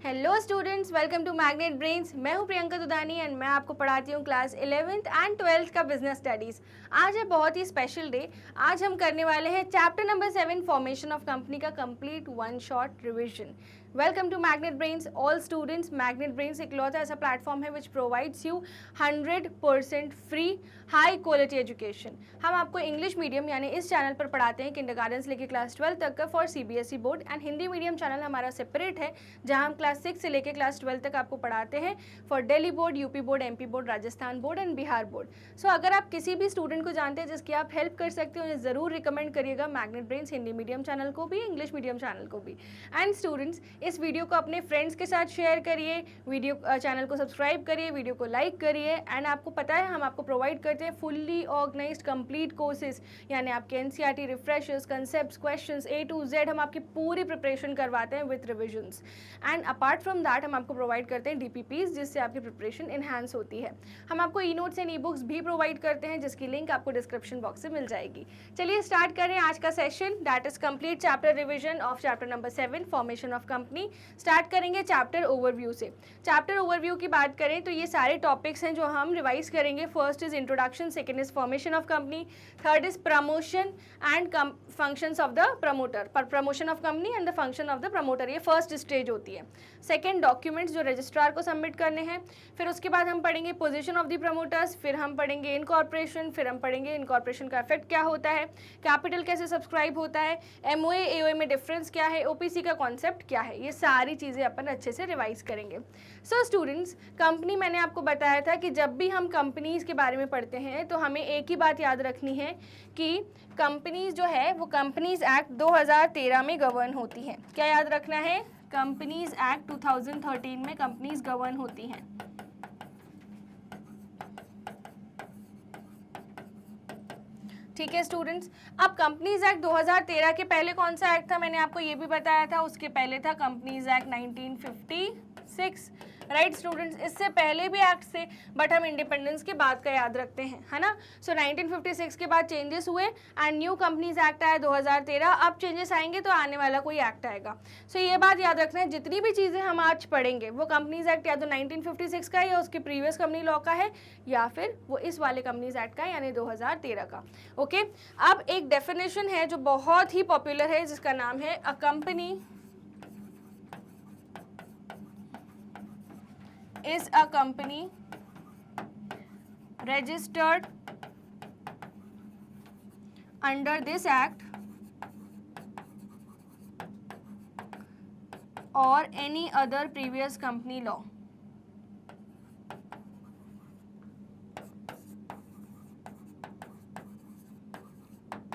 Hello students, welcome to magnet brains. मैं हूं Priyanka Dudani and मैं आपको पढ़ाती हूं क्लास 11th एंड 12th का बिजनेस स्टडीज़। आज है बहुत ही स्पेशल डे। आज हम करने वाले हैं chapter number 7 formation of company का complete one shot revision. Welcome to magnet Brains all students. Magnet Brains इकलौता ऐसा प्लेटफॉर्म है which provides you 100% free high quality education. हम आपको इंग्लिश मीडियम यानी इस चैनल पर पढ़ाते हैं किंडरगार्टन से लेकर क्लास 12 तक का for CBSE board, and Hindi medium channel हमारा सेपरेट है जहां हम क्लास 6 से लेकर क्लास 12 तक आपको पढ़ाते हैं for Delhi board, UP board, MP board, Rajasthan board and Bihar board. So अगर आप किसी भी स्टूडेंट को जानते हैं जिसकी आप हेल्प कर सकते हो, उन्हें ज़रूर रिकमेंड करिएगा magnet brains Hindi medium channel को भी, इंग्लिश मीडियम चैनल को भी। एंड स्टूडेंट्स, इस वीडियो को अपने फ्रेंड्स के साथ शेयर करिए, वीडियो चैनल को सब्सक्राइब करिए, वीडियो को लाइक करिए। एंड आपको पता है हम आपको प्रोवाइड करते हैं फुल्ली ऑर्गेनाइज्ड कंप्लीट कोर्सेज, यानी आपके NCERT refreshers, concept, questions A to Z हम आपकी पूरी प्रिपरेशन करवाते हैं with revisions. And apart from that हम आपको प्रोवाइड करते हैं DPPs जिससे आपकी प्रिपरेशन इन्हांस होती है। हम आपको ई-नोट्स एंड ई-बुक्स भी प्रोवाइड करते हैं जिसकी लिंक आपको डिस्क्रिप्शन बॉक्स से मिल जाएगी। चलिए स्टार्ट करें आज का session, that is complete chapter revision of chapter number 7 formation of company. Start करेंगे चैप्टर ओवरव्यू से। चैप्टर ओवरव्यू की बात करें तो ये सारे टॉपिक्स हैं जो हम रिवाइज करेंगे। First is introduction, second is formation of company, third is promotion and functions of the promoter, promotion of company and the function of the promoter, ये फर्स्ट स्टेज होती है। सेकंड, डॉक्यूमेंट्स जो registrar को submit करने हैं। फिर उसके बाद हम पढ़ेंगे पोजीशन ऑफ द प्रमोटर्स, फिर हम पढ़ेंगे इनकॉर्पोरेशन, फिर हम पढ़ेंगे इनकॉर्पोरेशन का इफेक्ट क्या होता है, कैपिटल कैसे सब्सक्राइब होता है, MOA AOA में डिफरेंस क्या है, OPC का कॉन्सेप्ट क्या है, ये सारी चीज़ें अपन अच्छे से रिवाइज करेंगे। सो स्टूडेंट्स, कंपनी मैंने आपको बताया था कि जब भी हम कंपनीज़ के बारे में पढ़ते हैं तो हमें एक ही बात याद रखनी है कि कंपनीज़ जो है वो कंपनीज़ एक्ट 2013 में गवर्न होती हैं। क्या याद रखना है? कंपनीज़ एक्ट 2013 में कंपनीज़ गवर्न होती हैं। ठीक है स्टूडेंट्स। अब कंपनीज एक्ट 2013 के पहले कौन सा एक्ट था मैंने आपको ये भी बताया था, उसके पहले था कंपनीज एक्ट 1956, राइट स्टूडेंट्स। इससे पहले भी एक्ट थे बट हम इंडिपेंडेंस के बाद का याद रखते हैं, है ना। सो 1956 के बाद चेंजेस हुए एंड न्यू कंपनीज एक्ट आया 2013। अब चेंजेस आएंगे तो आने वाला कोई एक्ट आएगा। सो ये बात याद रखना है, जितनी भी चीज़ें हम आज पढ़ेंगे वो कंपनीज एक्ट या तो 1956 का या उसके प्रीवियस कंपनी लॉ का है या फिर वो इस वाले कंपनीज एक्ट का यानी 2013 का। ओके, अब एक डेफिनेशन है जो बहुत ही पॉपुलर है जिसका नाम है a company is a company registered under this act or any other previous company law।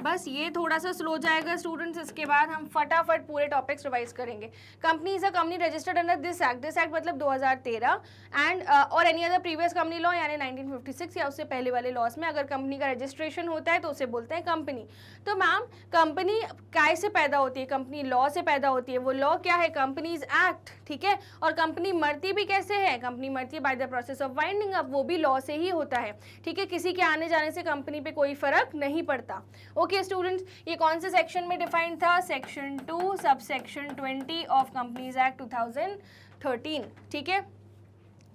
बस ये थोड़ा सा स्लो जाएगा स्टूडेंट्स, इसके बाद हम फटाफट पूरे टॉपिक्स रिवाइज करेंगे। Company is a company registered under this act मतलब 2013 एंड और any other previous company law यानी 1956 या उससे पहले वाले लॉस में अगर कंपनी का रजिस्ट्रेशन होता है तो उसे बोलते हैं कंपनी। तो मैम कंपनी काय से पैदा होती है? कंपनी लॉ से पैदा होती है। वो लॉ क्या है? कंपनीज एक्ट, ठीक है। और कंपनी मरती भी कैसे है? कंपनी मरती है by the process of winding up, वो भी लॉ से ही होता है, ठीक है। किसी के आने जाने से कंपनी पे कोई फर्क नहीं पड़ता। ओके स्टूडेंट्स, ये कौन से सेक्शन में डिफाइंड था? Section 2 sub section 20 of companies act 2013, ठीक है।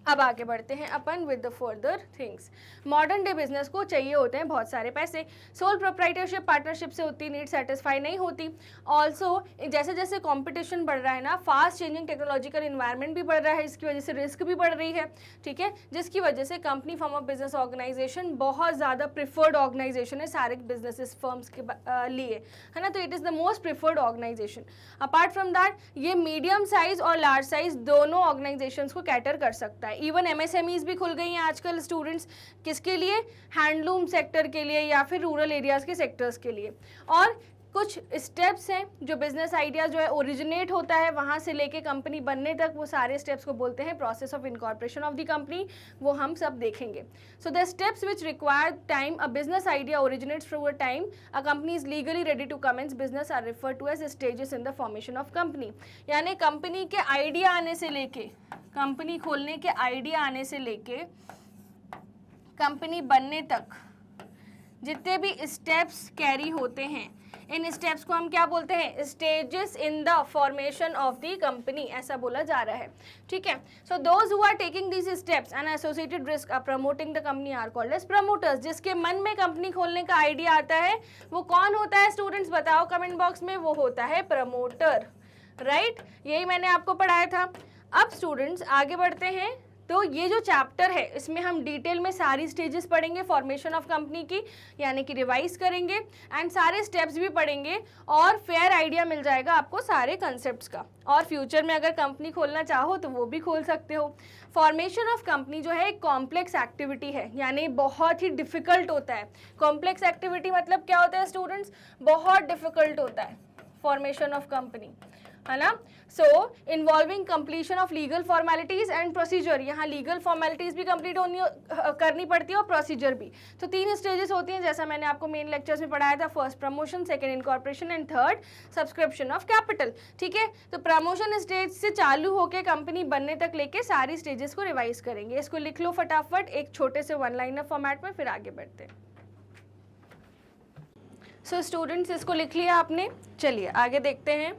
अब आगे बढ़ते हैं अपन with the further things. Modern day business को चाहिए होते हैं बहुत सारे पैसे। सोल प्रोप्राइटरशिप पार्टनरशिप से उतनी नीड सेटिस्फाई नहीं होती। ऑल्सो जैसे जैसे कंपटीशन बढ़ रहा है ना, फास्ट चेंजिंग टेक्नोलॉजिकल इन्वायरमेंट भी बढ़ रहा है, इसकी वजह से रिस्क भी बढ़ रही है, ठीक है। जिसकी वजह से company form of business organization बहुत ज़्यादा प्रिफर्ड ऑर्गेनाइजेशन है सारे बिजनेसेस फर्म्स के लिए, है ना। तो it is the most preferred organization. Apart from that ये मीडियम साइज और लार्ज साइज दोनों ऑर्गेनाइजेशंस को कैटर कर सकता है। इवन MSMEs भी खुल गई हैं आजकल स्टूडेंट्स, किसके लिए? हैंडलूम सेक्टर के लिए या फिर रूरल एरियाज़ के सेक्टर्स के लिए। और कुछ स्टेप्स हैं जो बिजनेस आइडिया जो है ओरिजिनेट होता है वहाँ से लेके कंपनी बनने तक, वो सारे स्टेप्स को बोलते हैं process of incorporation of the company. वो हम सब देखेंगे। So the steps which require time a business idea originates through a time a company is legally ready to commence business are refer to as stages in the formation of company. यानी company के idea आने से लेके, company खोलने के idea आने से लेके कंपनी बनने तक जितने भी स्टेप्स कैरी होते हैं, इन स्टेप्स को हम क्या बोलते हैं, stages in the formation of the company, ऐसा बोला जा रहा है, ठीक है। So those who are taking these steps and associated risk are promoting the company are called as promoters. जिसके मन में कंपनी खोलने का आइडिया आता है वो कौन होता है स्टूडेंट्स, बताओ कमेंट बॉक्स में, वो होता है प्रमोटर, राइट। यही मैंने आपको पढ़ाया था। अब स्टूडेंट्स आगे बढ़ते हैं, तो ये जो चैप्टर है इसमें हम डिटेल में सारी स्टेजेस पढ़ेंगे फॉर्मेशन ऑफ कंपनी की, यानी कि रिवाइज करेंगे एंड सारे स्टेप्स भी पढ़ेंगे और फेयर आइडिया मिल जाएगा आपको सारे कंसेप्ट्स का। और फ्यूचर में अगर कंपनी खोलना चाहो तो वो भी खोल सकते हो। फॉर्मेशन ऑफ कंपनी जो है एक कॉम्प्लेक्स एक्टिविटी है, यानी बहुत ही डिफिकल्ट होता है। कॉम्प्लेक्स एक्टिविटी मतलब क्या होता है स्टूडेंट्स, बहुत डिफिकल्ट होता है फॉर्मेशन ऑफ कंपनी, है ना। So involving completion of legal formalities and procedure, यहाँ लीगल फॉर्मेलिटीज भी कंप्लीट करनी पड़ती है और प्रोसीजर भी। तो 3 स्टेजेस होती हैं जैसा मैंने आपको मेन लेक्चर्स में पढ़ाया था, first promotion, second incorporation and third subscription of capital, ठीक है। तो प्रमोशन स्टेज से चालू होकर कंपनी बनने तक लेके सारी स्टेजेस को रिवाइज करेंगे। इसको लिख लो फटाफट एक छोटे से 1 लाइनर फॉर्मेट में, फिर आगे बढ़ते हैं। सो स्टूडेंट्स इसको लिख लिया आपने, चलिए आगे देखते हैं।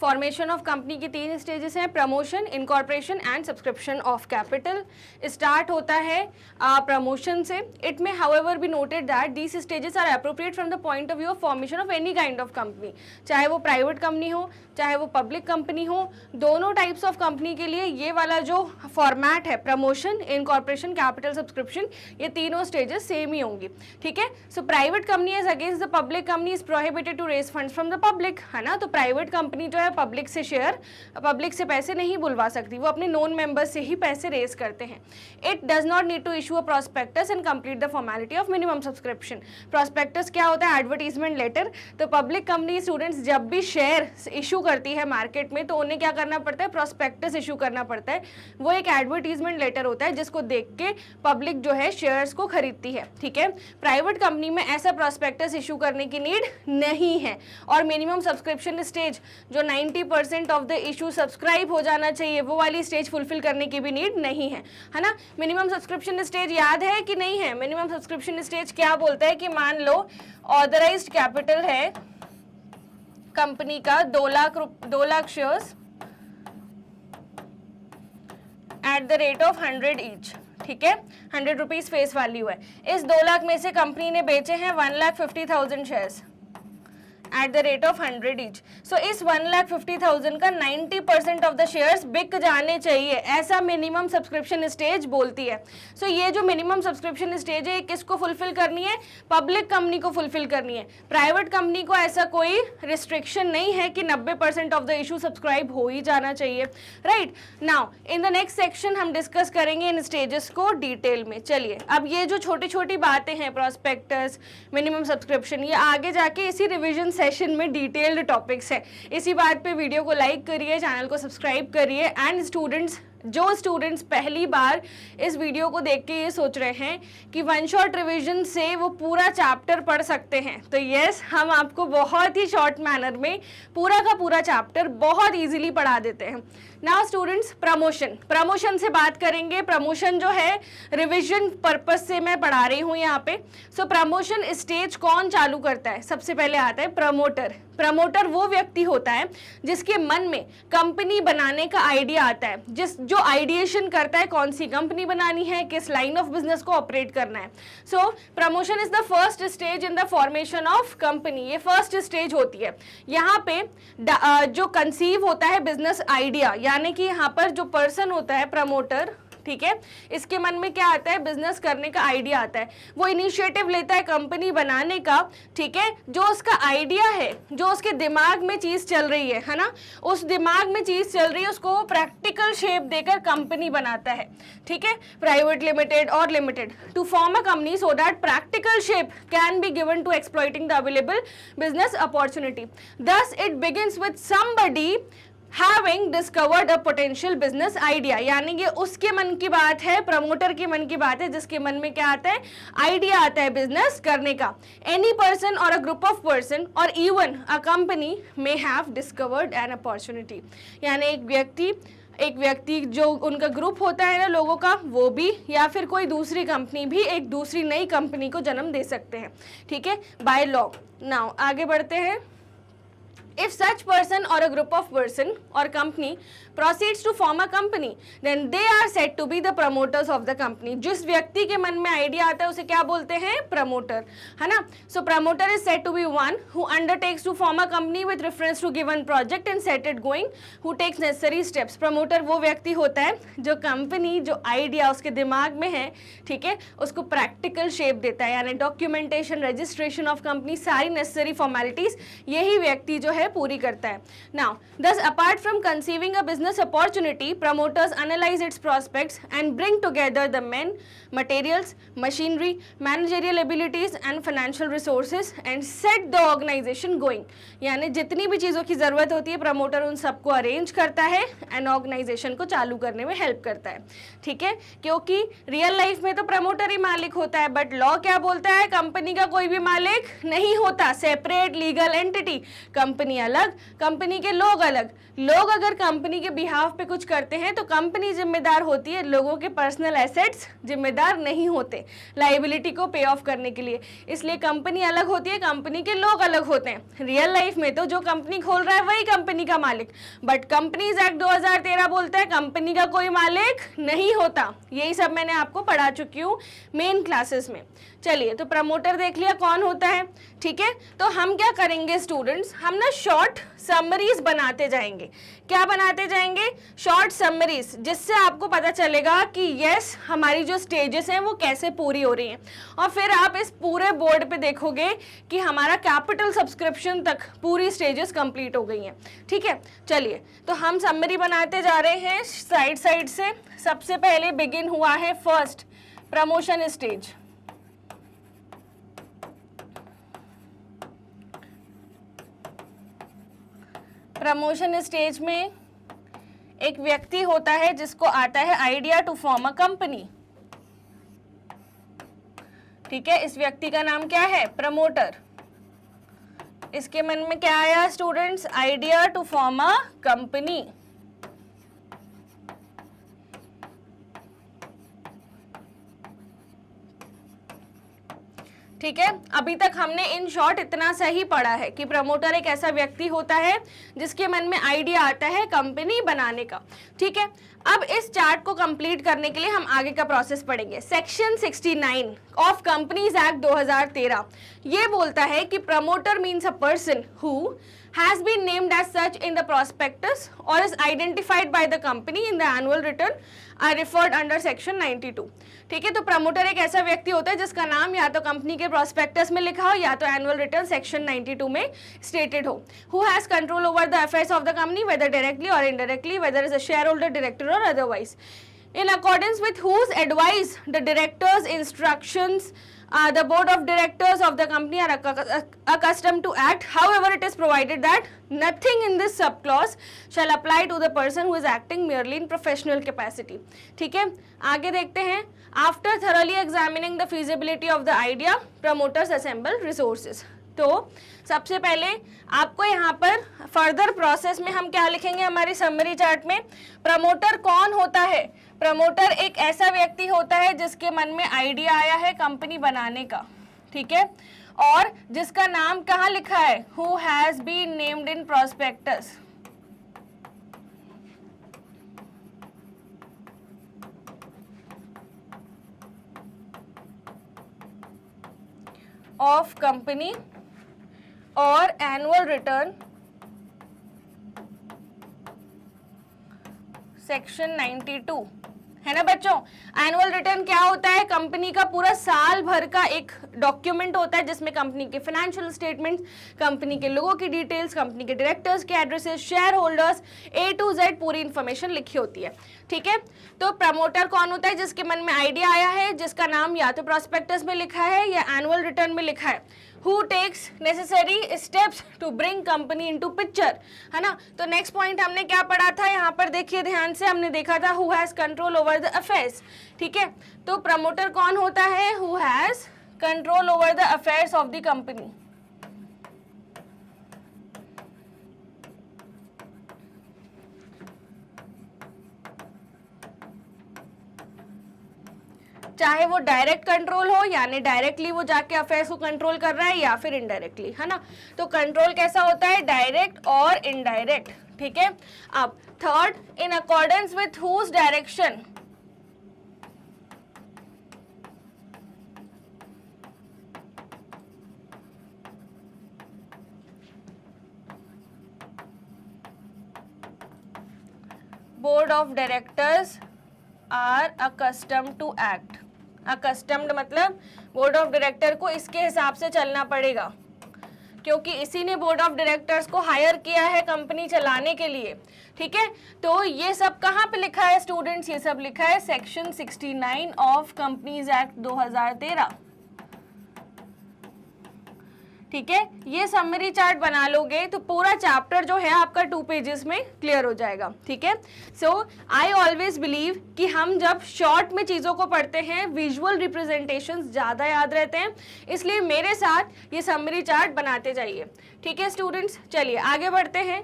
फॉर्मेशन ऑफ कंपनी की 3 स्टेजेस हैं, promotion, incorporation and subscription of capital. Start होता है प्रमोशन से। It may however be noted that these stages are appropriate from the point of view of formation of any kind of company, चाहे वो private company हो चाहे वो public company हो, दोनों टाइप्स ऑफ कंपनी के लिए ये वाला जो फॉर्मेट है प्रमोशन, इनकॉर्पोरेशन, कैपिटल, सब्सक्रिप्शन, ये तीनों स्टेजेस सेम ही होंगी, ठीक है। So private company is against the public company is prohibited to raise funds from the public, है ना। तो प्राइवेट कंपनी जो है पब्लिक से शेयर, पब्लिक से पैसे नहीं बुलवा सकती, वो अपने नॉन मेंबर्स से ही पैसे रेज करते हैं। It does not need to issue a prospectus and complete the formality of minimum subscription. Prospectus क्या होता है, एडवर्टीजमेंट लेटर। तो पब्लिक कंपनी स्टूडेंट्स जब भी शेयर इशू करती है मार्केट में तो उन्हें क्या करना पड़ता है, प्रोस्पेक्टस इशू करना पड़ता है। वो एक एडवर्टीजमेंट लेटर होता है जिसको देख के पब्लिक जो है शेयर्स को खरीदती है, ठीक है। प्राइवेट कंपनी में ऐसा प्रोस्पेक्टस इशू करने की नीड नहीं है। और मिनिमम सब्सक्रिप्शन स्टेज जो 90% ऑफ द इशू सब्सक्राइब हो जाना चाहिए, वो वाली स्टेज फुलफिल करने की भी नीड नहीं है, है ना। मिनिमम सब्सक्रिप्शन स्टेज याद है कि नहीं है? मिनिमम सब्सक्रिप्शन स्टेज क्या बोलता है कि मान लो ऑथराइज्ड कैपिटल है कंपनी का 2 lakh shares at the rate of 100 each, ठीक है। 100 रुपीज फेस वैल्यू है। इस 2 लाख में से कंपनी ने बेचे हैं 1,50,000 shares at the rate of 100 each. So इस 1,50,000 का 90% ऑफ द शेयर्स बिक जाने चाहिए, ऐसा मिनिमम सब्सक्रिप्शन स्टेज बोलती है। सो ये जो मिनिमम सब्सक्रिप्शन स्टेज है किसको फुलफिल करनी है, पब्लिक कंपनी को फुलफिल करनी है। प्राइवेट कंपनी को ऐसा कोई रिस्ट्रिक्शन नहीं है कि 90% ऑफ द इशू सब्सक्राइब हो ही जाना चाहिए, right. Now in the next section हम डिस्कस करेंगे इन स्टेजेस को डिटेल में। चलिए अब ये जो छोटी छोटी बातें हैं, प्रोस्पेक्टस, मिनिमम सब्सक्रिप्शन, ये आगे जाके इसी रिविजन सेशन में डिटेल्ड टॉपिक्स है। इसी बात पे वीडियो को लाइक करिए, चैनल को सब्सक्राइब करिए। एंड जो स्टूडेंट्स पहली बार इस वीडियो को देख के ये सोच रहे हैं कि वन शॉट रिवीजन से वो पूरा चैप्टर पढ़ सकते हैं, तो यस, हम आपको बहुत ही शॉर्ट मैनर में पूरा का पूरा चैप्टर बहुत इजीली पढ़ा देते हैं। नाउ स्टूडेंट्स, प्रमोशन से बात करेंगे। प्रमोशन जो है रिवीजन पर्पस से मैं पढ़ा रही हूँ यहाँ पे। सो प्रमोशन स्टेज कौन चालू करता है? सबसे पहले आता है प्रमोटर। प्रमोटर वो व्यक्ति होता है जिसके मन में कंपनी बनाने का आइडिया आता है, जो आइडिएशन करता है कौन सी कंपनी बनानी है, किस लाइन ऑफ बिजनेस को ऑपरेट करना है। So promotion is the first stage in the formation of company. ये फर्स्ट स्टेज होती है। यहाँ पे जो कंसीव होता है बिजनेस आइडिया, यानी कि यहाँ पर जो पर्सन होता है प्रमोटर, ठीक है, इसके मन में क्या आता है, बिजनेस करने का आइडिया आता है। वो इनिशिएटिव लेता है कंपनी बनाने का, ठीक है। जो उसका आइडिया है, जो उसके दिमाग में चीज चल रही है ना, उस दिमाग में चीज चल रही है उसको प्रैक्टिकल शेप देकर कंपनी बनाता है, ठीक है, प्राइवेट लिमिटेड और limited, to form a company so that practical shape can be given to exploiting the available business opportunity. Thus it begins with somebody having discovered a potential business idea, यानी कि उसके मन की बात है, promoter के मन की बात है, जिसके मन में क्या आता है, आइडिया आता है बिजनेस करने का। एनी पर्सन और अ ग्रुप ऑफ पर्सन और even a company may have discovered an opportunity, यानी एक व्यक्ति, एक व्यक्ति जो उनका ग्रुप होता है ना लोगों का, वो भी, या फिर कोई दूसरी कंपनी भी एक दूसरी नई कंपनी को जन्म दे सकते हैं, ठीक है, बाय लॉ। नाउ आगे बढ़ते हैं। If such person or a group of person or company proceeds to form a company, then they are said to be the promoters of the company. जिस व्यक्ति के मन में आइडिया आता है उसे क्या बोलते हैं? प्रमोटर, है ना। So promoter is said to be one who undertakes to form a company with reference to given project and set it going, who takes necessary steps. Promoter वो व्यक्ति होता है जो कंपनी, जो आइडिया उसके दिमाग में है, ठीक है, उसको प्रैक्टिकल शेप देता है, यानी डॉक्यूमेंटेशन, रजिस्ट्रेशन ऑफ कंपनी, सारी नेसेसरी फॉर्मेलिटीज यही व्यक्ति जो है पूरी करता है। Now thus apart from conceiving a business opportunity, promoters analyze its prospects and bring together the men, materials, machinery, managerial abilities and financial resources and set the organization going. यानी जितनी भी चीज़ों की ज़रूरत होती है प्रमोटर उन सबको अरेंज करता है एंड ऑर्गेनाइजेशन को चालू करने में हेल्प करता है, ठीक है, क्योंकि रियल लाइफ में तो प्रमोटर ही मालिक होता है, बट लॉ क्या बोलता है? कंपनी का कोई भी मालिक नहीं होता, सेपरेट लीगल एंटिटी, कंपनी अलग, कंपनी के लोग अलग। लोग अगर कंपनी के बिहाफ पे कुछ करते हैं तो कंपनी जिम्मेदार होती है, लोगों के पर्सनल एसेट्स जिम्मेदार नहीं होते लाइबिलिटी को पे ऑफ करने के लिए। इसलिए कंपनी अलग होती है, कंपनी के लोग अलग होते हैं। रियल लाइफ में तो जो कंपनी खोल रहा है वही कंपनी का मालिक, बट कंपनीज एक्ट 2013 बोलता है कंपनी का कोई मालिक नहीं होता। यही सब मैंने आपको पढ़ा चुकी हूँ मेन क्लासेस में। चलिए, तो प्रमोटर देख लिया कौन होता है, ठीक है। तो हम क्या करेंगे स्टूडेंट्स, हम ना शॉर्ट समरीज बनाते जाएंगे। क्या बनाते जाएंगे? शॉर्ट समरीज, जिससे आपको पता चलेगा कि यस हमारी जो स्टेजेस हैं वो कैसे पूरी हो रही हैं। और फिर आप इस पूरे बोर्ड पे देखोगे कि हमारा कैपिटल सब्सक्रिप्शन तक पूरी स्टेजेस कंप्लीट हो गई हैं, ठीक है। चलिए, तो हम समरी बनाते जा रहे हैं साइड साइड से। सबसे पहले बिगिन हुआ है first promotion stage. Promotion stage में एक व्यक्ति होता है जिसको आता है idea to form a company, ठीक है। इस व्यक्ति का नाम क्या है? प्रमोटर। इसके मन में क्या आया students? Idea to form a company. ठीक है, अभी तक हमने इन शॉर्ट इतना सा ही पढ़ा है कि प्रमोटर एक ऐसा व्यक्ति होता है जिसके मन में आइडिया आता है कंपनी बनाने का, ठीक है। अब इस चार्ट को कंप्लीट करने के लिए हम आगे का प्रोसेस पढ़ेंगे। सेक्शन 69 ऑफ कंपनीज एक्ट 2013 ये बोलता है कि promoter means a person who has been named as such in the prospectus or is identified by the company in the annual return are referred under section 92। ठीक है, तो promoter एक ऐसा व्यक्ति होता है जिसका नाम या तो कंपनी के प्रोस्पेक्टस में लिखा हो या तो एनुअल रिटर्न सेक्शन 92 में स्टेटेड हो। Who has control over the affairs of the company whether directly और indirectly, whether is a share holder, director और otherwise, in accordance with whose advice the directors instructions the board of directors of the company are accustomed to act. However, it is provided that nothing in this subclause shall apply to the person who is acting merely in professional capacity। ठीक है, आगे देखते हैं। After thoroughly examining the feasibility of the idea, promoters assemble resources। तो सबसे पहले आपको यहाँ पर फर्दर प्रोसेस में हम क्या लिखेंगे हमारी समरी चार्ट में? प्रमोटर कौन होता है? प्रमोटर एक ऐसा व्यक्ति होता है जिसके मन में आइडिया आया है कंपनी बनाने का, ठीक है, और जिसका नाम कहाँ लिखा है? Who has been named in prospectus. Of company और एनुअल रिटर्न सेक्शन 92, है ना बच्चों। एनुअल रिटर्न क्या होता है? कंपनी का पूरा साल भर का एक डॉक्यूमेंट होता है जिसमें कंपनी के फाइनेंशियल स्टेटमेंट्स, कंपनी के लोगों की डिटेल्स, कंपनी के डायरेक्टर्स के addresses, share holders, A to Z पूरी इंफॉर्मेशन लिखी होती है, ठीक है। तो प्रमोटर कौन होता है? जिसके मन में आइडिया आया है, जिसका नाम या तो प्रोस्पेक्टस में लिखा है या एनुअल रिटर्न में लिखा है। Who takes necessary steps to bring company into picture, है ना। तो नेक्स्ट पॉइंट हमने क्या पढ़ा था? यहाँ पर देखिए ध्यान से, हमने देखा था who has control over the affairs, ठीक है। तो प्रमोटर कौन होता है? Who has control over the affairs of the company। चाहे वो डायरेक्ट कंट्रोल हो, यानी डायरेक्टली वो जाके अफेयर्स को कंट्रोल कर रहा है, या फिर इनडायरेक्टली, है ना। तो कंट्रोल कैसा होता है, डायरेक्ट और इनडायरेक्ट, ठीक है। अब third, in accordance with whose direction, board of directors are accustomed to act. Accustomed मतलब बोर्ड ऑफ डायरेक्टर को इसके हिसाब से चलना पड़ेगा, क्योंकि इसी ने बोर्ड ऑफ डायरेक्टर्स को हायर किया है कंपनी चलाने के लिए, ठीक है। तो ये सब कहाँ पे लिखा है स्टूडेंट्स, ये सब लिखा है सेक्शन 69 ऑफ कंपनीज एक्ट 2013, ठीक है। ये समरी चार्ट बना लोगे तो पूरा चैप्टर जो है आपका 2 पेजेस में क्लियर हो जाएगा, ठीक है। सो आई ऑलवेज बिलीव कि हम जब शॉर्ट में चीज़ों को पढ़ते हैं विजुअल रिप्रेजेंटेशंस ज़्यादा याद रहते हैं, इसलिए मेरे साथ ये समरी चार्ट बनाते जाइए, ठीक है स्टूडेंट्स। चलिए आगे बढ़ते हैं।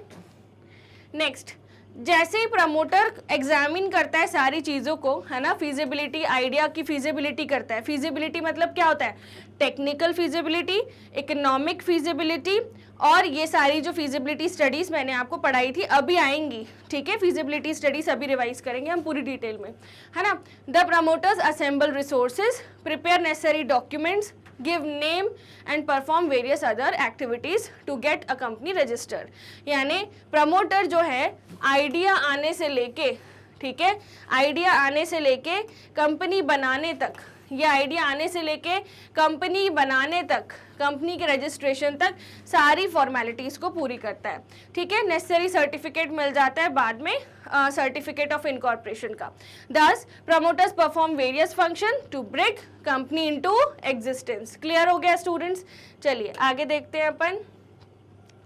नेक्स्ट, जैसे ही प्रमोटर एग्जामिन करता है सारी चीज़ों को, है ना, फिजिबिलिटी, आइडिया की फिजिबिलिटी करता है। फिजिबिलिटी मतलब क्या होता है, टेक्निकल फिजिबिलिटी, इकोनॉमिक फिजिबिलिटी, और ये सारी जो फिजिबिलिटी स्टडीज़ मैंने आपको पढ़ाई थी अभी आएंगी, ठीक है। फिजिबिलिटी स्टडीज़ अभी रिवाइज करेंगे हम पूरी डिटेल में, है ना। The promoters assemble resources, prepare necessary documents, give name and perform various other activities to get a company registered। यानी प्रमोटर जो है आइडिया आने से लेके, ठीक है, आइडिया आने से लेके कंपनी बनाने तक, ये आइडिया आने से लेके कंपनी बनाने तक, कंपनी के रजिस्ट्रेशन तक सारी फॉर्मेलिटीज़ को पूरी करता है, ठीक है। नेसेसरी सर्टिफिकेट मिल जाता है बाद में, सर्टिफिकेट ऑफ इनकॉर्पोरेशन का। दस, promoters perform various function to bring company into existence. Clear हो गया स्टूडेंट्स। चलिए आगे देखते हैं अपन।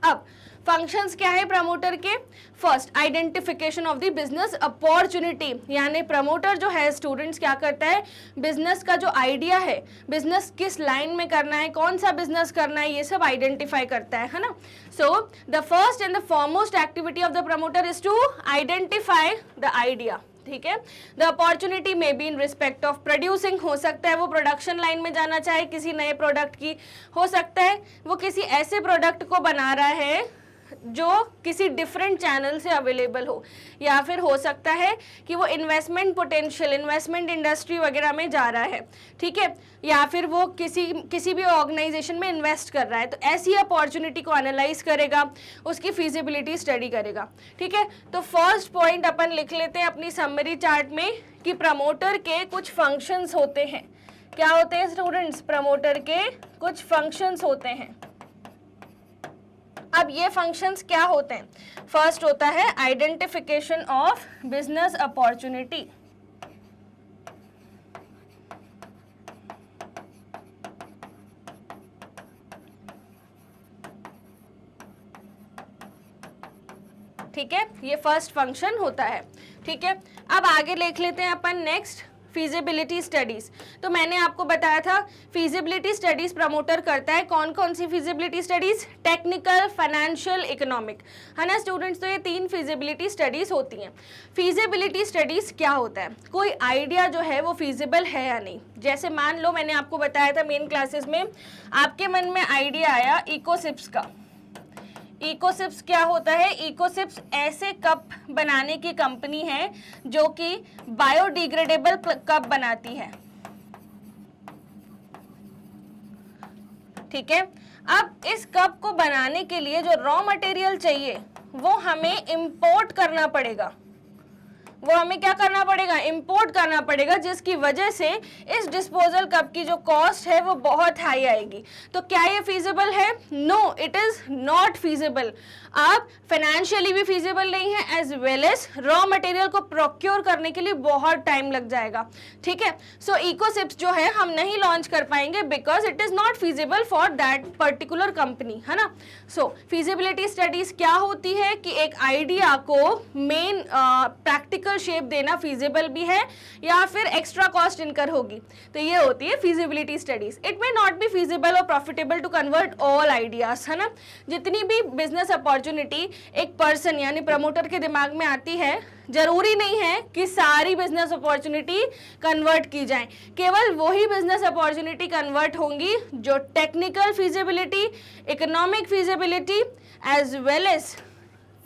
अब फंक्शंस क्या है प्रमोटर के। First, identification of the business opportunity, यानी प्रमोटर जो है स्टूडेंट्स क्या करता है, बिजनेस का जो आइडिया है, बिजनेस किस लाइन में करना है, कौन सा बिजनेस करना है, ये सब आइडेंटिफाई करता है ना। So the first and the foremost activity of the promoter is to identify the idea, ठीक है। The opportunity may be in respect of producing, हो सकता है वो प्रोडक्शन लाइन में जाना चाहे किसी नए प्रोडक्ट की, हो सकता है वो किसी ऐसे प्रोडक्ट को बना रहा है जो किसी डिफरेंट चैनल से अवेलेबल हो, या फिर हो सकता है कि वो इन्वेस्टमेंट पोटेंशियल, इन्वेस्टमेंट इंडस्ट्री वगैरह में जा रहा है, ठीक है, या फिर वो किसी भी ऑर्गेनाइजेशन में इन्वेस्ट कर रहा है। तो ऐसी अपॉर्चुनिटी को एनालाइज करेगा, उसकी फिजिबिलिटी स्टडी करेगा, ठीक है। तो फर्स्ट पॉइंट अपन लिख लेते हैं अपनी समरी चार्ट में कि प्रमोटर के कुछ फंक्शंस होते हैं। क्या होते हैं स्टूडेंट्स, प्रमोटर के कुछ फंक्शंस होते हैं। अब ये फंक्शंस क्या होते हैं, फर्स्ट होता है आइडेंटिफिकेशन ऑफ बिजनेस अपॉर्चुनिटी, ठीक है, ये फर्स्ट फंक्शन होता है, ठीक है। अब आगे लिख लेते हैं अपन नेक्स्ट, फिजिबिलिटी स्टडीज। तो मैंने आपको बताया था फिजिबिलिटी स्टडीज प्रमोटर करता है, कौन कौन सी feasibility studies, technical, financial, economic, है ना स्टूडेंट्स। तो ये 3 फिजिबिलिटी स्टडीज होती हैं। फिजिबिलिटी स्टडीज क्या होता है, कोई आइडिया जो है वो फिजिबल है या नहीं। जैसे मान लो मैंने आपको बताया था मेन क्लासेस में, आपके मन में आइडिया आया इकोसिप्स का। इकोसिप्स क्या होता है, इकोसिप्स ऐसे कप बनाने की कंपनी है जो कि बायोडिग्रेडेबल कप बनाती है, ठीक है। अब इस कप को बनाने के लिए जो रॉ मटेरियल चाहिए वो हमें इंपोर्ट करना पड़ेगा, वो हमें क्या करना पड़ेगा, इंपोर्ट करना पड़ेगा, जिसकी वजह से इस डिस्पोजल कप की जो कॉस्ट है वो बहुत हाई आएगी। तो क्या ये फीजिबल है, no, it is not feasible. आप फाइनेंशियली भी फीजिबल नहीं है, as well as raw material को प्रोक्योर करने के लिए बहुत टाइम लग जाएगा, ठीक है। सो इकोसिप्स जो है हम नहीं लॉन्च कर पाएंगे because it is not feasible for that particular company, है ना। सो फिजिबिलिटी स्टडीज क्या होती है कि एक आइडिया को मेन प्रैक्टिकल प्रैक्टिकल शेप देना फीजिबल भी है या फिर एक्स्ट्रा कॉस्ट इनकर होगी, तो ये होती है feasibility studies. It may not be feasible और profitable to convert all ideas, है ना। जितनी भी बिजनेस अपॉर्चुनिटी एक पर्सन यानी प्रमोटर के दिमाग में आती है, जरूरी नहीं है कि सारी बिजनेस अपॉर्चुनिटी कन्वर्ट की जाए, केवल वही बिजनेस अपॉर्चुनिटी कन्वर्ट होंगी जो technical feasibility, economic feasibility as well as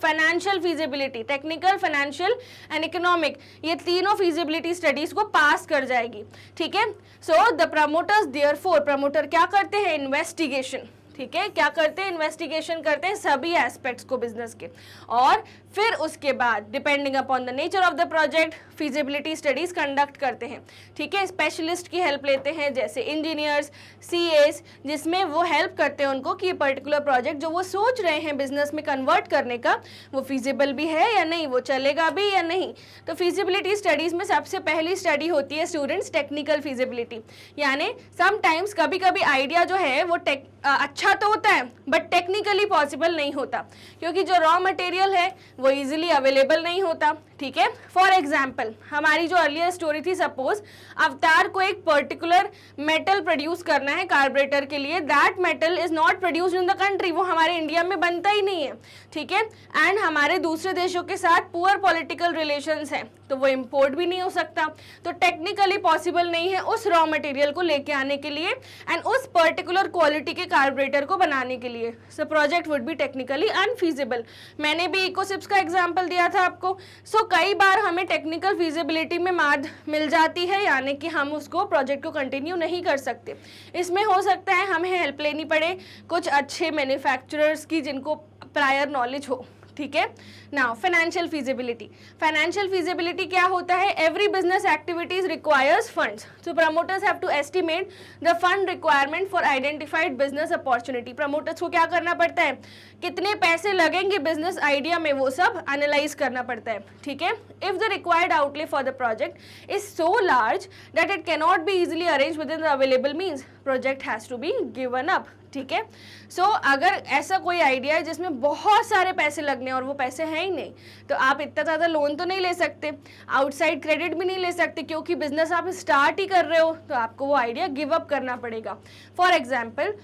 financial feasibility, technical, financial and economic, ये तीनों फीजिबिलिटी स्टडीज को पास कर जाएगी, ठीक है। So the promoters therefore, promoter क्या करते हैं, इन्वेस्टिगेशन, ठीक है, क्या करते हैं, इन्वेस्टिगेशन करते हैं सभी एस्पेक्ट्स को बिजनेस के, और फिर उसके बाद depending upon the nature of the project feasibility studies conduct करते हैं, ठीक है। स्पेशलिस्ट की हेल्प लेते हैं जैसे इंजीनियर्स, सीएस, जिसमें वो हेल्प करते हैं उनको कि ये पर्टिकुलर प्रोजेक्ट जो वो सोच रहे हैं बिजनेस में कन्वर्ट करने का, वो फीजिबल भी है या नहीं, वो चलेगा भी या नहीं। तो फीजिबिलिटी स्टडीज में सबसे पहली स्टडी होती है स्टूडेंट्स टेक्निकल फीजिबिलिटी, यानी समटाइम्स कभी कभी आइडिया जो है वो अच्छा तो होता है बट टेक्निकली पॉसिबल नहीं होता, क्योंकि जो रॉ मटेरियल है वो इजीली अवेलेबल नहीं होता, ठीक है। फॉर एग्जाम्पल हमारी जो अर्लियर स्टोरी थी, सपोज अवतार को एक पर्टिकुलर मेटल प्रोड्यूस करना है कार्बोरेटर के लिए, that metal is not produced in the country, वो हमारे इंडिया में बनता ही नहीं है, ठीक है। एंड हमारे दूसरे देशों के साथ पुअर पॉलिटिकल रिलेशंस है, तो वो इम्पोर्ट भी नहीं हो सकता, तो टेक्निकली पॉसिबल नहीं है उस रॉ मटेरियल को लेके आने के लिए एंड उस पर्टिकुलर क्वालिटी के कार्बोरेटर को बनाने के लिए, so project would be technically unfeasible. मैंने भी इकोसिप्स का एग्जांपल दिया था आपको। सो कई बार हमें टेक्निकल फीजिबिलिटी में मार्क मिल जाती है, यानी कि हम उसको प्रोजेक्ट को कंटिन्यू नहीं कर सकते। इसमें हो सकता है हमें हेल्प लेनी पड़े कुछ अच्छे मैन्युफैक्चरर्स की जिनको प्रायर नॉलेज हो, ठीक है। Now financial feasibility, financial feasibility क्या होता है, every business activities requires funds, so promoters have to estimate the fund requirement for identified business opportunity. Promoters को क्या करना पड़ता है, कितने पैसे लगेंगे बिजनेस आइडिया में, वो सब एनालाइज करना पड़ता है, ठीक है। If the required outlay for the project is so large that it cannot be easily arranged within the available means, project has to be given up, ठीक है। सो अगर ऐसा कोई आइडिया है जिसमें बहुत सारे पैसे लगने और वो पैसे हैं ही नहीं, तो आप इतना ज़्यादा लोन तो नहीं ले सकते, आउटसाइड क्रेडिट भी नहीं ले सकते, क्योंकि बिजनेस आप स्टार्ट ही कर रहे हो, तो आपको वो आइडिया गिव अप करना पड़ेगा। For example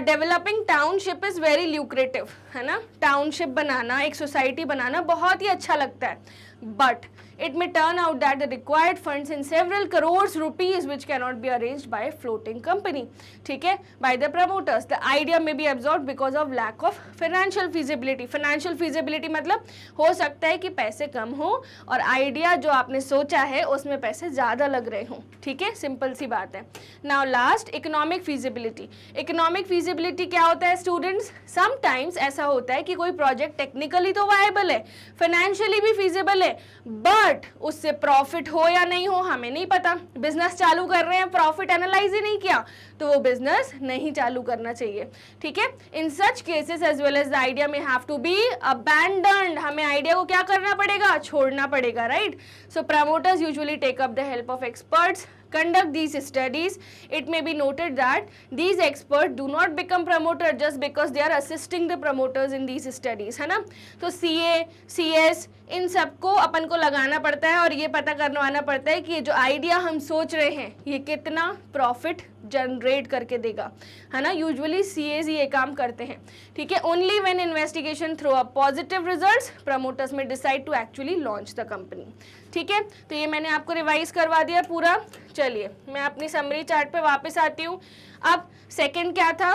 developing township is very lucrative, है ना। टाउनशिप बनाना, एक सोसाइटी बनाना बहुत ही अच्छा लगता है, but it may turn out that the required funds in several crores rupees which cannot be arranged by a floating company, ठीक है, by the promoters. The idea may be absorbed because of lack of financial feasibility. Financial feasibility मतलब हो सकता है कि पैसे कम हो और आइडिया जो आपने सोचा है उसमें पैसे ज़्यादा लग रहे हों, ठीक है, सिंपल सी बात है। Now last, economic feasibility. Economic feasibility क्या होता है स्टूडेंट्स, समटाइम्स ऐसा होता है कि कोई प्रोजेक्ट टेक्निकली तो वायबल है, फाइनेंशियली भी फीजिबल है, बट उससे प्रॉफिट हो या नहीं हो हमें नहीं पता। बिजनेस चालू कर रहे हैं, प्रॉफिट एनालाइज ही नहीं किया, तो वो बिजनेस नहीं चालू करना चाहिए, ठीक है। In such cases as well as the idea may have to be abandoned, हमें आइडिया को क्या करना पड़ेगा, छोड़ना पड़ेगा, right. So promoters usually take up the help of experts, conduct these studies. It may be noted that these experts do not become promoter just because they are assisting the promoters in these studies, है ना। तो CA, CS इन सबको अपन को लगाना पड़ता है और ये पता करवाना पड़ता है कि ये जो आइडिया हम सोच रहे हैं ये कितना प्रॉफिट जनरेट करके देगा, है ना। यूजुअली CAs ये काम करते हैं, ठीक है। Only when investigation through up positive results promoters may decide to actually launch the company, ठीक है। तो ये मैंने आपको रिवाइज करवा दिया पूरा। चलिए मैं अपनी समरी चार्ट पे वापस आती हूँ। अब सेकंड क्या था,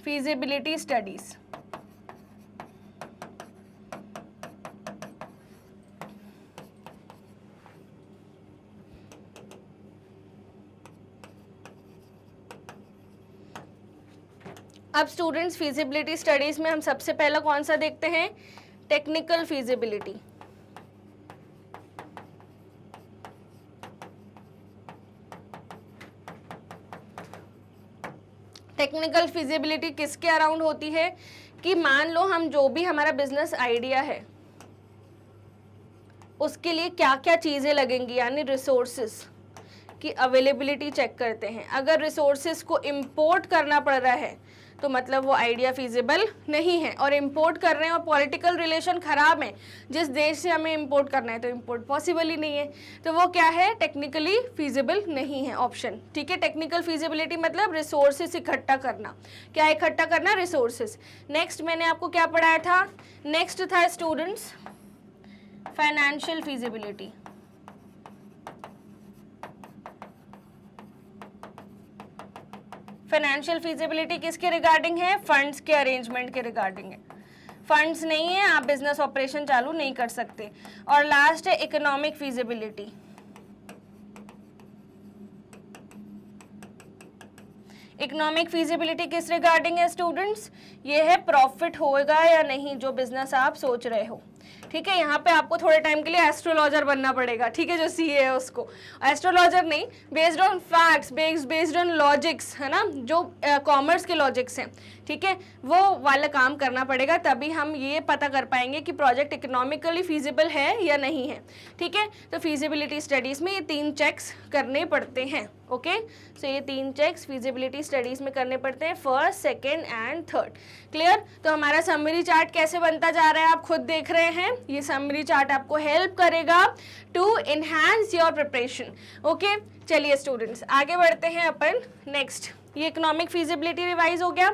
फीजिबिलिटी स्टडीज। अब स्टूडेंट्स फीजिबिलिटी स्टडीज में हम सबसे पहला कौन सा देखते हैं, टेक्निकल फीजिबिलिटी। टेक्निकल फिजिबिलिटी किसके अराउंड होती है कि मान लो हम जो भी हमारा बिजनेस आइडिया है उसके लिए क्या क्या चीज़ें लगेंगी, यानी रिसोर्सेस की अवेलेबिलिटी चेक करते हैं। अगर रिसोर्सेस को इंपोर्ट करना पड़ रहा है तो मतलब वो आइडिया फीजिबल नहीं है। और इंपोर्ट कर रहे हैं और पॉलिटिकल रिलेशन खराब है जिस देश से हमें इंपोर्ट करना है, तो इंपोर्ट पॉसिबल ही नहीं है, तो वो क्या है, टेक्निकली फीजिबल नहीं है ऑप्शन। ठीक है, टेक्निकल फीजिबिलिटी मतलब रिसोर्सेस इकट्ठा करना, क्या इकट्ठा करना, रिसोर्सेस। नेक्स्ट मैंने आपको क्या पढ़ाया था, नेक्स्ट था students financial feasibility. Financial feasibility किसके रिगार्डिंग है, फंड्स के अरेंजमेंट के रिगार्डिंग है। फंड्स नहीं है, आप बिजनेस ऑपरेशन चालू नहीं कर सकते। और लास्ट है इकोनॉमिक फीजिबिलिटी। इकोनॉमिक फीजिबिलिटी किस रिगार्डिंग है स्टूडेंट्स, ये है प्रॉफिट होगा या नहीं जो बिजनेस आप सोच रहे हो। ठीक है, यहाँ पे आपको थोड़े टाइम के लिए एस्ट्रोलॉजर बनना पड़ेगा। ठीक है, जो सीए है उसको एस्ट्रोलॉजर नहीं, based on facts, based on logics, है ना, जो कॉमर्स के लॉजिक्स हैं, ठीक है, वो वाला काम करना पड़ेगा, तभी हम ये पता कर पाएंगे कि प्रोजेक्ट इकोनॉमिकली फीजिबल है या नहीं है। ठीक है, तो फीजिबिलिटी स्टडीज़ में ये 3 चेक्स करने पड़ते हैं। ओके, सो ये 3 चेक्स फीजिबिलिटी स्टडीज़ में करने पड़ते हैं, first, second and third. Clear. तो हमारा समरी चार्ट कैसे बनता जा रहा है आप खुद देख रहे हैं, ये समरी चार्ट आपको हेल्प करेगा to enhance your preparation. Okay, चलिए स्टूडेंट्स आगे बढ़ते हैं अपन नेक्स्ट। ये इकोनॉमिक फीजिबिलिटी रिवाइज हो गया।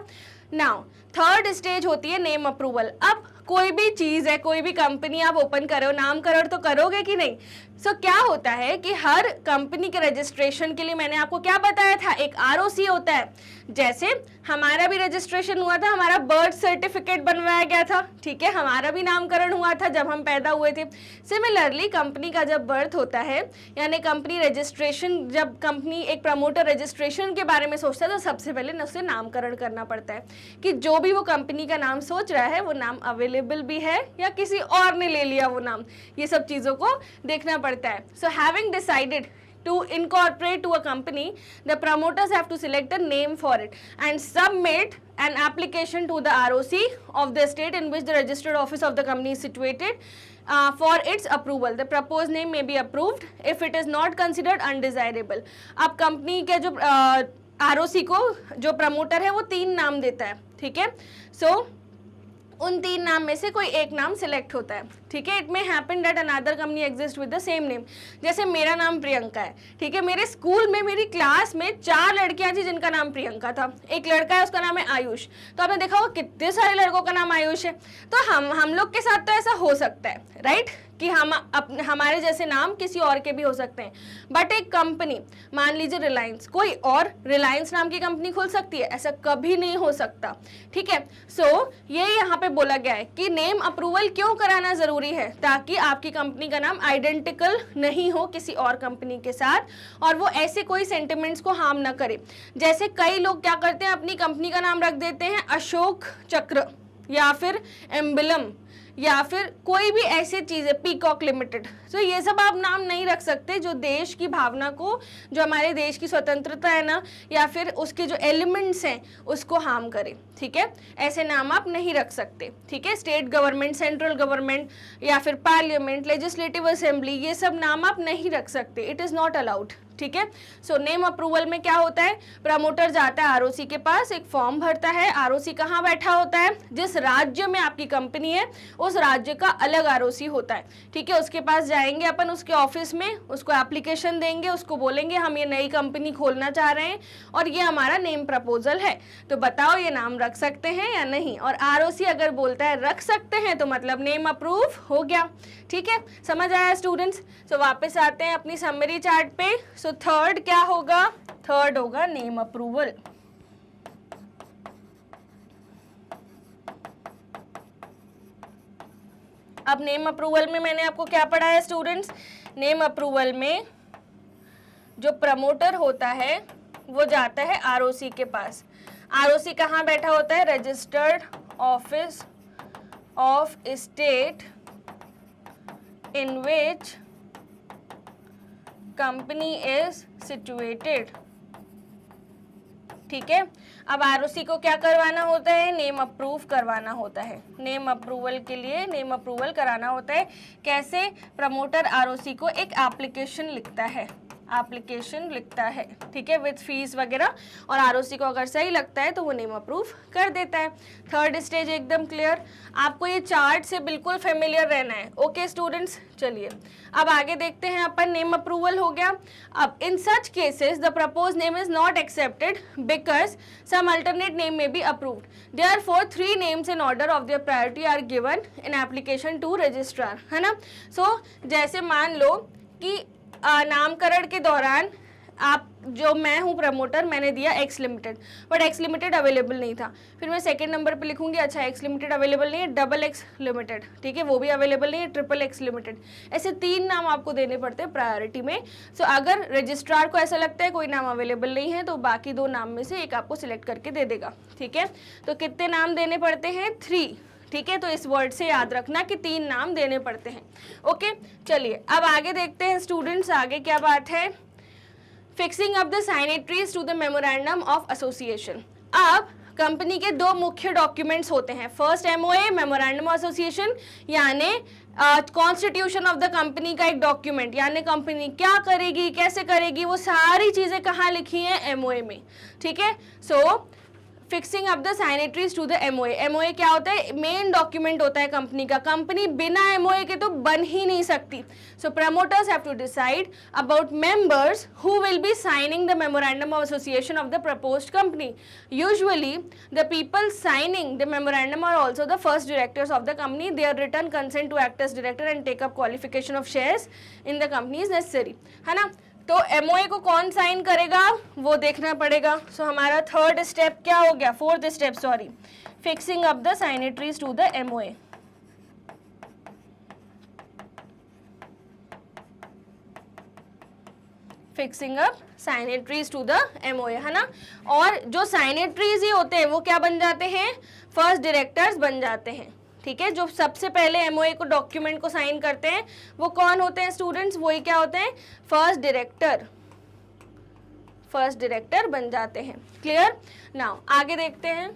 नाउ थर्ड स्टेज होती है नेम अप्रूवल। अब कोई भी चीज़ है, कोई भी कंपनी आप ओपन करो, नामकरण तो करोगे कि नहीं। सो क्या होता है कि हर कंपनी के रजिस्ट्रेशन के लिए मैंने आपको क्या बताया था, एक आरओसी होता है। जैसे हमारा भी रजिस्ट्रेशन हुआ था, हमारा बर्थ सर्टिफिकेट बनवाया गया था, ठीक है, हमारा भी नामकरण हुआ था जब हम पैदा हुए थे। सिमिलरली कंपनी का जब बर्थ होता है, यानी कंपनी रजिस्ट्रेशन, जब कंपनी एक प्रमोटर रजिस्ट्रेशन के बारे में सोचता है तो सबसे पहले उससे नामकरण करना पड़ता है कि जो भी वो कंपनी का नाम सोच रहा है वो नाम अवेलेबल भी है या किसी और ने ले लिया वो नाम, ये सब चीज़ों को देखना पड़ता है। So having decided to incorporate to a company, the promoters have to select a name for it and submit an application to the ROC of the state in which the registered office of the company is situated for its approval. The proposed name may be approved if it is not considered undesirable. अब company के जो ROC को जो promoter है वो 3 नाम देता है, ठीक है। सो उन 3 नाम में से कोई एक नाम सिलेक्ट होता है, ठीक है। It may happen that another company exist with the same name. जैसे मेरा नाम प्रियंका है, ठीक है, मेरे स्कूल में मेरी क्लास में 4 लड़कियां थी जिनका नाम प्रियंका था, एक लड़का है उसका नाम है आयुष। तो आपने देखा होगा कितने सारे लड़कों का नाम आयुष है। तो हम लोग के साथ तो ऐसा हो सकता है, राइट, कि हमारे जैसे नाम किसी और के भी हो सकते हैं। बट एक कंपनी, मान लीजिए रिलायंस, कोई और रिलायंस नाम की कंपनी खुल सकती है, ऐसा कभी नहीं हो सकता, ठीक है। सो ये यहाँ पे बोला गया है कि नेम अप्रूवल क्यों कराना जरूरी है, ताकि आपकी कंपनी का नाम आइडेंटिकल नहीं हो किसी और कंपनी के साथ और वो ऐसे कोई सेंटिमेंट्स को हार्म ना करे। जैसे कई लोग क्या करते हैं, अपनी कंपनी का नाम रख देते हैं अशोक चक्र या फिर एम्बलम या फिर कोई भी ऐसी चीज़ है, पीकॉक लिमिटेड। तो ये सब आप नाम नहीं रख सकते जो देश की भावना को, जो हमारे देश की स्वतंत्रता है ना, या फिर उसके जो एलिमेंट्स हैं उसको हार्म करे, ठीक है। ऐसे नाम आप नहीं रख सकते, ठीक है। स्टेट गवर्नमेंट, सेंट्रल गवर्नमेंट या फिर पार्लियामेंट, लेजिस्लेटिव असेंबली, ये सब नाम आप नहीं रख सकते, इट इज़ नॉट अलाउड, ठीक है। सो नेम अप्रूवल में क्या होता है, प्रमोटर जाता है आरओसी के पास, एक फॉर्म भरता है। आरओसी कहाँ बैठा होता है, जिस राज्य में आपकी कंपनी है उस राज्य का अलग आरओसी होता है, ठीक है। उसके पास जाएंगे अपन, उसके ऑफिस में उसको एप्लीकेशन देंगे, उसको बोलेंगे हम ये नई कंपनी खोलना चाह रहे हैं और ये हमारा नेम प्रपोजल है, तो बताओ ये नाम रख सकते हैं या नहीं। और आरओसी अगर बोलता है रख सकते हैं तो मतलब नेम अप्रूव हो गया, ठीक है। समझ आया स्टूडेंट्स। सो वापस आते हैं अपनी समरी चार्ट पे। सो थर्ड क्या होगा, थर्ड होगा नेम अप्रूवल। अब नेम अप्रूवल में मैंने आपको क्या पढ़ाया स्टूडेंट्स, नेम अप्रूवल में जो प्रमोटर होता है वो जाता है आरओसी के पास। आरओसी कहाँ बैठा होता है, registered office of state in which company is situated, ठीक है। अब आरओसी को क्या करवाना होता है, नेम अप्रूव करवाना होता है। नेम अप्रूवल के लिए नेम अप्रूवल कराना होता है। कैसे, प्रमोटर आरओसी को एक एप्लीकेशन लिखता है। एप्लीकेशन लिखता है, ठीक है, विथ फीस वगैरह, और आरओसी को अगर सही लगता है तो वो नेम अप्रूव कर देता है। थर्ड स्टेज एकदम क्लियर, आपको ये चार्ट से बिल्कुल फेमिलियर रहना है। ओके स्टूडेंट्स, चलिए अब आगे देखते हैं अपन। नेम अप्रूवल हो गया। अब in such cases the propose name is not accepted because some alternate name may be approved, therefore 3 names in order of their priority are given in application to registrar, है ना। सो जैसे मान लो कि नामकरण के दौरान आप, जो मैं हूँ प्रमोटर, मैंने दिया x limited, but x limited available नहीं था। फिर मैं सेकंड नंबर पे लिखूंगी अच्छा एक्स लिमिटेड अवेलेबल नहीं है, डबल एक्स लिमिटेड, ठीक है, वो भी अवेलेबल नहीं है, ट्रिपल एक्स लिमिटेड। ऐसे 3 नाम आपको देने पड़ते हैं प्रायोरिटी में। सो अगर रजिस्ट्रार को ऐसा लगता है कोई नाम अवेलेबल नहीं है तो बाकी 2 नाम में से एक आपको सिलेक्ट करके दे देगा, ठीक है। तो कितने नाम देने पड़ते हैं? 3, ठीक है। तो इस वर्ड से याद रखना कि 3 नाम देने पड़ते हैं। ओके, चलिए अब आगे देखते हैं स्टूडेंट्स, आगे क्या बात है। Fixing up the signatories to the memorandum of association. अब कंपनी के 2 मुख्य डॉक्यूमेंट्स होते हैं, first MOA, memorandum of association, यानी कॉन्स्टिट्यूशन ऑफ द कंपनी का एक डॉक्यूमेंट, यानी कंपनी क्या करेगी, कैसे करेगी, वो सारी चीजें कहाँ लिखी हैं? एमओए में, ठीक है। So fixing up the signatories to the MOA. MOA क्या होता है? मेन डॉक्यूमेंट होता है कंपनी का। कंपनी बिना एमओए के तो बन ही नहीं सकती। So promoters have to decide about members who will be signing the memorandum of association of the proposed company. Usually the people signing the memorandum are also the first directors of the company. Their return consent to act as director and take up qualification of shares in the company is necessary, है ना। तो MOA को कौन sign करेगा वो देखना पड़ेगा। सो हमारा थर्ड स्टेप क्या हो गया? Fourth step, sorry, fixing up the signatories to the MOA. Fixing up signatories to the MOA, है ना। और जो साइनेटरीज ही होते हैं वो क्या बन जाते हैं? फर्स्ट डायरेक्टर्स बन जाते हैं, ठीक है। जो सबसे पहले एमओए को डॉक्यूमेंट को साइन करते हैं वो कौन होते हैं स्टूडेंट्स? वही क्या होते हैं? First director. फर्स्ट डायरेक्टर बन जाते हैं। क्लियर? नाउ आगे देखते हैं,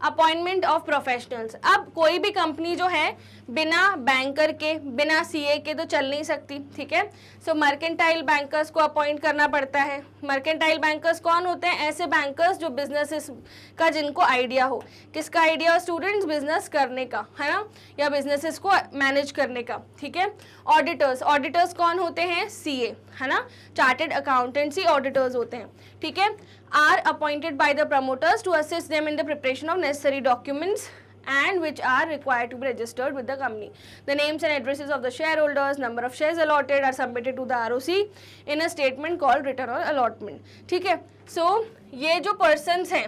अपॉइंटमेंट ऑफ प्रोफेशनल्स। अब कोई भी कंपनी जो है बिना बैंकर के, बिना सीए के तो चल नहीं सकती, ठीक है। सो मर्केंटाइल बैंकर्स को अपॉइंट करना पड़ता है। मर्केंटाइल बैंकर्स कौन होते हैं? ऐसे बैंकर्स जो बिजनेस का, जिनको आइडिया हो। किसका आइडिया हो स्टूडेंट्स? बिजनेस करने का, है ना, या बिजनेसेस को मैनेज करने का, ठीक है। ऑडिटर्स, ऑडिटर्स कौन होते हैं? सीए, है ना, चार्टेड अकाउंटेंसी ऑडिटर्स होते हैं, ठीक है। Are appointed by the promoters to assist them in the preparation of necessary documents and which are required to be registered with the company. The names and addresses of the shareholders, number of shares allotted are submitted to the ROC in a statement called return on allotment. ठीक है। So ये जो persons हैं,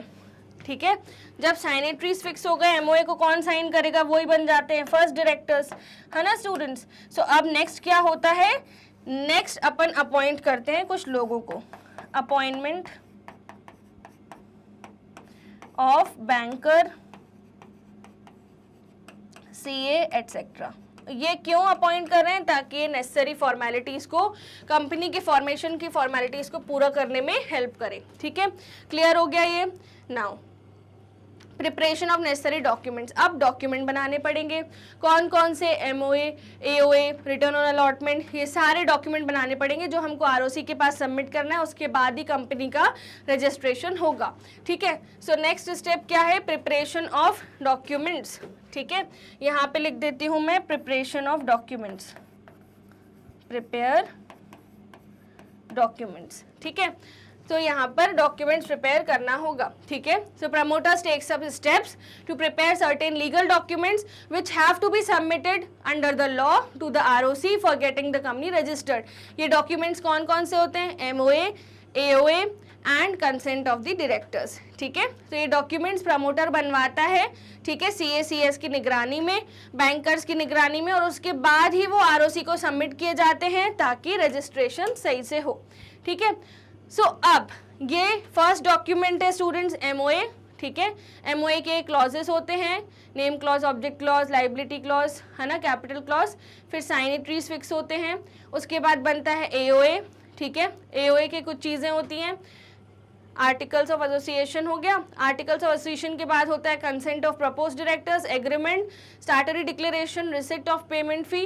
ठीक है, जब साइनेटरीज fix हो गए, एमओए को कौन साइन करेगा? वही बन जाते हैं फर्स्ट डायरेक्टर्स, है ना स्टूडेंट्स। सो अब नेक्स्ट क्या होता है? नेक्स्ट अपन अपॉइंट करते हैं कुछ लोगों को। Appointment of banker, CA etcetera. ये क्यों अपॉइंट कर रहे हैं? ताकि ये नेसेसरी फॉर्मेलिटीज को, कंपनी के फॉर्मेशन की फॉर्मेलिटीज को पूरा करने में हेल्प करे, ठीक है। क्लियर हो गया ये? Now preparation of necessary documents. अब डॉक्यूमेंट बनाने पड़ेंगे। कौन कौन से? MOA, AOA, return on allotment, ये सारे डॉक्यूमेंट बनाने पड़ेंगे जो हमको आरओसी के पास सबमिट करना है। उसके बाद ही कंपनी का रजिस्ट्रेशन होगा, ठीक है। सो नेक्स्ट स्टेप क्या है? प्रिपरेशन ऑफ डॉक्यूमेंट्स, ठीक है। यहाँ पे लिख देती हूँ मैं preparation of documents, prepare documents, ठीक है। तो यहाँ पर डॉक्यूमेंट्स प्रिपेयर करना होगा, ठीक है। So promoters take such steps to prepare certain legal documents which have to be submitted under the law to the ROC for getting the company registered. ये डॉक्यूमेंट्स कौन कौन से होते हैं? MOA, AOA and consent of the directors, ठीक है। तो ये डॉक्यूमेंट्स प्रमोटर बनवाता है, ठीक है, सीएसीएस की निगरानी में, बैंकर्स की निगरानी में, और उसके बाद ही वो आरओसी को सबमिट किए जाते हैं ताकि रजिस्ट्रेशन सही से हो, ठीक है। सो अब ये फर्स्ट डॉक्यूमेंट है स्टूडेंट्स, एमओए, ठीक है। एमओए के क्लॉजेस होते हैं, name clause, object clause, liability clause, है ना, कैपिटल क्लॉज। फिर साइनेटरीज फिक्स होते हैं। उसके बाद बनता है एओए, ठीक है। एओए के कुछ चीज़ें होती हैं, आर्टिकल्स ऑफ एसोसिएशन हो गया, आर्टिकल्स ऑफ एसोसिएशन के बाद होता है consent of propose directors, agreement, statutory declaration, receipt of payment fee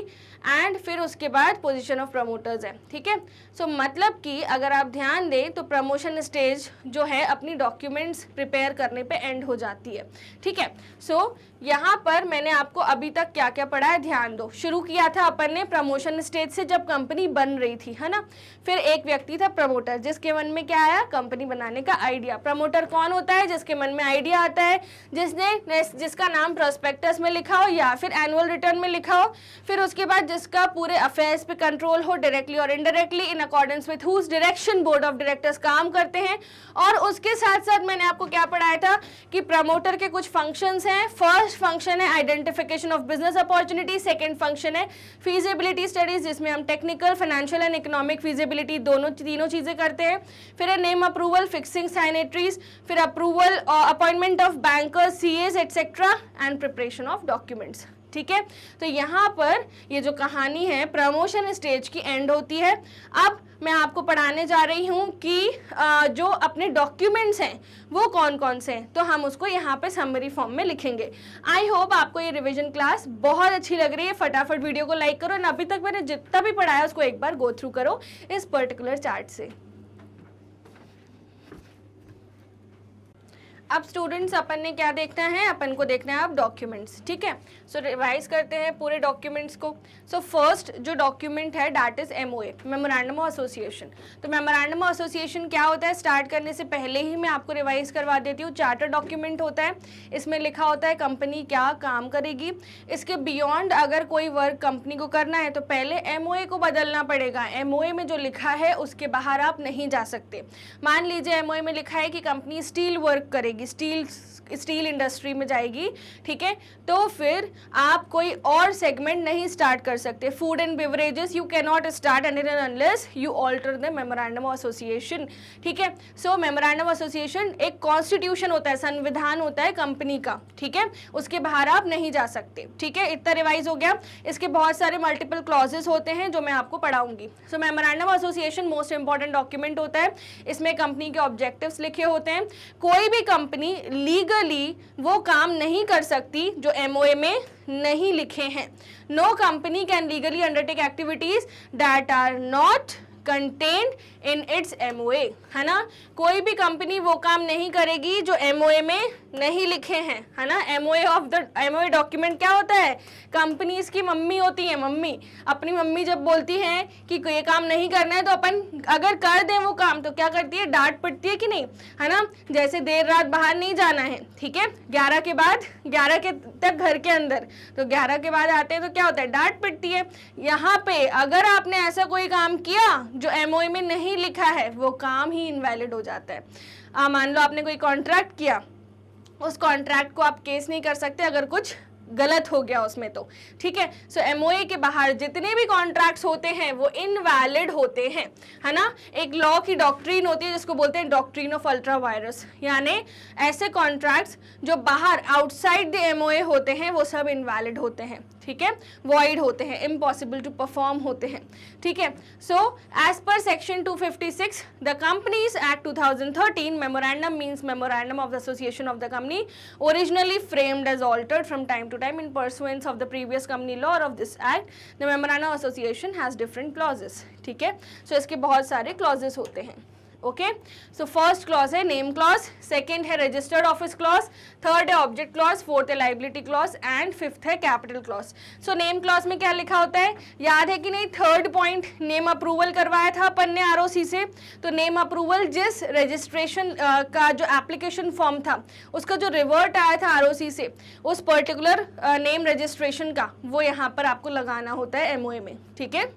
and फिर उसके बाद पोजीशन ऑफ प्रमोटर्स है। ठीक है, सो मतलब कि अगर आप ध्यान दें तो प्रमोशन स्टेज जो है अपनी डॉक्यूमेंट्स प्रिपेयर करने पे एंड हो जाती है। ठीक है, सो यहाँ पर मैंने आपको अभी तक क्या क्या पढ़ा है ध्यान दो। शुरू किया था अपन ने प्रमोशन स्टेज से जब कंपनी बन रही थी, है ना। फिर एक व्यक्ति था प्रमोटर, जिसके मन में क्या आया, कंपनी बनाने का आइडिया। प्रमोटर कौन होता है, जिसके मन में आइडिया आता है, जिसका नाम प्रोस्पेक्टस में लिखा हो या फिर एनुअल रिटर्न में लिखा हो। फिर उसके बाद जिसका पूरे अफेयर्स पे कंट्रोल हो डायरेक्टली और indirectly, in accordance with whose direction board of directors काम करते हैं। और उसके साथ साथ मैंने आपको क्या पढ़ाया था कि प्रमोटर के कुछ फंक्शंस हैं। फर्स्ट फंक्शन है identification of business opportunity, second function है फीजिबिलिटी स्टडीज, जिसमें हम technical, financial and economic feasibility तीनों चीजें करते हैं। फिर है नेम अप्रूवल, फिक्सिंग साइनेटरीज, फिर approval appointment of bankers, CS etcetera and preparation of documents. ठीक है, तो यहाँ पर ये जो कहानी है प्रमोशन स्टेज की एंड होती है। अब मैं आपको पढ़ाने जा रही हूँ कि जो अपने डॉक्यूमेंट्स हैं वो कौन कौन से हैं, तो हम उसको यहाँ पे समरी फॉर्म में लिखेंगे। आई होप आपको ये रिवीजन क्लास बहुत अच्छी लग रही है। फटाफट वीडियो को लाइक करो और अभी तक मैंने जितना भी पढ़ाया उसको एक बार गो थ्रू करो इस पर्टिकुलर चार्ट से। अब स्टूडेंट्स अपन ने क्या देखना है, अपन को देखना है अब डॉक्यूमेंट्स। ठीक है, सो रिवाइज करते हैं पूरे डॉक्यूमेंट्स को। सो फर्स्ट जो डॉक्यूमेंट है that is MOA, memorandum of association. तो मेमोरेंडम ऑफ एसोसिएशन क्या होता है, स्टार्ट करने से पहले ही मैं आपको रिवाइज करवा देती हूँ। चार्टर डॉक्यूमेंट होता है, इसमें लिखा होता है कंपनी क्या काम करेगी। इसके बियॉन्ड अगर कोई वर्क कंपनी को करना है तो पहले एमओए को बदलना पड़ेगा। एमओए में जो लिखा है उसके बाहर आप नहीं जा सकते। मान लीजिए एमओए में लिखा है कि कंपनी स्टील वर्क करेगी, स्टील इंडस्ट्री में जाएगी, ठीक है, तो फिर आप कोई और सेगमेंट नहीं स्टार्ट कर सकते। Food and beverages you can not start unless you alter the memorandum of association. ठीक है, सो मेमोरेंडम ऑफ एसोसिएशन एक कॉन्स्टिट्यूशन होता है, संविधान होता है कंपनी का। ठीक है, उसके बाहर आप नहीं जा सकते। ठीक है, इतना रिवाइज हो गया। इसके बहुत सारे मल्टीपल क्लॉजेस होते हैं जो मैं आपको पढ़ाऊंगी। So memorandum of association most important document होता है। इसमें कंपनी के ऑब्जेक्टिव्स लिखे होते हैं। कोई भी कंपनी लीगली वो काम नहीं कर सकती जो एमओए में नहीं लिखे हैं। No company can legally undertake activities that are not contained in its MOA, है ना। कोई भी कंपनी वो काम नहीं करेगी जो एमओए में नहीं लिखे हैं, है ना। एमओए डॉक्यूमेंट क्या होता है, कंपनीज की मम्मी होती है। मम्मी अपनी मम्मी जब बोलती हैं कि ये काम नहीं करना है तो अपन अगर कर दें वो काम तो क्या करती है, डांट पड़ती है कि नहीं, है ना। जैसे देर रात बाहर नहीं जाना है, ठीक है, 11 के बाद 11 के तक घर के अंदर, तो 11 के बाद आते हैं तो क्या होता है, डांट पड़ती है। यहाँ पे अगर आपने ऐसा कोई काम किया जो एमओए में नहीं लिखा है वो काम ही इनवैलिड हो जाता है। मान लो आपने कोई कॉन्ट्रैक्ट किया, उस कॉन्ट्रैक्ट को आप केस नहीं कर सकते अगर कुछ गलत हो गया उसमें तो। ठीक है, सो एमओए के बाहर जितने भी कॉन्ट्रैक्ट्स होते हैं वो इनवैलिड होते हैं, है ना। एक लॉ की डॉक्ट्रिन होती है जिसको बोलते हैं डॉक्ट्रिन ऑफ अल्ट्रा वायरस, यानी ऐसे कॉन्ट्रैक्ट्स जो बाहर आउटसाइड द एमओए होते हैं वो सब इनवैलिड होते हैं। ठीक है, वॉइड होते हैं, इम्पॉसिबल टू परफॉर्म होते हैं। ठीक है, so as per section 256 the companies act 2013 memorandum means memorandum of the association of the company originally framed as altered from time to time in pursuance of the previous company law or of this act, the memorandum of association has different clauses. ठीक है, so इसके बहुत सारे clauses होते हैं। Okay, so first clause है name clause, second है registered office clause, third है ऑब्जेक्ट क्लॉज, फोर्थ है लाइबिलिटी क्लॉज एंड फिफ्थ है capital clause. So name clause में क्या लिखा होता है, याद है कि नहीं, थर्ड पॉइंट नेम अप्रूवल करवाया था अपन ने आरओसी से, तो नेम अप्रूवल जिस रजिस्ट्रेशन का जो एप्लीकेशन फॉर्म था उसका जो रिवर्ट आया था आरओसी से उस पर्टिकुलर नेम रजिस्ट्रेशन का वो यहाँ पर आपको लगाना होता है एमओए में। ठीक है,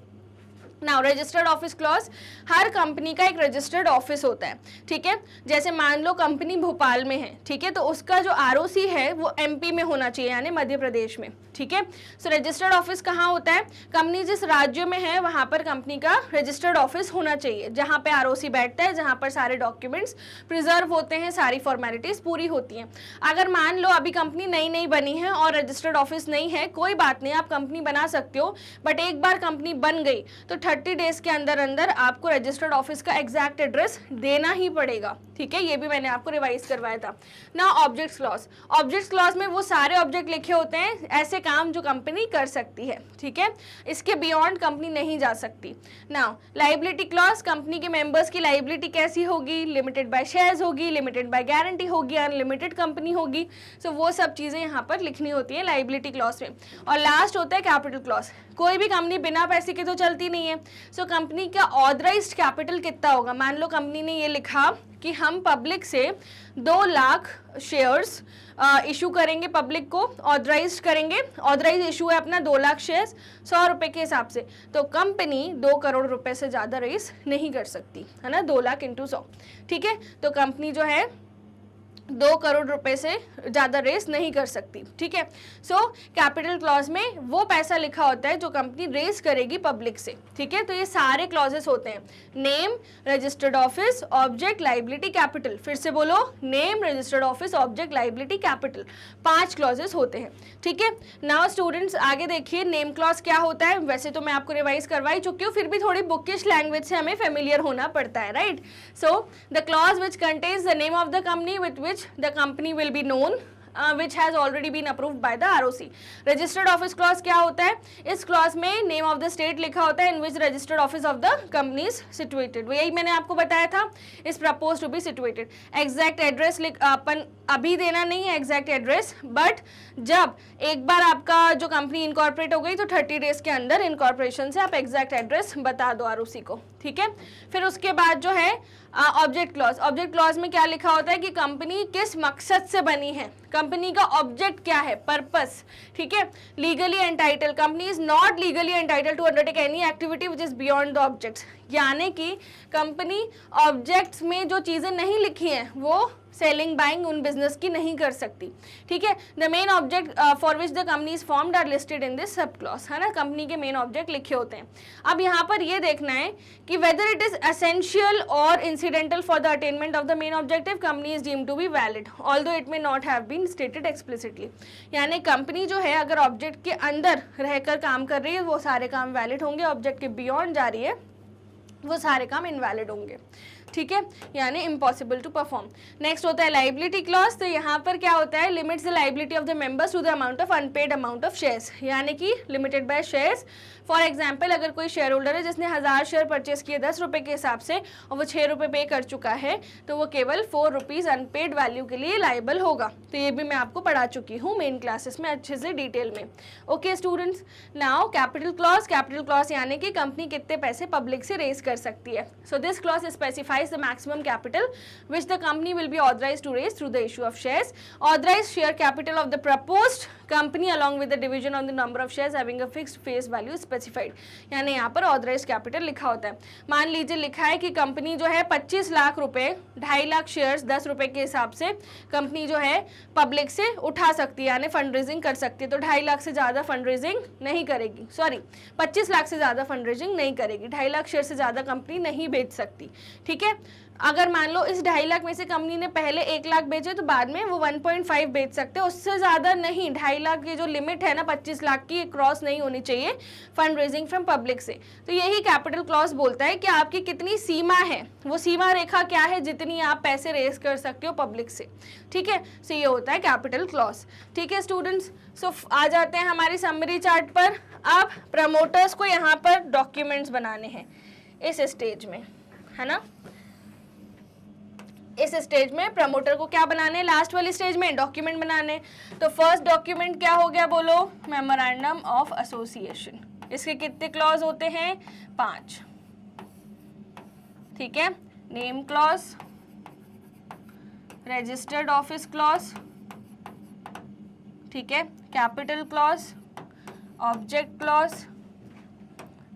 नाउ रजिस्टर्ड ऑफिस क्लॉज, हर कंपनी का एक रजिस्टर्ड ऑफिस होता है। ठीक है, जैसे मान लो कंपनी भोपाल में है, ठीक है, तो उसका जो आरओसी है वो एमपी में होना चाहिए, यानी मध्य प्रदेश में। ठीक है, सो रजिस्टर्ड ऑफिस कहाँ होता है, कंपनी जिस राज्य में है वहाँ पर कंपनी का रजिस्टर्ड ऑफिस होना चाहिए, जहाँ पे आरओसी बैठता है, जहाँ पर सारे डॉक्यूमेंट्स प्रिजर्व होते हैं, सारी फॉर्मेलिटीज पूरी होती हैं। अगर मान लो अभी कंपनी नई बनी है और रजिस्टर्ड ऑफिस नहीं है, कोई बात नहीं, आप कंपनी बना सकते हो, बट एक बार कंपनी बन गई तो 30 डेज के अंदर अंदर आपको रजिस्टर्ड ऑफिस का एग्जैक्ट एड्रेस देना ही पड़ेगा, ठीक है, ये भी मैंने आपको रिवाइज करवाया था ना। ऑब्जेक्ट क्लॉज, ऑब्जेक्ट क्लॉज में वो सारे ऑब्जेक्ट लिखे होते हैं, ऐसे काम जो कंपनी कर सकती है, ठीक है, इसके बियॉन्ड कंपनी नहीं जा सकती। नाउ लाइबिलिटी क्लॉज, कंपनी के मेंबर्स की लाइबिलिटी कैसी होगी, लिमिटेड बाय शेयर्स होगी, लिमिटेड बाय गारंटी होगी, अनलिमिटेड कंपनी होगी, सो वो सब चीज़ें यहाँ पर लिखनी होती है लाइबिलिटी क्लॉज में। और लास्ट होता है कैपिटल क्लॉज, कोई भी कंपनी बिना पैसे के तो चलती नहीं है, सो कंपनी का ऑथराइज्ड कैपिटल कितना होगा। मान लो कंपनी ने ये लिखा कि हम पब्लिक से 2 लाख शेयर्स इशू करेंगे, पब्लिक को ऑथराइज करेंगे, ऑथराइज इशू है अपना 2 लाख शेयर्स 100 रुपये के हिसाब से, तो कंपनी 2 करोड़ रुपए से ज़्यादा रेस नहीं कर सकती, है ना, 2 लाख इंटू 100, ठीक है, तो कंपनी जो है 2 करोड़ रुपए से ज़्यादा रेस नहीं कर सकती, ठीक है। सो कैपिटल क्लॉज में वो पैसा लिखा होता है जो कंपनी रेस करेगी पब्लिक से, ठीक है। तो ये सारे क्लॉजेस होते हैं, name, registered office, object, liability, capital. फिर से बोलो, name, registered office, object, liability, capital, 5 clauses होते हैं, ठीक है। नाउ स्टूडेंट्स आगे देखिए, नेम क्लॉज क्या होता है, वैसे तो मैं आपको रिवाइज करवा ही चुकी हूँ, फिर भी थोड़ी बुकिश लैंग्वेज से हमें फेमिलियर होना पड़ता है, right. So the clause which contains the name of the company with which the company will be known, which has already been approved by the ROC. Registered office clause क्या होता है, इस clause में name of the state लिखा होता है in which registered office of the company is situated, यही मैंने आपको बताया था, is proposed to be situated. Exact address अपन अभी देना नहीं है exact address, but जब एक बार आपका जो कंपनी इनकॉर्पोरेट हो गई तो 30 डेज के अंदर इनकॉर्पोरेशन से आप एग्जैक्ट एड्रेस बता दो ROC को, ठीक है। फिर उसके बाद जो है ऑब्जेक्ट क्लॉज, ऑब्जेक्ट क्लॉज में क्या लिखा होता है कि कंपनी किस मकसद से बनी है, कंपनी का ऑब्जेक्ट क्या है, पर्पस, ठीक है। Legally entitle, company is not legally entitle to undertake any activity which is beyond the objects, यानी कि कंपनी ऑब्जेक्ट्स में जो चीज़ें नहीं लिखी हैं वो सेलिंग बाइंग उन बिजनेस की नहीं कर सकती, ठीक है। The main object for which the company is formed are listed in this sub clause, है ना, कंपनी के मेन ऑब्जेक्ट लिखे होते हैं। अब यहाँ पर ये देखना है कि वेदर इट इज एसेंशियल और incidental for the attainment of the main objective, company is deemed to be valid although it may not have been stated explicitly, यानी कंपनी जो है अगर ऑब्जेक्ट के अंदर रहकर काम कर रही है वो सारे काम वैलिड होंगे, ऑब्जेक्ट के बियॉन्ड जा रही है वो सारे काम इनवैलिड होंगे, ठीक है, यानी इम्पॉसिबल टू परफॉर्म। नेक्स्ट होता है लाइबिलिटी क्लॉज, तो यहाँ पर क्या होता है, limits the liability of the members to the amount of unpaid amount of shares, यानी कि limited by shares. For example अगर कोई शेयर होल्डर है जिसने 1000 शेयर परचेस किए 10 रुपये के हिसाब से और वो 6 रुपये पे कर चुका है तो वो केवल 4 रुपीज़ अनपेड वैल्यू के लिए लाइबल होगा। तो ये भी मैं आपको पढ़ा चुकी हूँ मेन क्लासेस में अच्छे से डिटेल में। Okay students, now capital clause, capital clause यानी कि कंपनी कितने पैसे पब्लिक से रेज कर सकती है। So this clause specifies the maximum capital which the company will be authorise to raise through the issue of shares, authorise share capital of the proposed company along with the division on the number of shares having a fixed face value specified, यानी यहाँ पर authorise capital लिखा होता है। मान लीजिए लिखा है कि कंपनी जो है 25 लाख रुपए, 2.5 लाख शेयर्स 10 रुपए के हिसाब से कंपनी जो है पब्लिक से उठा सकती है, यानी फंड रेजिंग कर सकती है। तो 2.5 लाख से ज़्यादा फंड रेजिंग नहीं करेगी, 25 लाख से ज़्यादा फंड रेजिंग नहीं करेगी, 2.5 लाख शेयर से ज़्यादा कंपनी नहीं बेच सकती, ठीक है। अगर मान लो इस 2.5 लाख में से कंपनी ने पहले 1 लाख बेचे तो बाद में वो 1.5 बेच सकते हैं, उससे ज़्यादा नहीं। 2.5 लाख की जो लिमिट है ना 25 लाख की, क्रॉस नहीं होनी चाहिए फंड रेजिंग फ्रॉम पब्लिक से। तो यही कैपिटल क्लॉज बोलता है कि आपकी कितनी सीमा है, वो सीमा रेखा क्या है जितनी आप पैसे रेज कर सकते हो पब्लिक से, ठीक है। सो ये होता है कैपिटल क्लॉज, ठीक है स्टूडेंट्स। सो आ जाते हैं हमारी समरी चार्ट पर। अब प्रमोटर्स को यहाँ पर डॉक्यूमेंट्स बनाने हैं इस स्टेज में, है ना। इस स्टेज में प्रमोटर को क्या बनाने, लास्ट वाली स्टेज में डॉक्यूमेंट बनाने। तो फर्स्ट डॉक्यूमेंट क्या हो गया बोलो, मेमोरेंडम ऑफ एसोसिएशन। इसके कितने क्लॉज होते हैं, 5, ठीक है। Name clause, registered office clause, ठीक है, capital clause, object clause,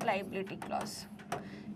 liability clause,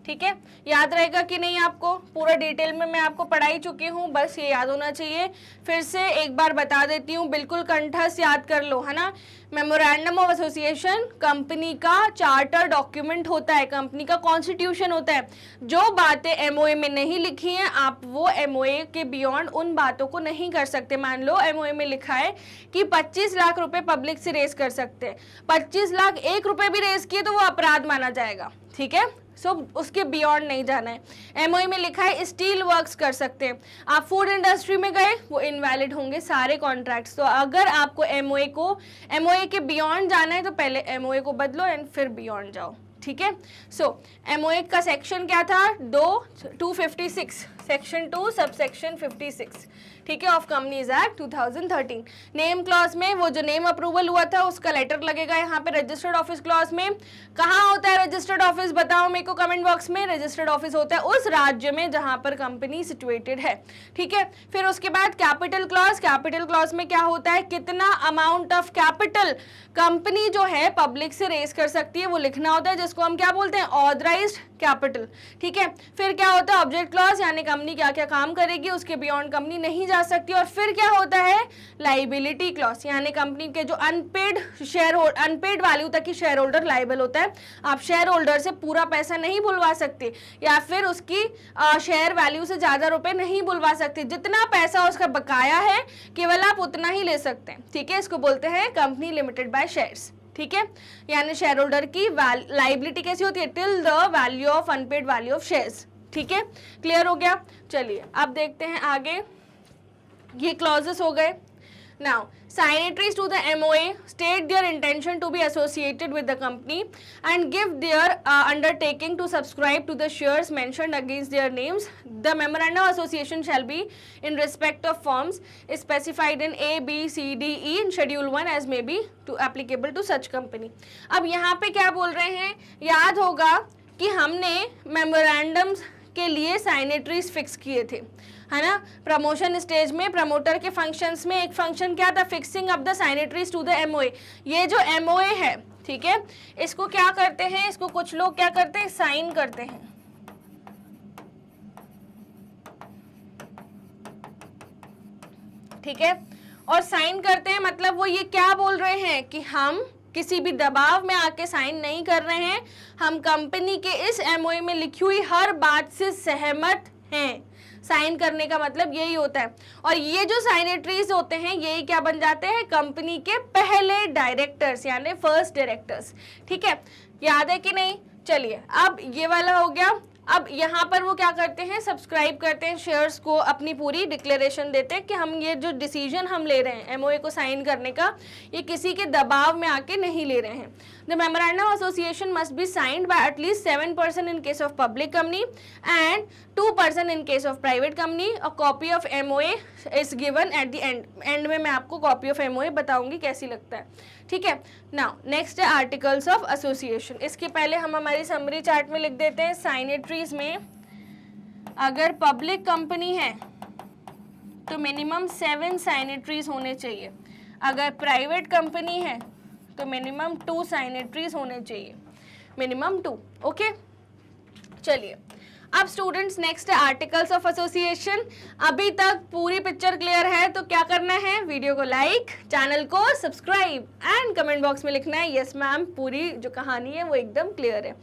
ठीक है। याद रहेगा कि नहीं आपको, पूरा डिटेल में मैं आपको पढ़ाई चुकी हूँ, बस ये याद होना चाहिए। फिर से एक बार बता देती हूँ, बिल्कुल कंठस्थ याद कर लो, है ना। मेमोरेंडम ऑफ एसोसिएशन कंपनी का चार्टर डॉक्यूमेंट होता है, कंपनी का कॉन्स्टिट्यूशन होता है। जो बातें एमओए में नहीं लिखी हैं आप वो एमओए के बियॉन्ड उन बातों को नहीं कर सकते। मान लो एमओए में लिखा है कि 25 लाख रुपए पब्लिक से रेज कर सकते हैं, 25 लाख 1 रुपए भी रेज किए तो वो अपराध माना जाएगा, ठीक है। सो उसके बियॉन्ड नहीं जाना है। एमओए में लिखा है स्टील वर्क्स कर सकते हैं, आप फूड इंडस्ट्री में गए वो इनवैलिड होंगे सारे कॉन्ट्रैक्ट्स। तो अगर आपको एमओए के बियॉन्ड जाना है तो पहले एमओए को बदलो एंड फिर बियॉन्ड जाओ, ठीक है। सो एमओए का सेक्शन क्या था, 256 सेक्शन 2 सबसेक्शन 56, ठीक है, of companies act 2013। Name clause में वो जो नेम अप्रूवल हुआ था उसका लेटर लगेगा यहाँ पे। रजिस्टर्ड ऑफिस क्लॉज में कहाँ होता है रजिस्टर्ड ऑफिस, बताओ मेरे को कमेंट बॉक्स में। रजिस्टर्ड ऑफिस होता है उस राज्य में जहाँ पर कंपनी सिचुएटेड है, ठीक है। फिर उसके बाद कैपिटल क्लॉज, कैपिटल क्लॉज में क्या होता है, कितना अमाउंट ऑफ कैपिटल कंपनी जो है पब्लिक से रेज कर सकती है वो लिखना होता है, जिसको हम क्या बोलते हैं, ऑथराइज्ड कैपिटल, ठीक है। फिर क्या होता है ऑब्जेक्ट क्लॉज, यानी कंपनी क्या क्या काम करेगी उसके बियॉन्ड कंपनी नहीं जा सकती। और फिर क्या होता है लाइबिलिटी क्लॉज, यानी कंपनी के जो अनपेड वैल्यू तक की शेयर होल्डर लाइबल होता है। आप शेयर होल्डर से पूरा पैसा नहीं बुलवा सकते या फिर उसकी शेयर वैल्यू से ज्यादा रुपए नहीं बुलवा सकते, जितना पैसा उसका बकाया है केवल आप उतना ही ले सकते हैं, ठीक है। इसको बोलते हैं कंपनी लिमिटेड बाय शेयर्स, ठीक है। यानी शेयर होल्डर की लाइबिलिटी कैसी होती है, till the value of unpaired value of shares, ठीक है। क्लियर हो गया, चलिए अब देखते हैं आगे। ये क्लॉजेस हो गए। Now signatories to the MOA state their intention to be associated with the company and give their undertaking to subscribe to the shares mentioned against their names. The memorandum of association shall be in respect of forms specified in A, B, C, D, E in Schedule 1 as may be to applicable to such company. अब यहाँ पे क्या बोल रहे हैं, याद होगा कि हमने मेमोरेंडम्स के लिए साइनेटरीज फिक्स किए थे, है ना। प्रमोशन स्टेज में प्रमोटर के फंक्शंस में एक फंक्शन क्या था, fixing up the signatories to the MOA. ये जो एमओए है, ठीक है, इसको क्या करते हैं, इसको कुछ लोग क्या करते हैं, साइन करते हैं, ठीक है। और साइन करते हैं मतलब वो ये क्या बोल रहे हैं कि हम किसी भी दबाव में आके साइन नहीं कर रहे हैं, हम कंपनी के इस एमओए में लिखी हुई हर बात से सहमत हैं। साइन करने का मतलब यही होता है। और ये जो साइनेटरीज होते हैं यही क्या बन जाते हैं, कंपनी के पहले डायरेक्टर्स यानी फर्स्ट डायरेक्टर्स, ठीक है। याद है कि नहीं, चलिए अब ये वाला हो गया। अब यहाँ पर वो क्या करते हैं, सब्सक्राइब करते हैं शेयर्स को, अपनी पूरी डिक्लेरेशन देते हैं कि हम ये जो डिसीजन हम ले रहे हैं एमओए को साइन करने का, ये किसी के दबाव में आके नहीं ले रहे हैं। The memorandum of association must be signed by at least 7% in case of public company and 2% in case of private company. A copy of MOA is given at the end. End में मैं आपको copy of MOA बताऊंगी कैसी लगता है, ठीक है। Now next है articles of association। इसके पहले हम हमारी समरी चार्ट में लिख देते हैं, साइनेटरीज में अगर पब्लिक कंपनी है तो मिनिमम 7 साइनेटरीज होने चाहिए, अगर प्राइवेट कंपनी है तो मिनिमम 2 साइनेटरीज होने चाहिए, मिनिमम 2, ओके। चलिए अब स्टूडेंट्स नेक्स्ट है आर्टिकल्स ऑफ एसोसिएशन। अभी तक पूरी पिक्चर क्लियर है तो क्या करना है, वीडियो को लाइक, चैनल को सब्सक्राइब एंड कमेंट बॉक्स में लिखना है यस मैम, पूरी जो कहानी है वो एकदम क्लियर है।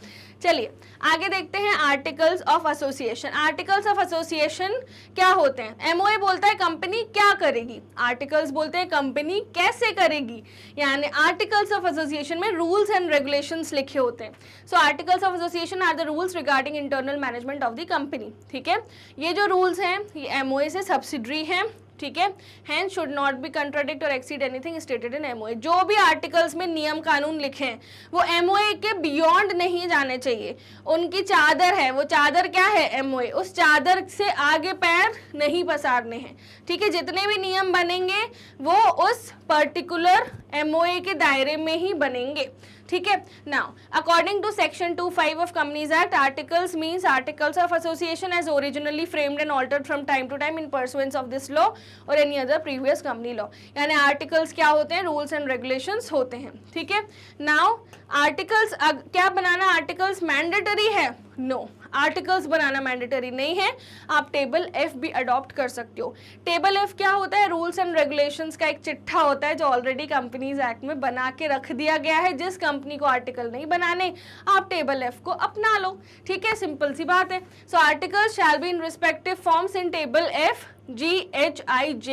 चलिए आगे देखते हैं articles of association. Articles of association क्या होते हैं, एमओए बोलता है कंपनी क्या करेगी, आर्टिकल्स बोलते हैं कंपनी कैसे करेगी, यानी आर्टिकल्स ऑफ एसोसिएशन में रूल्स एंड रेगुलेशंस लिखे होते हैं। So articles of association are the rules regarding internal management of the company, ठीक है। ये जो रूल्स हैं ये एमओए से सब्सिडरी हैं, ठीक है। Hence should not be contradict और exceed anything stated in MOA. जो भी आर्टिकल्स में नियम कानून लिखे हैं वो एमओए के बियॉन्ड नहीं जाने चाहिए। उनकी चादर है, वो चादर क्या है, एमओए, उस चादर से आगे पैर नहीं पसारने हैं, ठीक है। जितने भी नियम बनेंगे वो उस पर्टिकुलर एमओए के दायरे में ही बनेंगे, ठीक है। Now according to section 25 of companies act, articles means articles of association as originally framed and altered from time to time in pursuance of this law और any other previous company law. यानी articles क्या होते हैं, rules and regulations होते हैं, ठीक है। Now articles क्या बनाना, आर्टिकल्स मैंडेटरी है, नो, आर्टिकल्स बनाना मैंडेटरी नहीं है। आप टेबल एफ भी अडॉप्ट कर सकते हो। टेबल एफ क्या होता है, रूल्स एंड रेगुलेशंस का एक चिट्ठा होता है जो ऑलरेडी कंपनीज एक्ट में बना के रख दिया गया है। जिस कंपनी को आर्टिकल नहीं बनाने आप टेबल एफ को अपना लो, ठीक है, सिंपल सी बात है। So articles shall be in respective forms in table F GHIJ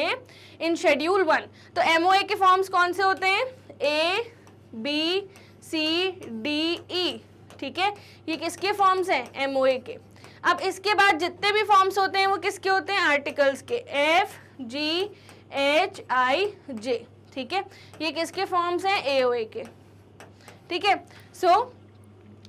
in schedule 1। तो एमओए के फॉर्म्स कौन से होते हैं, A B C D E, ठीक है, ये किसके फॉर्म्स हैं? एमओए के। अब इसके बाद जितने भी फॉर्म्स होते हैं वो किसके होते हैं? आर्टिकल्स के, एफ जी एच आई जे, ठीक है, ये किसके फॉर्म्स हैं? एओए के, ठीक है। सो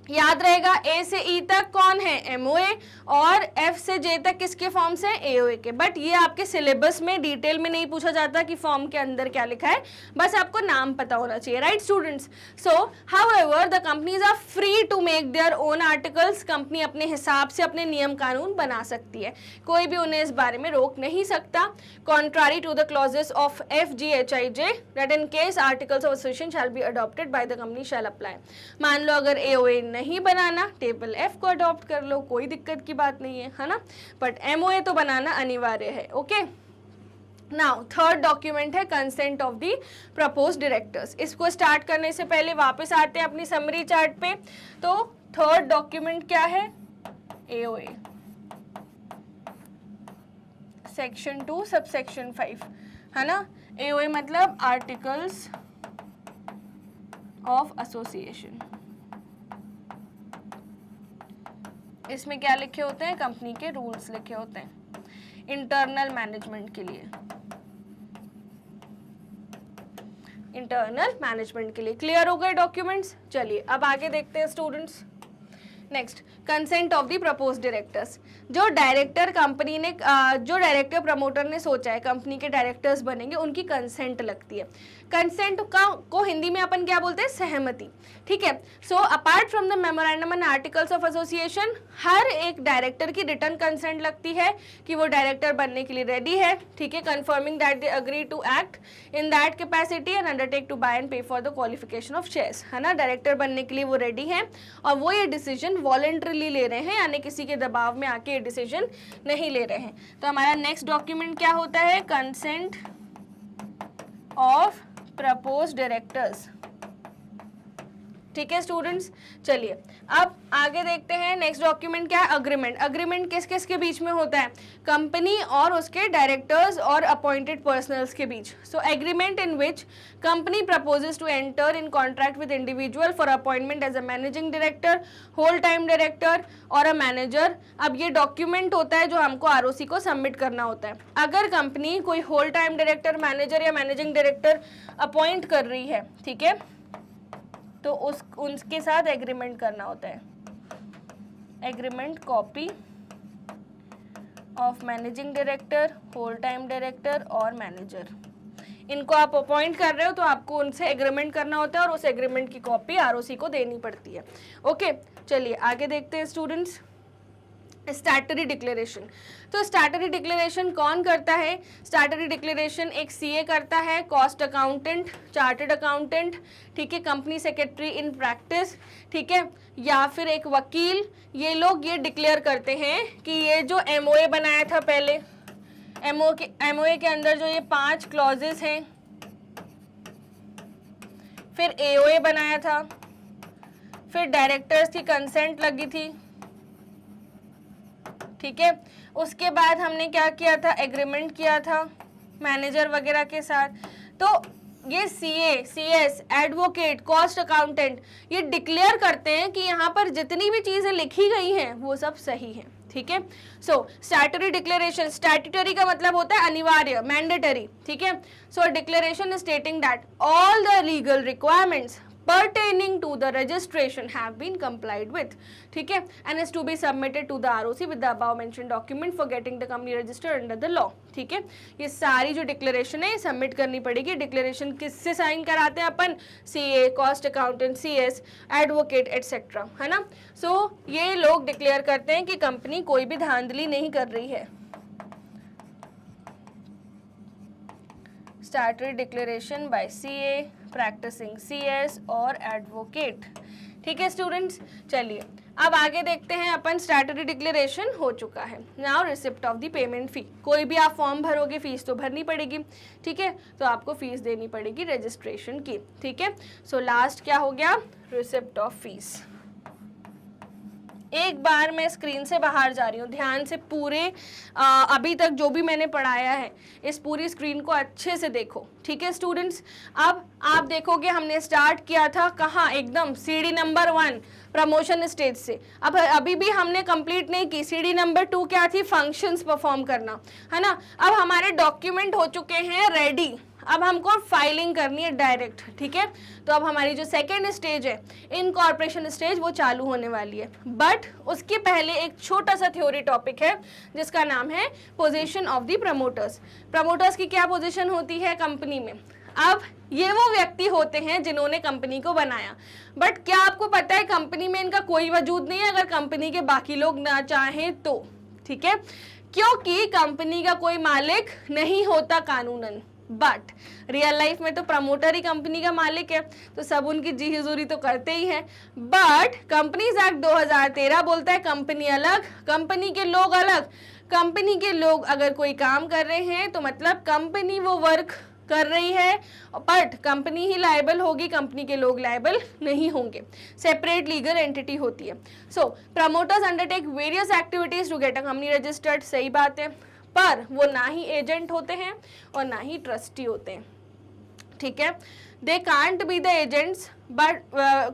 याद रहेगा ए से ई तक कौन है? एमओए, और एफ से जे तक किसके फॉर्म्स हैं? एओए के। बट ये आपके सिलेबस में डिटेल में नहीं पूछा जाता कि फॉर्म के अंदर क्या लिखा है, बस आपको नाम पता होना चाहिए, right students. So however the companies are free to make their own articles, company अपने हिसाब से अपने नियम कानून बना सकती है, कोई भी उन्हें इस बारे में रोक नहीं सकता। Contrary to the clauses of F G H I J that in case articles of association shall be adopted by the company shall apply. मान लो अगर एओए नहीं बनाना, टेबल एफ को अडॉप्ट कर लो, कोई दिक्कत की बात नहीं है ना, बट एमओए तो बनाना अनिवार्य है। ओके, नाउ थर्ड डॉक्यूमेंट है consent of the propose directors. इसको स्टार्ट करने से पहले वापस आते हैं अपनी समरी चार्ट पे। तो थर्ड डॉक्यूमेंट क्या है? एओए, सेक्शन 2 सब सेक्शन 5, है ना। एओए मतलब आर्टिकल्स ऑफ एसोसिएशन। इसमें क्या लिखे होते हैं? कंपनी के रूल्स लिखे होते हैं इंटरनल मैनेजमेंट के लिए, इंटरनल मैनेजमेंट के लिए। क्लियर हो गए डॉक्यूमेंट्स? चलिए अब आगे देखते हैं students. Next, consent of the propose directors. जो डायरेक्टर कंपनी ने जो डायरेक्टर प्रमोटर ने सोचा है कंपनी के डायरेक्टर्स बनेंगे, उनकी कंसेंट लगती है। कंसेंट को हिंदी में अपन क्या बोलते हैं? सहमति, ठीक है। So apart from the memorandum and articles of association, हर एक डायरेक्टर की रिटर्न कंसेंट लगती है कि वो डायरेक्टर बनने के लिए रेडी है, ठीक है, confirming that they agree to act in that capacity and undertake to buy and pay for the qualification of shares, है ना। डायरेक्टर बनने के लिए वो रेडी हैं और वो ये डिसीजन वॉलंटरीली ले रहे हैं, यानी किसी के दबाव में आके ये डिसीजन नहीं ले रहे हैं। तो हमारा नेक्स्ट डॉक्यूमेंट क्या होता है? कंसेंट ऑफ प्रपोज डायरेक्टर्स, ठीक है स्टूडेंट्स। चलिए अब आगे देखते हैं नेक्स्ट डॉक्यूमेंट क्या है? अग्रीमेंट। अग्रीमेंट किस किस के बीच में होता है? कंपनी और उसके डायरेक्टर्स और अपॉइंटेड पर्सनल्स के बीच। So agreement in which company proposes to enter in contract with individual for appointment as a managing director, whole time director और अ मैनेजर। अब ये डॉक्यूमेंट होता है जो हमको आरओसी को सबमिट करना होता है। अगर कंपनी कोई होल टाइम डायरेक्टर, मैनेजर या मैनेजिंग डायरेक्टर अपॉइंट कर रही है, ठीक है, तो उनके साथ एग्रीमेंट करना होता है। Agreement copy of managing director, whole time director और मैनेजर, इनको आप अपॉइंट कर रहे हो तो आपको उनसे एग्रीमेंट करना होता है और उस एग्रीमेंट की कॉपी आरओसी को देनी पड़ती है। ओके, चलिए आगे देखते हैं स्टूडेंट्स। Statutory declaration. तो स्टैट्यूटरी डिक्लेरेशन कौन करता है? स्टैट्यूटरी डिक्लेरेशन एक सीए करता है, कॉस्ट अकाउंटेंट, चार्टर्ड अकाउंटेंट, ठीक है, कंपनी सेक्रेटरी इन प्रैक्टिस, ठीक है, या फिर एक वकील। ये लोग ये डिक्लेयर करते हैं कि ये जो एमओए बनाया था पहले, एमओए के अंदर जो ये 5 क्लॉजेस हैं, फिर एओए बनाया था, फिर डायरेक्टर्स की कंसेंट लगी थी, ठीक है, उसके बाद हमने क्या किया था? एग्रीमेंट किया था मैनेजर वगैरह के साथ। तो ये CA, CS, advocate, cost accountant ये डिक्लेयर करते हैं कि यहाँ पर जितनी भी चीजें लिखी गई हैं वो सब सही हैं, ठीक है। सो स्टैट्यूटरी डिक्लेरेशन, स्टैट्यूटरी का मतलब होता है अनिवार्य, मैंडेटरी, ठीक है। So declaration stating that all the legal requirements pertaining to the registration have been complied with, ठीक है, and is to be submitted to the ROC with the above mentioned document for getting the company registered under the law, ठीक है। ये सारी जो declaration है submit करनी पड़ेगी। डिक्लेरेशन किससे साइन कराते हैं अपन? CA, cost accountant, CS, advocate etcetera, है ना। सो ये लोग डिक्लेयर करते हैं कि कंपनी कोई भी धांधली नहीं कर रही है। Statutory declaration by CA, practising CS और एडवोकेट, ठीक है स्टूडेंट्स। चलिए अब आगे देखते हैं अपन। स्टैट्यूटरी डिक्लेरेशन हो चुका है। Now receipt of the payment फी। कोई भी आप फॉर्म भरोगे फीस तो भरनी पड़ेगी, ठीक है, तो आपको फीस देनी पड़ेगी रजिस्ट्रेशन की, ठीक है। सो लास्ट क्या हो गया? Receipt of fees. एक बार मैं स्क्रीन से बाहर जा रही हूँ, ध्यान से पूरे अभी तक जो भी मैंने पढ़ाया है इस पूरी स्क्रीन को अच्छे से देखो, ठीक है स्टूडेंट्स। अब आप देखोगे हमने स्टार्ट किया था कहाँ, एकदम सीढ़ी नंबर 1 प्रमोशन स्टेज से। अब अभी भी हमने कंप्लीट नहीं की। सीढ़ी नंबर 2 क्या थी, फंक्शंस परफॉर्म करना, है ना। अब हमारे डॉक्यूमेंट हो चुके हैं रेडी, अब हमको फाइलिंग करनी है डायरेक्ट, ठीक है। तो अब हमारी जो सेकेंड स्टेज है इनकॉर्पोरेशन स्टेज वो चालू होने वाली है। बट उसके पहले एक छोटा सा थ्योरी टॉपिक है जिसका नाम है position of the promoters. Promoters की क्या पोजीशन होती है कंपनी में। अब ये वो व्यक्ति होते हैं जिन्होंने कंपनी को बनाया, बट क्या आपको पता है कंपनी में इनका कोई वजूद नहीं है अगर कंपनी के बाकी लोग ना चाहें तो, ठीक है, क्योंकि कंपनी का कोई मालिक नहीं होता कानूनन। बट रियल लाइफ में तो प्रमोटर ही कंपनी का मालिक है, तो सब उनकी जी हुजूरी तो करते ही हैं। बट कंपनीज एक्ट 2013 बोलता है कंपनी अलग, कंपनी के लोग अलग। कंपनी के लोग अगर कोई काम कर रहे हैं तो मतलब कंपनी वो वर्क कर रही है, बट कंपनी ही लायबल होगी, कंपनी के लोग लायबल नहीं होंगे। सेपरेट लीगल एंटिटी होती है। So promoters undertake various activities to get a company registered, सही बात है, पर वो ना ही एजेंट होते हैं और ना ही ट्रस्टी होते हैं, ठीक है। They can't be the agents but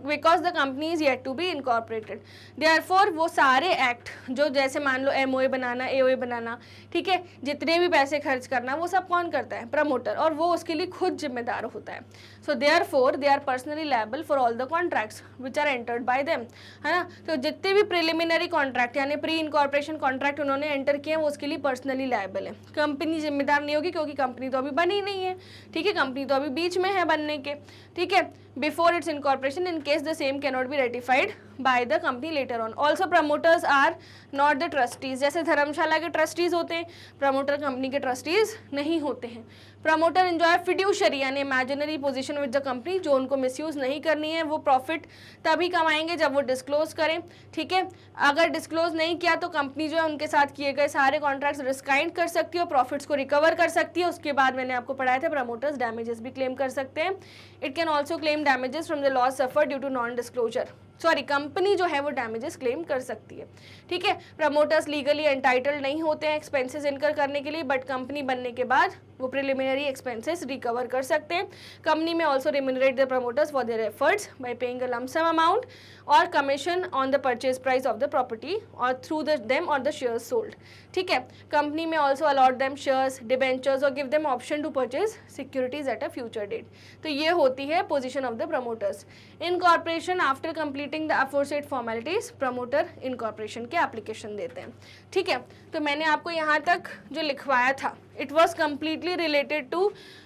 because the company is yet to be incorporated. Therefore वो सारे एक्ट जो जैसे मान लो एमओए बनाना, एओए बनाना, ठीक है, जितने भी पैसे खर्च करना वो सब कौन करता है, प्रमोटर, और वो उसके लिए खुद जिम्मेदार होता है। So therefore they are personally liable for all the contracts which are entered by them, है ना। तो जितने भी प्रिलिमिनरी कॉन्ट्रैक्ट यानी प्री इनकॉर्पोरेशन कॉन्ट्रैक्ट उन्होंने एंटर किए हैं वो उसके लिए पर्सनली लायबल है। कंपनी जिम्मेदार नहीं होगी क्योंकि कंपनी तो अभी बनी नहीं है, ठीक है, कंपनी तो अभी बीच में है बनने के, ठीक है, before its incorporation in case the same cannot be ratified by the company later on. Also promoters are not the trustees, जैसे धर्मशाला के ट्रस्टीज होते हैं, प्रमोटर कंपनी के ट्रस्टीज नहीं होते हैं। प्रमोटर एंजॉय फिड्यूशरी यानी imaginary position with the company, जो उनको मिसयूज नहीं करनी है। वो प्रॉफिट तभी कमाएंगे जब वो डिस्क्लोज करें, ठीक है। अगर डिस्क्लोज नहीं किया तो कंपनी जो है उनके साथ किए गए सारे कॉन्ट्रैक्ट्स रिस्काइंड कर सकती है और प्रॉफिट्स को रिकवर कर सकती है। उसके बाद मैंने आपको पढ़ाया था प्रमोटर्स डैमेजेस भी क्लेम कर सकते हैं। It can also claim damages from the loss suffer due to non disclosure, sorry company जो है वो डैमेजेस क्लेम कर सकती है, ठीक है। प्रमोटर्स लीगली एंटाइटल्ड नहीं होते हैं एक्सपेंसेस इनकर करने के लिए, बट कंपनी बनने के बाद वो प्रिलिमिनरी एक्सपेंसेस रिकवर कर सकते हैं। Company may also remunerate the promoters for their efforts by paying a lump sum amount और commission on the purchase price of the property और थ्रू देम और द शेयर्स सोल्ड, ठीक है। Company may also allot them shares, debentures और give them option to purchase securities at a future date. तो ये होती है position of the promoters. Incorporation after completing the aforesaid formalities promoter incorporation के application देते हैं, ठीक है। तो मैंने आपको यहाँ तक जो लिखवाया था it was completely related to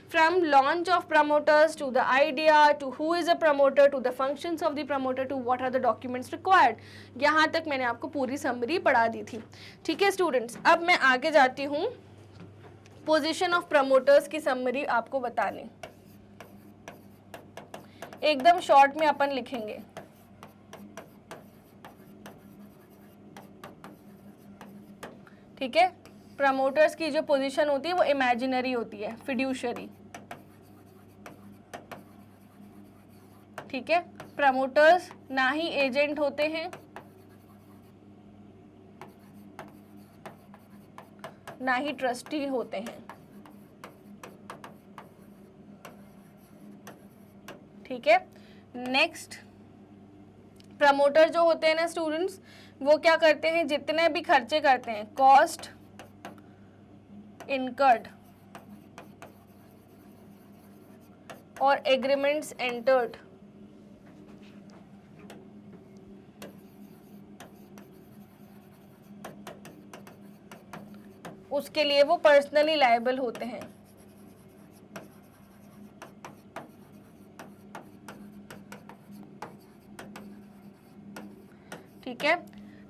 from launch of promoters to the idea to who is a promoter to the functions of the promoter to what are the documents required। यहाँ तक मैंने आपको पूरी समरी पढ़ा दी थी, ठीक है स्टूडेंट्स। अब मैं आगे जाती हूँ पोजीशन ऑफ प्रमोटर्स की समरी आपको बताने, एकदम शॉर्ट में अपन लिखेंगे। ठीक है, प्रमोटर्स की जो पोजीशन होती है वो इमेजिनरी होती है, फिड्यूशरी, ठीक है। प्रमोटर्स ना ही एजेंट होते हैं ना ही ट्रस्टी होते हैं, ठीक है। नेक्स्ट, प्रमोटर जो होते हैं ना स्टूडेंट्स, वो क्या करते हैं, जितने भी खर्चे करते हैं, कॉस्ट इनकर्ड और एग्रीमेंट्स एंटर्ड, उसके लिए वो पर्सनली लायबल होते हैं, ठीक है।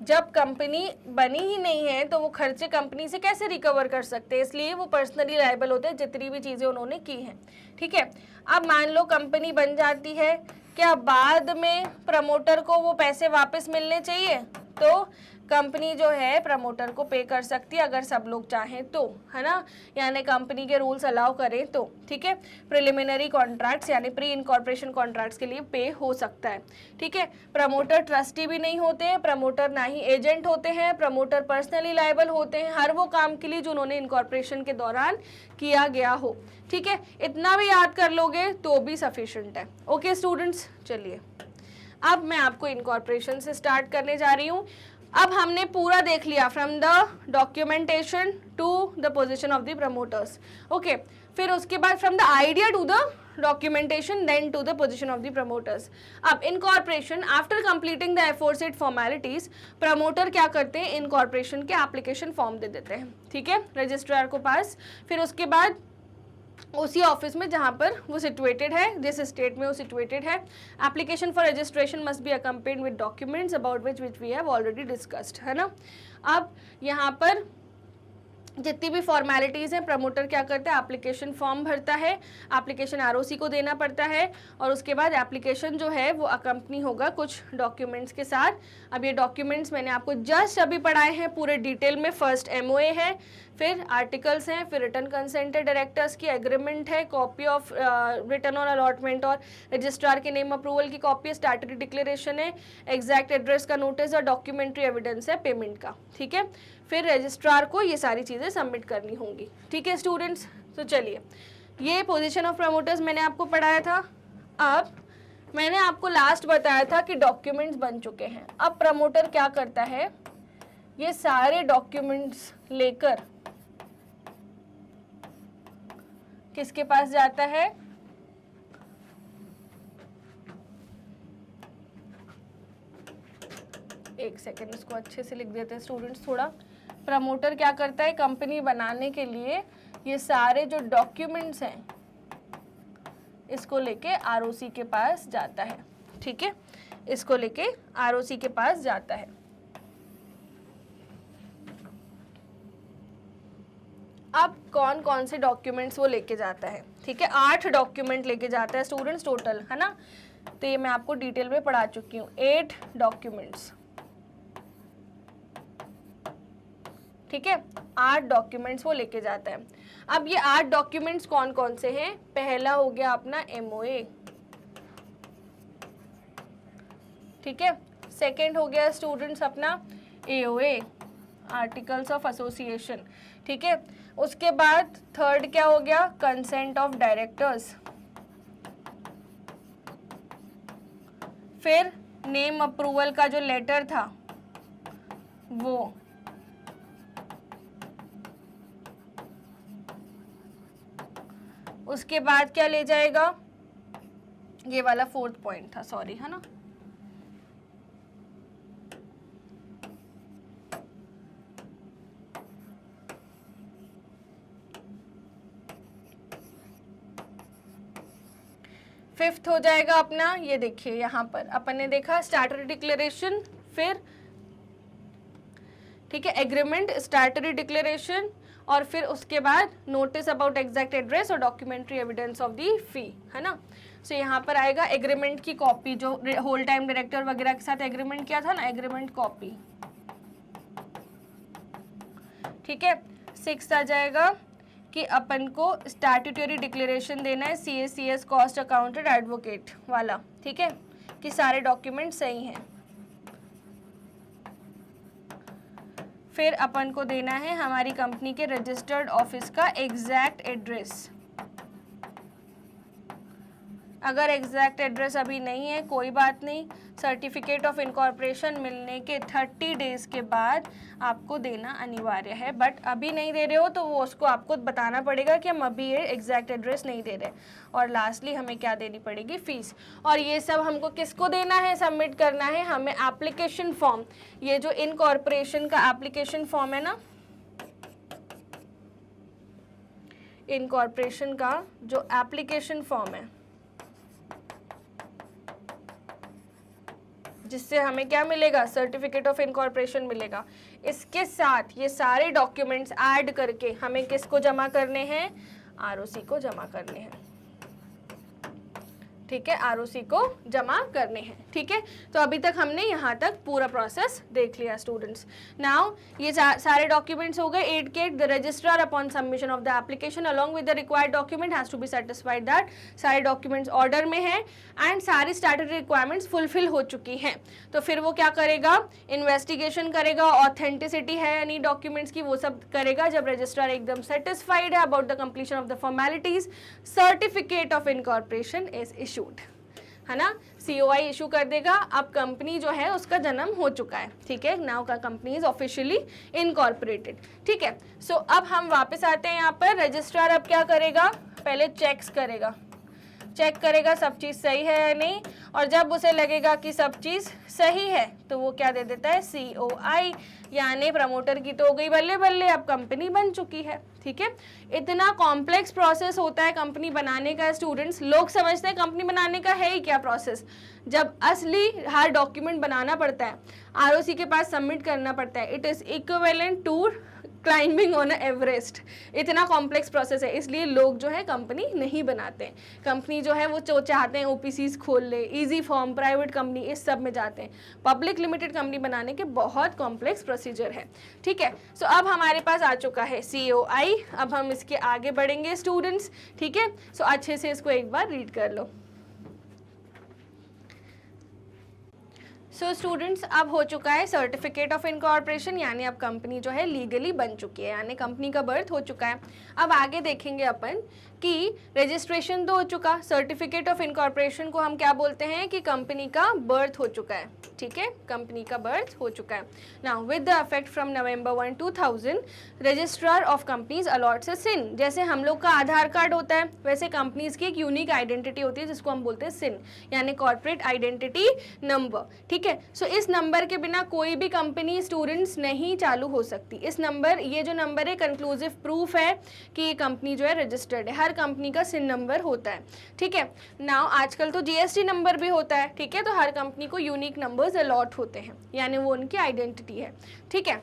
जब कंपनी बनी ही नहीं है तो वो खर्चे कंपनी से कैसे रिकवर कर सकते हैं, इसलिए वो पर्सनली लायबल होते हैं जितनी भी चीज़ें उन्होंने की हैं, ठीक है। अब मान लो कंपनी बन जाती है, क्या बाद में प्रमोटर को वो पैसे वापस मिलने चाहिए? तो कंपनी जो है प्रमोटर को पे कर सकती है अगर सब लोग चाहें तो, है ना, यानी कंपनी के रूल्स अलाउ करें तो, ठीक है। प्रिलिमिनरी कॉन्ट्रैक्ट्स यानी प्री इनकॉर्पोरेशन कॉन्ट्रैक्ट्स के लिए पे हो सकता है, ठीक है। प्रमोटर ट्रस्टी भी नहीं होते हैं, प्रमोटर ना ही एजेंट होते हैं, प्रमोटर पर्सनली लायबल होते हैं हर वो काम के लिए जो उन्होंने इनकॉर्पोरेशन के दौरान किया गया हो, ठीक है। इतना भी याद कर लोगे तो भी सफिशिएंट है। ओके स्टूडेंट्स, चलिए अब मैं आपको इनकॉर्पोरेशन से स्टार्ट करने जा रही हूँ। अब हमने पूरा देख लिया from the documentation to the position of the promoters, okay. फिर उसके बाद from the idea to the documentation then to the position of the promoters. अब incorporation after completing the aforesaid formalities, promoter क्या करते हैं, इनकॉर्पोरेशन के application form दे देते हैं, ठीक है, रजिस्ट्रार को पास। फिर उसके बाद उसी ऑफिस में जहाँ पर वो सिचुएटेड है, जिस स्टेट में वो सिचुएटेड है, application for registration must be accompanied with documents about which we have already discussed, है ना। अब यहाँ पर जितनी भी फॉर्मेलिटीज़ हैं, प्रमोटर क्या करता है, एप्लीकेशन फॉर्म भरता है, एप्लीकेशन आरओसी को देना पड़ता है, और उसके बाद एप्लीकेशन जो है वो अकम्पनी होगा कुछ डॉक्यूमेंट्स के साथ। अब ये डॉक्यूमेंट्स मैंने आपको जस्ट अभी पढ़ाए हैं पूरे डिटेल में। फर्स्ट एमओए है, फिर आर्टिकल्स हैं, फिर रिटर्न कंसेंट है डायरेक्टर्स की, एग्रीमेंट है, copy of return on allotment और रजिस्ट्रार के नेम अप्रूवल की कॉपी है, स्टैट्यूटरी डिक्लेरेशन है, एग्जैक्ट एड्रेस का नोटिस और डॉक्यूमेंट्री एविडेंस है पेमेंट का, ठीक है। फिर रजिस्ट्रार को ये सारी चीज़ें सबमिट करनी होंगी, ठीक है स्टूडेंट्स। तो चलिए, ये पोजीशन ऑफ प्रमोटर्स मैंने आपको पढ़ाया था। अब मैंने आपको लास्ट बताया था कि डॉक्यूमेंट्स बन चुके हैं। अब प्रमोटर क्या करता है, ये सारे डॉक्यूमेंट्स लेकर किसके पास जाता है, एक सेकेंड इसको अच्छे से लिख देते हैं स्टूडेंट्स थोड़ा। प्रमोटर क्या करता है, कंपनी बनाने के लिए ये सारे जो डॉक्यूमेंट्स हैं इसको लेके आरओसी के पास जाता है, ठीक है, इसको लेके आरओसी के पास जाता है। अब कौन कौन से डॉक्यूमेंट्स वो लेके जाता है, ठीक है, 8 डॉक्यूमेंट लेके जाता है स्टूडेंट्स टोटल, है ना। तो ये मैं आपको डिटेल में पढ़ा चुकी हूँ, 8 डॉक्यूमेंट्स, ठीक है, 8 डॉक्यूमेंट्स वो लेके जाता है। अब ये 8 डॉक्यूमेंट्स कौन कौन से हैं, पहला हो गया अपना एमओए, ठीक है, सेकंड हो गया स्टूडेंट्स अपना एओए, आर्टिकल्स ऑफ एसोसिएशन, ठीक है। उसके बाद थर्ड क्या हो गया, कंसेंट ऑफ डायरेक्टर्स, फिर नेम अप्रूवल का जो लेटर था वो, उसके बाद क्या ले जाएगा, ये वाला 4th पॉइंट था, सॉरी, है ना, फिफ्थ हो जाएगा अपना, ये देखिए यहाँ पर अपन ने देखा स्टैट्यूटरी डिक्लेरेशन, फिर ठीक है एग्रीमेंट, स्टैट्यूटरी डिक्लेरेशन, और फिर उसके बाद नोटिस अबाउट एग्जैक्ट एड्रेस और डॉक्यूमेंट्री एविडेंस ऑफ दी फी, है ना। सो यहाँ पर आएगा एग्रीमेंट की कॉपी, जो होल टाइम डायरेक्टर वगैरह के साथ एग्रीमेंट किया था ना, एग्रीमेंट कॉपी, ठीक है। 6 आ जाएगा कि अपन को स्टैट्यूटरी डिक्लेरेशन देना है, CACS कॉस्ट अकाउंटेड एडवोकेट वाला, ठीक है, कि सारे डॉक्यूमेंट सही हैं। फिर अपन को देना है हमारी कंपनी के रजिस्टर्ड ऑफिस का एग्जैक्ट एड्रेस। अगर एग्जैक्ट एड्रेस अभी नहीं है कोई बात नहीं, सर्टिफिकेट ऑफ इनकॉर्पोरेशन मिलने के 30 डेज के बाद आपको देना अनिवार्य है, बट अभी नहीं दे रहे हो तो वो उसको आपको बताना पड़ेगा कि हम अभी ये एग्जैक्ट एड्रेस नहीं दे रहे। और लास्टली हमें क्या देनी पड़ेगी, फीस। और ये सब हमको किसको देना है, सबमिट करना है हमें एप्लीकेशन फॉर्म। ये जो इनकॉर्पोरेशन का एप्लीकेशन फॉर्म है ना, इनकॉर्पोरेशन का जो एप्लीकेशन फॉर्म है, जिससे हमें क्या मिलेगा, सर्टिफिकेट ऑफ इनकॉर्पोरेशन मिलेगा। इसके साथ ये सारे डॉक्यूमेंट्स ऐड करके हमें किसको जमा करने हैं, आरओसी को जमा करने हैं, ठीक है, आरओसी को जमा करने हैं। ठीक है, तो अभी तक हमने यहाँ तक पूरा प्रोसेस देख लिया स्टूडेंट्स। नाउ ये सारे डॉक्यूमेंट्स हो गए। 8 the registrar upon submission of the application along with the required document has to be satisfied that सारे डॉक्यूमेंट्स ऑर्डर में हैं एंड सारी स्टैट्यूटरी रिक्वायरमेंट्स फुलफिल हो चुकी हैं। तो फिर वो क्या करेगा, इन्वेस्टिगेशन करेगा, ऑथेंटिसिटी है यानी डॉक्यूमेंट्स की, वो सब करेगा। जब रजिस्ट्रार एकदम सेटिस्फाइड है about the completion of the formalities, certificate of incorporation is issued, है ना, COI इशू कर देगा। अब कंपनी जो है उसका जन्म हो चुका है। ठीक है, नाउ का कंपनी इज ऑफिशियली इनकॉर्पोरेटेड। ठीक है, सो अब हम वापस आते हैं यहाँ पर। रजिस्ट्रार अब क्या करेगा, पहले चेक करेगा सब चीज़ सही है या नहीं, और जब उसे लगेगा कि सब चीज़ सही है तो वो क्या दे देता है, COI, यानी प्रमोटर की तो हो गई बल्ले बल्ले, अब कंपनी बन चुकी है। ठीक है, इतना कॉम्प्लेक्स प्रोसेस होता है कंपनी बनाने का स्टूडेंट्स। लोग समझते हैं कंपनी बनाने का है ही क्या प्रोसेस, जब असली हर डॉक्यूमेंट बनाना पड़ता है, आरओसी के पास सबमिट करना पड़ता है। It is equivalent to climbing on Everest. इतना कॉम्प्लेक्स प्रोसेस है, इसलिए लोग जो है कंपनी नहीं बनाते हैं। कंपनी जो है वो चाहते हैं OPCs खोल ले, इजी फॉर्म, प्राइवेट कंपनी, इस सब में जाते हैं। पब्लिक लिमिटेड कंपनी बनाने के बहुत कॉम्प्लेक्स प्रोसीजर है। ठीक है, सो अब हमारे पास आ चुका है COI। अब हम इसके आगे बढ़ेंगे स्टूडेंट्स। ठीक है, सो अच्छे से इसको एक बार रीड कर लो। सो स्टूडेंट्स, अब हो चुका है सर्टिफिकेट ऑफ इनकॉर्पोरेशन, यानी अब कंपनी जो है लीगली बन चुकी है, यानी कंपनी का बर्थ हो चुका है। अब आगे देखेंगे अपन कि रजिस्ट्रेशन तो हो चुका, सर्टिफिकेट ऑफ इनकॉर्पोरेशन को हम क्या बोलते हैं कि कंपनी का बर्थ हो चुका है। ठीक है, कंपनी का बर्थ हो चुका है। Now with the effect from November 1, 2000 registrar of companies allots a CIN. जैसे हम लोग का आधार कार्ड होता है, वैसे कंपनीज की एक यूनिक आइडेंटिटी होती है जिसको हम बोलते हैं सिन, यानी कॉर्पोरेट आइडेंटिटी नंबर। ठीक है, सो इस नंबर के बिना कोई भी कंपनी स्टूडेंट्स नहीं चालू हो सकती। इस नंबर, ये जो नंबर है कंक्लूसिव प्रूफ है कि ये कंपनी जो है रजिस्टर्ड है। हर कंपनी का सिन नंबर होता है। ठीक है, नाउ आजकल तो GST नंबर भी होता है। ठीक है, तो हर कंपनी को यूनिक नंबर्स अलॉट होते हैं, यानी वो उनकी आइडेंटिटी है। ठीक है,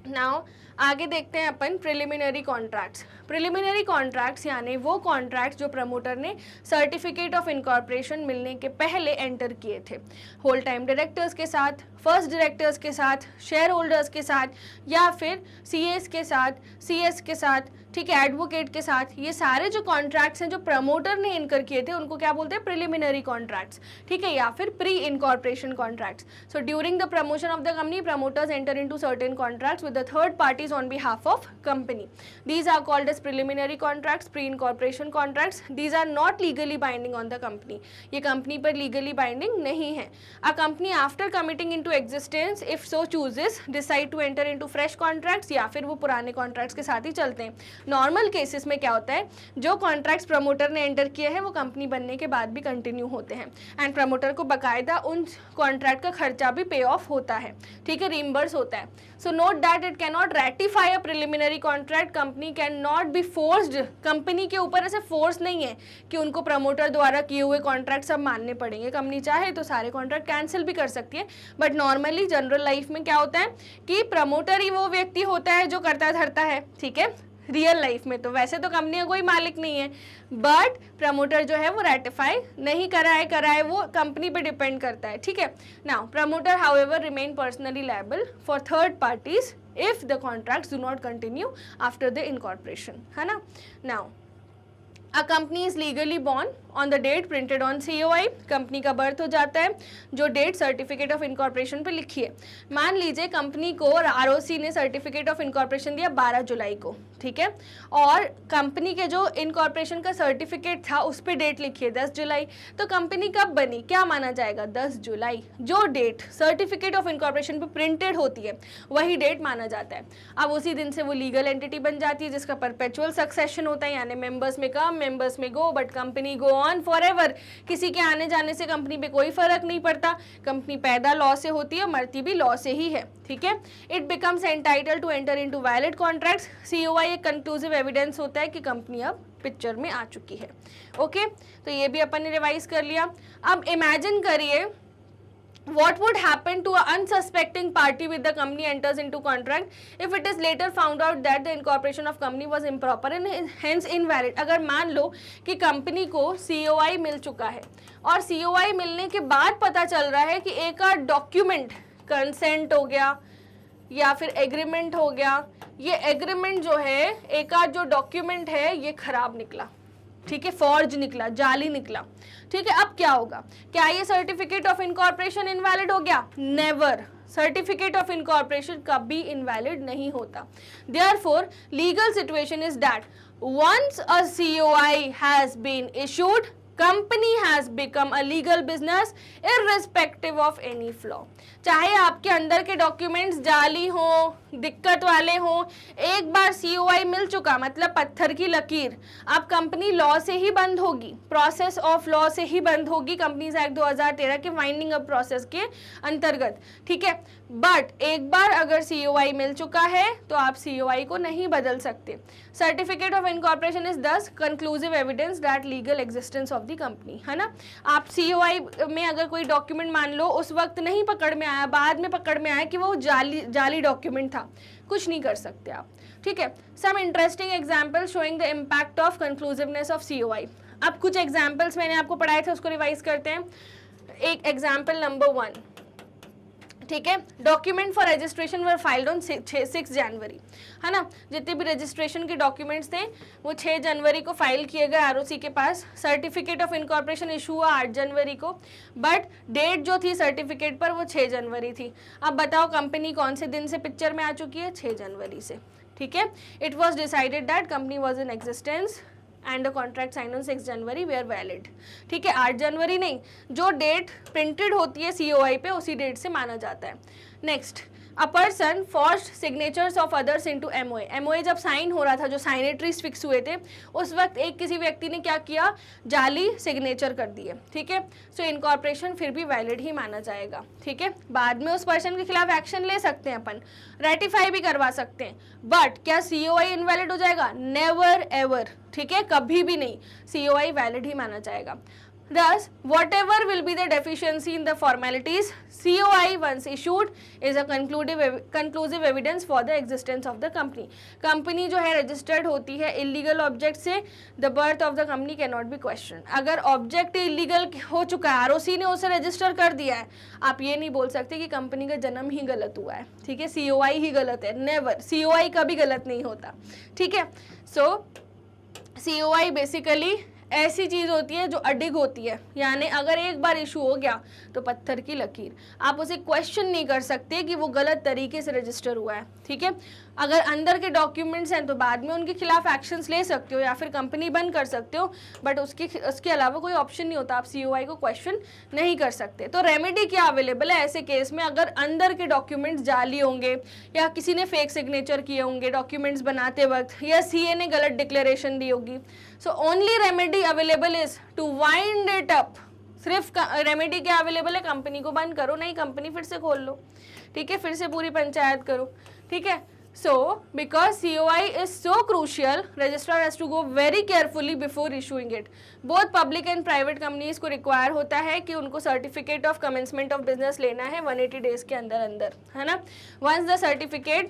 नाउ आगे देखते हैं अपन प्रिलिमिनरी कॉन्ट्रैक्ट्स। प्रिलिमिनरी कॉन्ट्रैक्ट्स यानी वो कॉन्ट्रैक्ट्स जो प्रमोटर ने सर्टिफिकेट ऑफ इनकॉर्पोरेशन मिलने के पहले एंटर किए थे, होल टाइम डायरेक्टर्स के साथ, फर्स्ट डायरेक्टर्स के साथ, शेयर होल्डर्स के साथ, या फिर CS के साथ, CS के साथ, ठीक है, एडवोकेट के साथ। ये सारे जो कॉन्ट्रैक्ट्स हैं जो प्रमोटर ने इनकर किए थे उनको क्या बोलते हैं, प्रिलिमिनरी कॉन्ट्रैक्ट्स। ठीक है, या फिर pre incorporation contracts. So during the promotion of the company, promoters enter into certain contracts with the third parties on behalf of company. These are called as preliminary contracts, pre incorporation contracts. These are not legally binding on the company. ये company पर legally binding नहीं है। A company after commiting into existence if so chooses decide to enter into fresh contracts, या फिर वो पुराने contracts के साथ ही चलते हैं। नॉर्मल केसेस में क्या होता है, जो कॉन्ट्रैक्ट्स प्रमोटर ने एंटर किए हैं वो कंपनी बनने के बाद भी कंटिन्यू होते हैं, एंड प्रमोटर को बकायदा उन कॉन्ट्रैक्ट का खर्चा भी पे ऑफ होता है। ठीक है, रीइंबर्स होता है। So note that it can not ratify a preliminary contract. Company can not be forced, company के ऊपर ऐसे फोर्स नहीं है कि उनको प्रमोटर द्वारा किए हुए कॉन्ट्रैक्ट सब मानने पड़ेंगे। कंपनी चाहे तो सारे कॉन्ट्रैक्ट कैंसिल भी कर सकती है, बट नॉर्मली जनरल लाइफ में क्या होता है कि प्रमोटर ही वो व्यक्ति होता है जो करता धरता है। ठीक है, रियल लाइफ में तो वैसे तो कंपनी का कोई मालिक नहीं है, बट प्रमोटर जो है वो रेटिफाई नहीं कराए वो कंपनी पे डिपेंड करता है। ठीक है, now promoter however remain personally liable for third parties if the contracts do not continue after the incorporation, है ना। Now a company is legally born on the date printed on COI। Company का birth हो जाता है जो date certificate of incorporation पे लिखी है। मान लीजिए कंपनी को ROC ने सर्टिफिकेट ऑफ इनकॉर्पोरेशन दिया 12 जुलाई को। ठीक है, और कंपनी के जो इनकॉर्पोरेशन का सर्टिफिकेट था उस पर डेट लिखी है 10 जुलाई, तो कंपनी कब बनी, क्या माना जाएगा, 10 जुलाई। जो डेट सर्टिफिकेट ऑफ इनकॉर्पोरेशन पे प्रिंटेड होती है वही डेट माना जाता है। अब उसी दिन से वो लीगल एंटिटी बन जाती है जिसका परपेचुअल सक्सेशन होता है, यानी मेंबर्स में कम मेंबर्स में go, but company go on forever. किसी के आने जाने से कंपनी पे कोई फर्क नहीं पड़ता। कंपनी पैदा लॉ से होती है, मरती भी लॉ से ही है। ठीक है, it becomes entitled to enter into valid contracts. COI एक कंक्लूसिव एविडेंस होता है कि कंपनी अब पिक्चर में आ चुकी है। ओके, तो ये भी अपन ने रिवाइज कर लिया। अब इमेजिन करिए What would happen to an unsuspecting party with the company enters into contract if it is later found out that the incorporation of company was improper and hence invalid? अगर मान लो कि company को COI मिल चुका है और COI मिलने के बाद पता चल रहा है कि एक आध डॉक्यूमेंट कंसेंट हो गया या फिर एग्रीमेंट हो गया, ये एग्रीमेंट जो है, एक आध जो डॉक्यूमेंट है ये खराब निकला, ठीक है, फॉर्ज निकला, जाली निकला, ठीक है, अब क्या होगा? क्या ये सर्टिफिकेट ऑफ इनकॉर्पोरेशन इनवैलिड हो गया? नेवर, सर्टिफिकेट ऑफ इनकॉर्पोरेशन कभी इनवैलिड नहीं होता। Therefore legal situation is that once a COI has been issued, company has become a legal business irrespective of any flaw. चाहे आपके अंदर के डॉक्यूमेंट्स जाली हो, दिक्कत वाले हो, एक बार COI मिल चुका मतलब पत्थर की लकीर, अब कंपनी लॉ से ही बंद होगी, प्रोसेस ऑफ लॉ से ही बंद होगी, कंपनीज एक्ट 2013 के वाइंडिंग अप प्रोसेस के अंतर्गत, ठीक है। बट एक बार अगर COI मिल चुका है तो आप COI को नहीं बदल सकते। सर्टिफिकेट ऑफ इनकॉर्पोरेशन इज दस conclusive evidence that legal existence of the company, है ना। आप COI में अगर कोई डॉक्यूमेंट मान लो उस वक्त नहीं पकड़ में आया, बाद में पकड़ में आया कि वो जाली डॉक्यूमेंट था, कुछ नहीं कर सकते आप, ठीक है। Some interesting example showing the impact of conclusiveness of COI। अब कुछ एग्जाम्पल्स मैंने आपको पढ़ाए थे उसको रिवाइज करते हैं। एक एग्जाम्पल नंबर 1, ठीक है, document for registration were filed on 6 जनवरी, है ना। जितने भी रजिस्ट्रेशन के डॉक्यूमेंट्स थे वो 6 जनवरी को फाइल किए गए ROC के पास। सर्टिफिकेट ऑफ इनकॉर्पोरेशन इशू हुआ 8 जनवरी को, बट डेट जो थी सर्टिफिकेट पर वो 6 जनवरी थी। अब बताओ कंपनी कौन से दिन से पिक्चर में आ चुकी है? 6 जनवरी से, ठीक है। It was decided that company was in existence and the contract sign on 6 January were valid, ठीक है। 8 जनवरी नहीं, जो डेट प्रिंटेड होती है COI पे उसी डेट से माना जाता है। Next, a person forced signatures of others into MOA जब साइन हो रहा था, जो साइनेटरीज फिक्स हुए थे, उस वक्त एक किसी व्यक्ति ने क्या किया? जाली सिग्नेचर कर दिए, ठीक है। सो इनकॉर्पोरेशन फिर भी वैलिड ही माना जाएगा, ठीक है। बाद में उस पर्सन के खिलाफ एक्शन ले सकते हैं अपन, रेटिफाई भी करवा सकते हैं, बट क्या COI इनवैलिड हो जाएगा? नेवर एवर, ठीक है, कभी भी नहीं, COI वैलिड ही माना जाएगा। Thus, whatever will be the deficiency in the formalities, COI once issued is a conclusive evidence for the existence of the company. Company जो है रजिस्टर्ड होती है इलीगल ऑब्जेक्ट से, the birth of the company cannot be questioned. अगर object illegal हो चुका है, ROC ने उसे रजिस्टर कर दिया है, आप ये नहीं बोल सकते कि कंपनी का जन्म ही गलत हुआ है, ठीक है, COI ही गलत है। नेवर, COI कभी गलत नहीं होता, ठीक है। सो COI बेसिकली ऐसी चीज़ होती है जो अडिग होती है, यानी अगर एक बार इशू हो गया तो पत्थर की लकीर, आप उसे क्वेश्चन नहीं कर सकते कि वो गलत तरीके से रजिस्टर हुआ है, ठीक है। अगर अंदर के डॉक्यूमेंट्स हैं तो बाद में उनके खिलाफ एक्शंस ले सकते हो या फिर कंपनी बंद कर सकते हो, बट उसके अलावा कोई ऑप्शन नहीं होता, आप COI को क्वेश्चन नहीं कर सकते। तो रेमेडी क्या अवेलेबल है ऐसे केस में? अगर अंदर के डॉक्यूमेंट्स जाली होंगे या किसी ने फेक सिग्नेचर किए होंगे डॉक्यूमेंट्स बनाते वक्त, या CA ने गलत डिक्लेरेशन दी होगी, so only remedy available is to wind it up. सिर्फ रेमेडी क्या अवेलेबल है? कंपनी को बंद करो, नहीं कंपनी फिर से खोल लो, ठीक है, फिर से पूरी पंचायत करो, ठीक है। So, because COI is so crucial, registrar has to go very carefully before issuing it. Both public and private companies को require होता है कि उनको certificate of commencement of business लेना है 180 days के अंदर, है ना। Once the certificate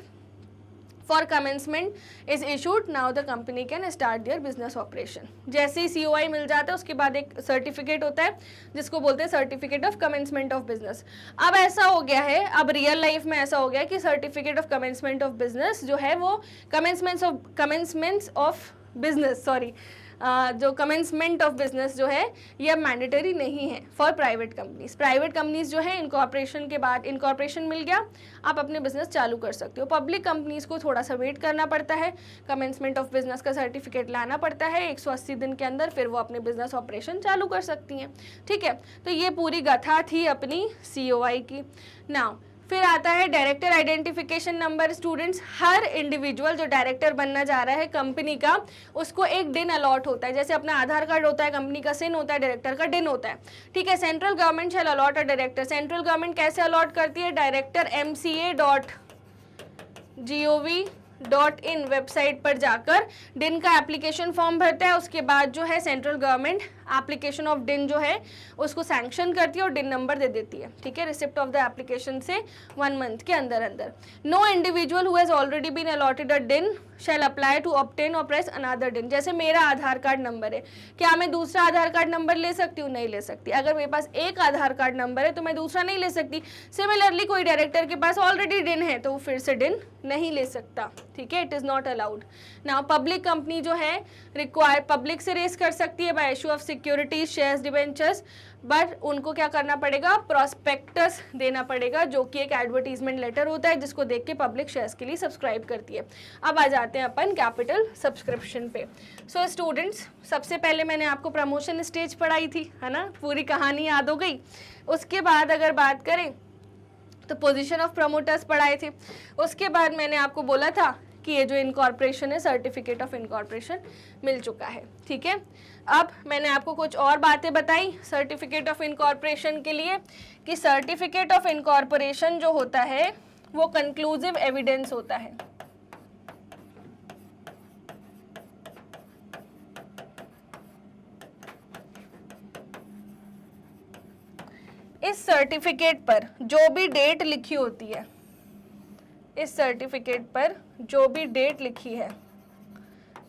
for commencement is issued, now the company can start their business operation. जैसे ही COI मिल जाता है उसके बाद एक सर्टिफिकेट होता है जिसको बोलते हैं certificate of commencement of business. अब ऐसा हो गया है, अब रियल लाइफ में ऐसा हो गया कि certificate of commencement of business जो है वो कमेंसमेंट ऑफ बिजनेस जो कमेंसमेंट ऑफ बिजनेस जो है ये अब मैंडेटरी नहीं है for private companies. Private companies जो है इनकॉर्पोरेशन के बाद, इनकॉर्पोरेशन मिल गया, आप अपने बिजनेस चालू कर सकते हो। पब्लिक कंपनीज को थोड़ा सा वेट करना पड़ता है, कमेंसमेंट ऑफ बिजनेस का सर्टिफिकेट लाना पड़ता है 180 दिन के अंदर, फिर वो अपने बिजनेस ऑपरेशन चालू कर सकती हैं, ठीक है। तो ये पूरी गाथा थी अपनी COI की। नाउ फिर आता है डायरेक्टर आइडेंटिफिकेशन नंबर। स्टूडेंट्स, हर इंडिविजुअल जो डायरेक्टर बनना जा रहा है कंपनी का, उसको एक दिन अलॉट होता है, जैसे अपना आधार कार्ड होता है, कंपनी का सिन होता है, डायरेक्टर का दिन होता है, ठीक है। Central government shall allot a director. Central government कैसे अलॉट करती है? डायरेक्टर MCA.gov.in वेबसाइट पर जाकर दिन का एप्लीकेशन फॉर्म भरता है, उसके बाद जो है सेंट्रल गवर्नमेंट एप्लीकेशन ऑफ डिन जो है उसको सैंक्शन करती है और डिन नंबर दे देती है, ठीक है, रिसिप्ट ऑफ द एप्लीकेशन से 1 मंथ के अंदर अंदर। No individual who has already been allotted a DIN shall apply to obtain और प्रेस अनदर डिन। जैसे मेरा आधार कार्ड नंबर है, क्या मैं दूसरा आधार कार्ड नंबर ले सकती हूँ? नहीं ले सकती। अगर मेरे पास एक आधार कार्ड नंबर है तो मैं दूसरा नहीं ले सकती। सिमिलरली कोई डायरेक्टर के पास ऑलरेडी डिन है तो वो फिर से डिन नहीं ले सकता, ठीक है, it is not allowed. Now public company जो है रिक्वायर पब्लिक से रेस कर सकती है bye issue of securities, shares, debentures, but उनको क्या करना पड़ेगा? प्रोस्पेक्टस देना पड़ेगा, जो कि एक एडवर्टीजमेंट लेटर होता है जिसको देख के पब्लिक शेयर्स के लिए सब्सक्राइब करती है। अब आ जाते हैं अपन कैपिटल सब्सक्रिप्शन पे। सो स्टूडेंट्स, सबसे पहले मैंने आपको प्रमोशन स्टेज पढ़ाई थी, है ना, पूरी कहानी याद हो गई। उसके बाद अगर बात करें तो पोजीशन ऑफ प्रमोटर्स पढ़ाए थे। उसके बाद मैंने आपको बोला था कि ये जो इनकॉर्पोरेशन है, सर्टिफिकेट ऑफ इनकॉर्पोरेशन मिल चुका है, ठीक है। अब मैंने आपको कुछ और बातें बताई सर्टिफिकेट ऑफ इनकॉर्पोरेशन के लिए, कि सर्टिफिकेट ऑफ इनकॉर्पोरेशन जो होता है वो कंक्लूसिव एविडेंस होता है। इस सर्टिफिकेट पर जो भी डेट लिखी होती है, इस सर्टिफिकेट पर जो भी डेट लिखी है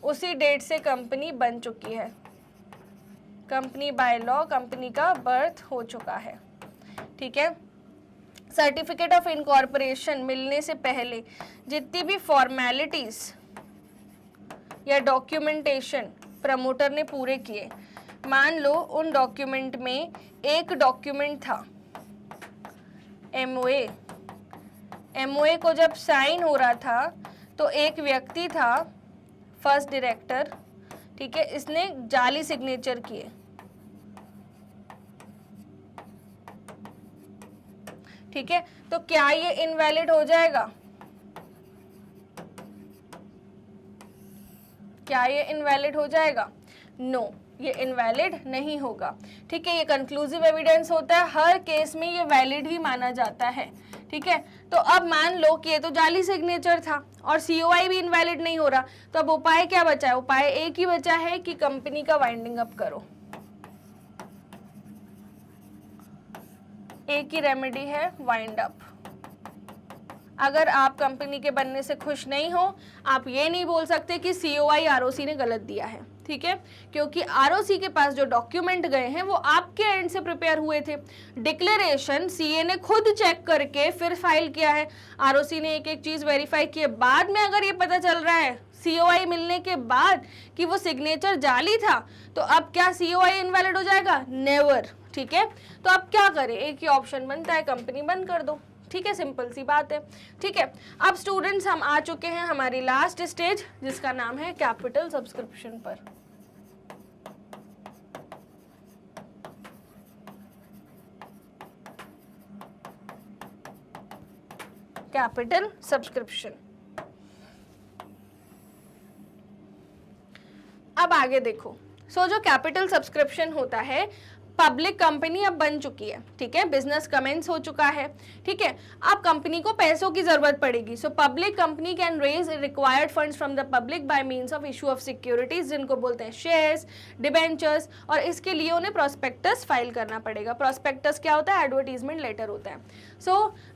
उसी डेट से कंपनी बन चुकी है, कंपनी बाय लॉ कंपनी का बर्थ हो चुका है, ठीक है। सर्टिफिकेट ऑफ इनकॉर्पोरेशन मिलने से पहले जितनी भी फॉर्मेलिटीज या डॉक्यूमेंटेशन प्रमोटर ने पूरे किए, मान लो उन डॉक्यूमेंट में एक डॉक्यूमेंट था एमओए, एमओए को जब साइन हो रहा था तो एक व्यक्ति था फर्स्ट डायरेक्टर, ठीक है, इसने जाली सिग्नेचर किए, ठीक है, तो क्या ये इनवैलिड हो जाएगा? क्या ये इनवैलिड हो जाएगा? नो, ये इनवैलिड नहीं होगा, ठीक है। ये कंक्लूसिव एविडेंस होता है, हर केस में ये वैलिड ही माना जाता है, ठीक है। तो अब मान लो कि ये तो जाली सिग्नेचर था और सीओआई भी इनवैलिड नहीं हो रहा, तो अब उपाय क्या बचा है? उपाय एक ही बचा है कि कंपनी का वाइंडिंग अप करो। एक ही रेमेडी है, वाइंड अप। अगर आप कंपनी के बनने से खुश नहीं हो, आप ये नहीं बोल सकते कि सीओआई आरओसी ने गलत दिया है, ठीक है, क्योंकि आरओसी के पास जो डॉक्यूमेंट गए हैं वो आपके एंड से प्रिपेयर हुए थे। डिक्लेरेशन सीए ने खुद चेक करके फिर फाइल किया है, आरओसी ने एक एक चीज वेरीफाई की है। बाद में अगर ये पता चल रहा है सीओआई मिलने के बाद कि वो सिग्नेचर जाली था, तो अब क्या सीओआई इनवैलिड हो जाएगा? नेवर, ठीक है। तो अब क्या करें? एक ही ऑप्शन बनता है, कंपनी बंद कर दो, ठीक है, सिंपल सी बात है, ठीक है। अब स्टूडेंट्स हम आ चुके हैं हमारी लास्ट स्टेज जिसका नाम है कैपिटल सब्सक्रिप्शन पर। Capital subscription. अब आगे देखो, जो कैपिटल सब्सक्रिप्शन होता है, पब्लिक कंपनी अब बन चुकी है, ठीक है, बिजनेस कमेंस हो चुका है, ठीक है। अब कंपनी को पैसों की जरूरत पड़ेगी, so public company can raise required funds from the public by means of issue of securities, जिनको बोलते हैं शेयर्स, डिबेंचर्स, और इसके लिए उन्हें प्रोस्पेक्टस फाइल करना पड़ेगा। प्रोस्पेक्टस क्या होता है? एडवर्टीजमेंट लेटर होता है।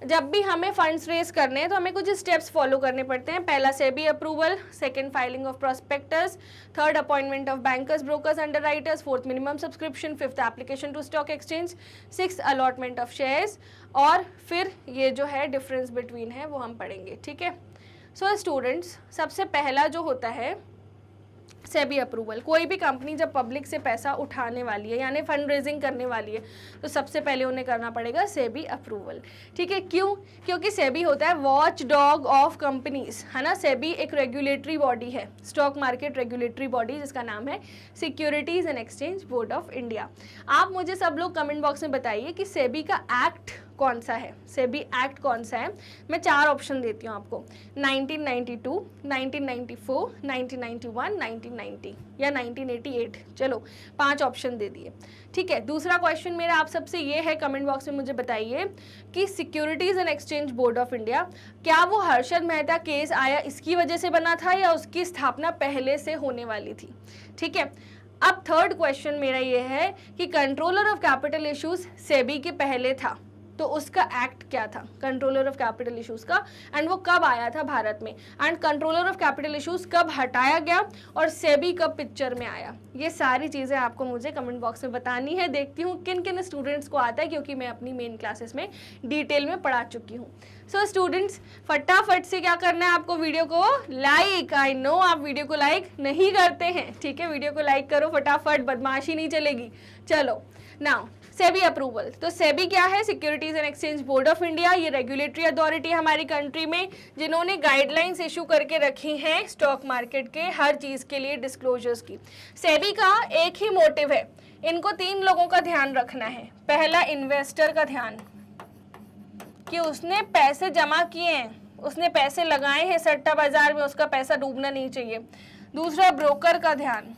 जब भी हमें फंड्स रेज करने हैं तो हमें कुछ स्टेप्स फॉलो करने पड़ते हैं। पहला SEBI approval, second filing of prospectus, third appointment of bankers, brokers, underwriters, fourth minimum subscription, fifth application to stock exchange, sixth allotment of shares, और फिर ये जो है डिफरेंस बिटवीन है वो हम पढ़ेंगे, ठीक है। स्टूडेंट्स, सबसे पहला जो होता है सेबी अप्रूवल। कोई भी कंपनी जब पब्लिक से पैसा उठाने वाली है यानी फंड रेजिंग करने वाली है तो सबसे पहले उन्हें करना पड़ेगा सेबी अप्रूवल, ठीक है। क्यों? क्योंकि सेबी होता है वॉच डॉग ऑफ कंपनीज, है ना। सेबी एक रेगुलेटरी बॉडी है, स्टॉक मार्केट रेगुलेटरी बॉडी, जिसका नाम है securities and exchange board of India. आप मुझे सब लोग कमेंट बॉक्स में बताइए कि सेबी का एक्ट कौन सा है, सेबी एक्ट कौन सा है। मैं 4 ऑप्शन देती हूँ आपको, 1992, 1994, 1991, 1990 या 1988। चलो 5 ऑप्शन दे दिए, ठीक है। दूसरा क्वेश्चन मेरा आप सबसे ये है, कमेंट बॉक्स में मुझे बताइए कि securities and exchange board of India, क्या वो हर्षद मेहता केस आया इसकी वजह से बना था या उसकी स्थापना पहले से होने वाली थी, ठीक है। अब थर्ड क्वेश्चन मेरा ये है कि controller of capital issues SEBI के पहले था, तो उसका एक्ट क्या था कंट्रोलर ऑफ कैपिटल इश्यूज का, एंड वो कब आया था भारत में, and controller of capital issues कब हटाया गया और सेबी कब पिक्चर में आया। ये सारी चीज़ें आपको मुझे कमेंट बॉक्स में बतानी है। देखती हूँ किन किन स्टूडेंट्स को आता है, क्योंकि मैं अपनी मेन क्लासेस में डिटेल में पढ़ा चुकी हूँ। सो स्टूडेंट्स, फटाफट से क्या करना है आपको, वीडियो को लाइक, आई नो आप वीडियो को लाइक नहीं करते हैं, ठीक है, वीडियो को लाइक करो फटाफट, बदमाशी नहीं चलेगी। चलो नाउ सेबी अप्रूवल, तो सेबी क्या है, securities and exchange board of India, ये रेगुलेटरी अथॉरिटी हमारी कंट्री में जिन्होंने गाइडलाइंस इशू करके रखी हैं स्टॉक मार्केट के हर चीज़ के लिए डिस्क्लोजर्स की। सेबी का एक ही मोटिव है, इनको 3 लोगों का ध्यान रखना है। पहला, इन्वेस्टर का ध्यान कि उसने पैसे जमा किए हैं, उसने पैसे लगाए हैं सट्टा बाजार में, उसका पैसा डूबना नहीं चाहिए। दूसरा, ब्रोकर का ध्यान।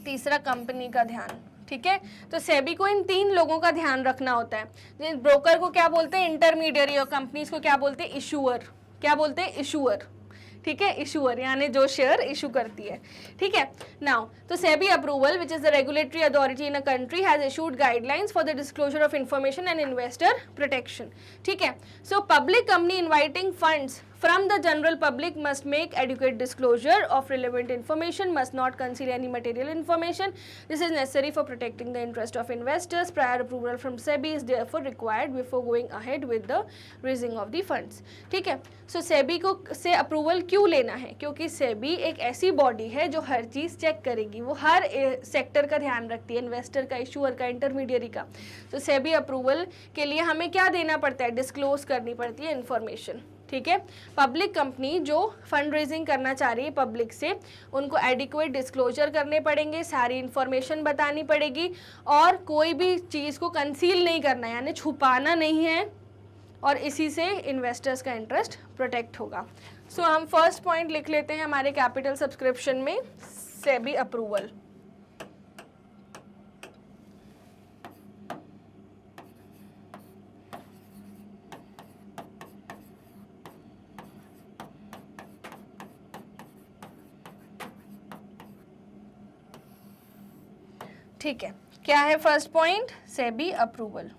तीसरा, कंपनी का ध्यान। ठीक है, तो सेबी को इन 3 लोगों का ध्यान रखना होता है। ब्रोकर को क्या बोलते हैं, इंटरमीडियरी, और कंपनीज को क्या बोलते हैं, इशूअर। क्या बोलते हैं, इशूअर। ठीक है, इशूअर यानी जो शेयर इशू करती है। ठीक है, नाउ तो SEBI approval which is the regulatory authority in a country has issued guidelines for the disclosure of information and investor protection. ठीक है, सो public company inviting funds from the general public must make adequate disclosure of relevant information, must not conceal any material information. This is necessary for protecting the interest of investors. Prior approval from SEBI is therefore required before going ahead with the raising of the funds. ठीक है, so SEBI को से approval क्यों लेना है, क्योंकि SEBI एक ऐसी बॉडी है जो हर चीज़ चेक करेगी, वो हर सेक्टर का ध्यान रखती है, इन्वेस्टर का, इशूअर का, इंटरमीडियरी का। तो SEBI अप्रूवल के लिए हमें क्या देना पड़ता है, डिस्क्लोज करनी पड़ती है इन्फॉर्मेशन। ठीक है, पब्लिक कंपनी जो फंड रेजिंग करना चाह रही है पब्लिक से, उनको एडिक्वेट डिस्क्लोजर करने पड़ेंगे, सारी इन्फॉर्मेशन बतानी पड़ेगी, और कोई भी चीज़ को कंसील नहीं करना है, यानी छुपाना नहीं है, और इसी से इन्वेस्टर्स का इंटरेस्ट प्रोटेक्ट होगा। सो हम फर्स्ट पॉइंट लिख लेते हैं हमारे कैपिटल सब्सक्रिप्शन में, सेबी अप्रूवल। ठीक है, क्या है फर्स्ट पॉइंट, सेबी अप्रूवल।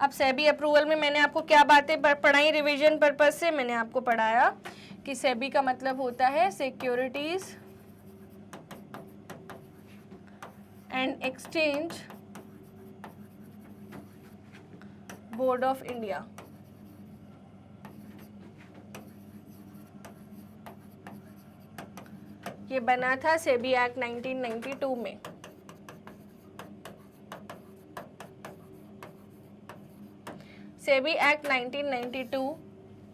अब सेबी अप्रूवल में मैंने आपको क्या बातें पढ़ाई रिवीजन पर्पज से, मैंने आपको पढ़ाया कि सेबी का मतलब होता है securities and exchange board of India. ये बना था सेबी एक्ट 1992 में। सेबी एक्ट 1992,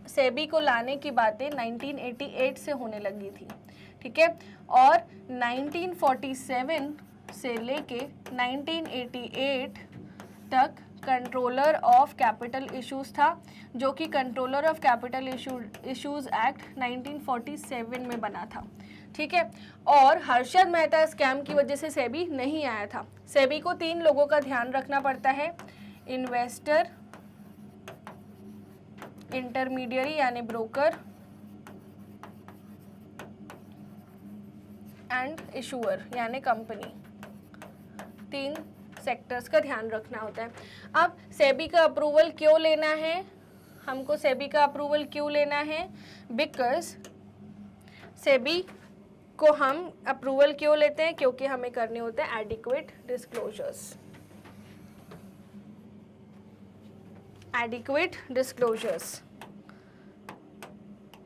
सेबी को लाने की बातें 1988 से होने लगी थी। ठीक है, और 1947 से लेके 1988 तक कंट्रोलर ऑफ कैपिटल इश्यूज था, जो कि controller of capital issues act 1947 में बना था। ठीक है, और हर्षद मेहता स्कैम की वजह से सेबी नहीं आया था। सेबी को 3 लोगों का ध्यान रखना पड़ता है, इन्वेस्टर, इंटरमीडियरी यानी ब्रोकर, एंड इशूअर यानी कंपनी। 3 सेक्टर्स का ध्यान रखना होता है। अब सेबी का अप्रूवल क्यों लेना है, हमको सेबी का अप्रूवल क्यों लेना है, बिकॉज सेबी को हम अप्रूवल क्यों लेते हैं, क्योंकि हमें करने होते हैं एडिक्वेट डिस्क्लोजर्स। एडिक्वेट डिस्क्लोजर्स,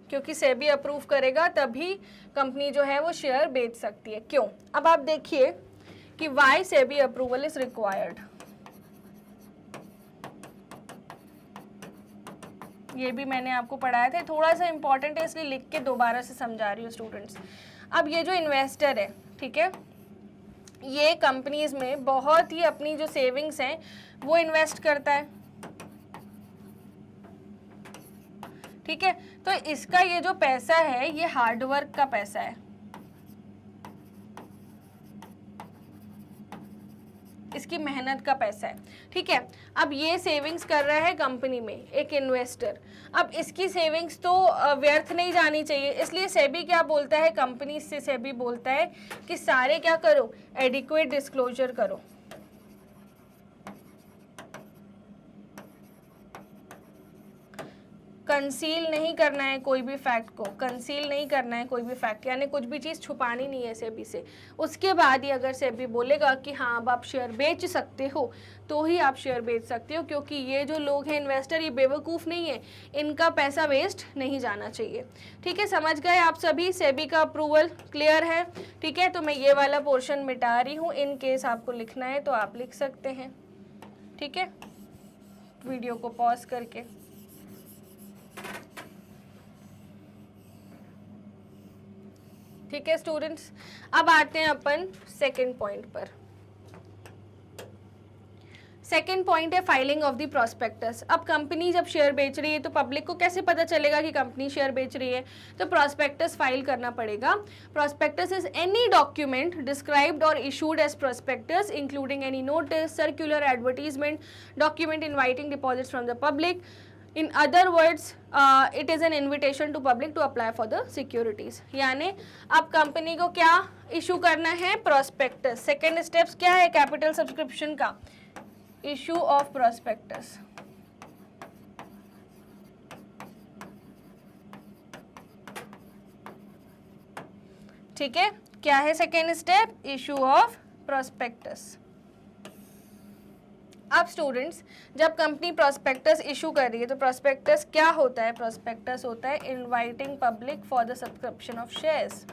क्योंकि सेबी अप्रूव करेगा तभी कंपनी जो है वो शेयर बेच सकती है। क्यों, अब आप देखिए कि why SEBI approval is required. ये भी मैंने आपको पढ़ाया था, थोड़ा सा इंपॉर्टेंट है इसलिए लिख के दोबारा से समझा रही हूँ स्टूडेंट्स। अब ये जो इन्वेस्टर है, ठीक है, ये कंपनीज में बहुत ही अपनी जो सेविंग्स हैं वो इन्वेस्ट करता है। ठीक है, तो इसका ये जो पैसा है ये हार्डवर्क का पैसा है। इसकी मेहनत का पैसा है, ठीक है। अब ये सेविंग्स कर रहा है कंपनी में एक इन्वेस्टर, अब इसकी सेविंग्स तो व्यर्थ नहीं जानी चाहिए, इसलिए सेबी क्या बोलता है, कंपनी से सेबी बोलता है कि सारे क्या करो, एडिक्वेट डिस्क्लोजर करो। कंसील नहीं करना है कोई भी फैक्ट को, कंसील नहीं करना है कोई भी फैक्ट, यानी कुछ भी चीज़ छुपानी नहीं है सेबी से। उसके बाद ही अगर सेबी बोलेगा कि हाँ अब आप शेयर बेच सकते हो, तो ही आप शेयर बेच सकते हो, क्योंकि ये जो लोग हैं इन्वेस्टर, ये बेवकूफ़ नहीं है, इनका पैसा वेस्ट नहीं जाना चाहिए। ठीक है, समझ गए आप सभी, सेबी का अप्रूवल क्लियर है। ठीक है, तो मैं ये वाला पोर्शन मिटा रही हूँ, इन केस आपको लिखना है तो आप लिख सकते हैं। ठीक है, वीडियो को पॉज करके। ठीक है स्टूडेंट्स, अब आते हैं अपन सेकंड पॉइंट पर। सेकेंड पॉइंट है फाइलिंग ऑफ द प्रोस्पेक्टस। अब कंपनी जब शेयर बेच रही है तो पब्लिक को कैसे पता चलेगा कि कंपनी शेयर बेच रही है, तो प्रोस्पेक्टस फाइल करना पड़ेगा। Prospectus is any document described or issued as prospectus including any notice, circular, advertisement, document inviting deposits from the public. In other words, it is an invitation to public to apply for the securities। यानी अब company को क्या issue करना है, prospectus. Second steps क्या है, capital subscription का, issue of prospectus. ठीक है, क्या है second step, issue of prospectus. अब स्टूडेंट्स, जब कंपनी प्रोस्पेक्टस इशू कर रही है तो प्रोस्पेक्टस क्या होता है, प्रोस्पेक्टस होता है inviting public for the subscription of shares.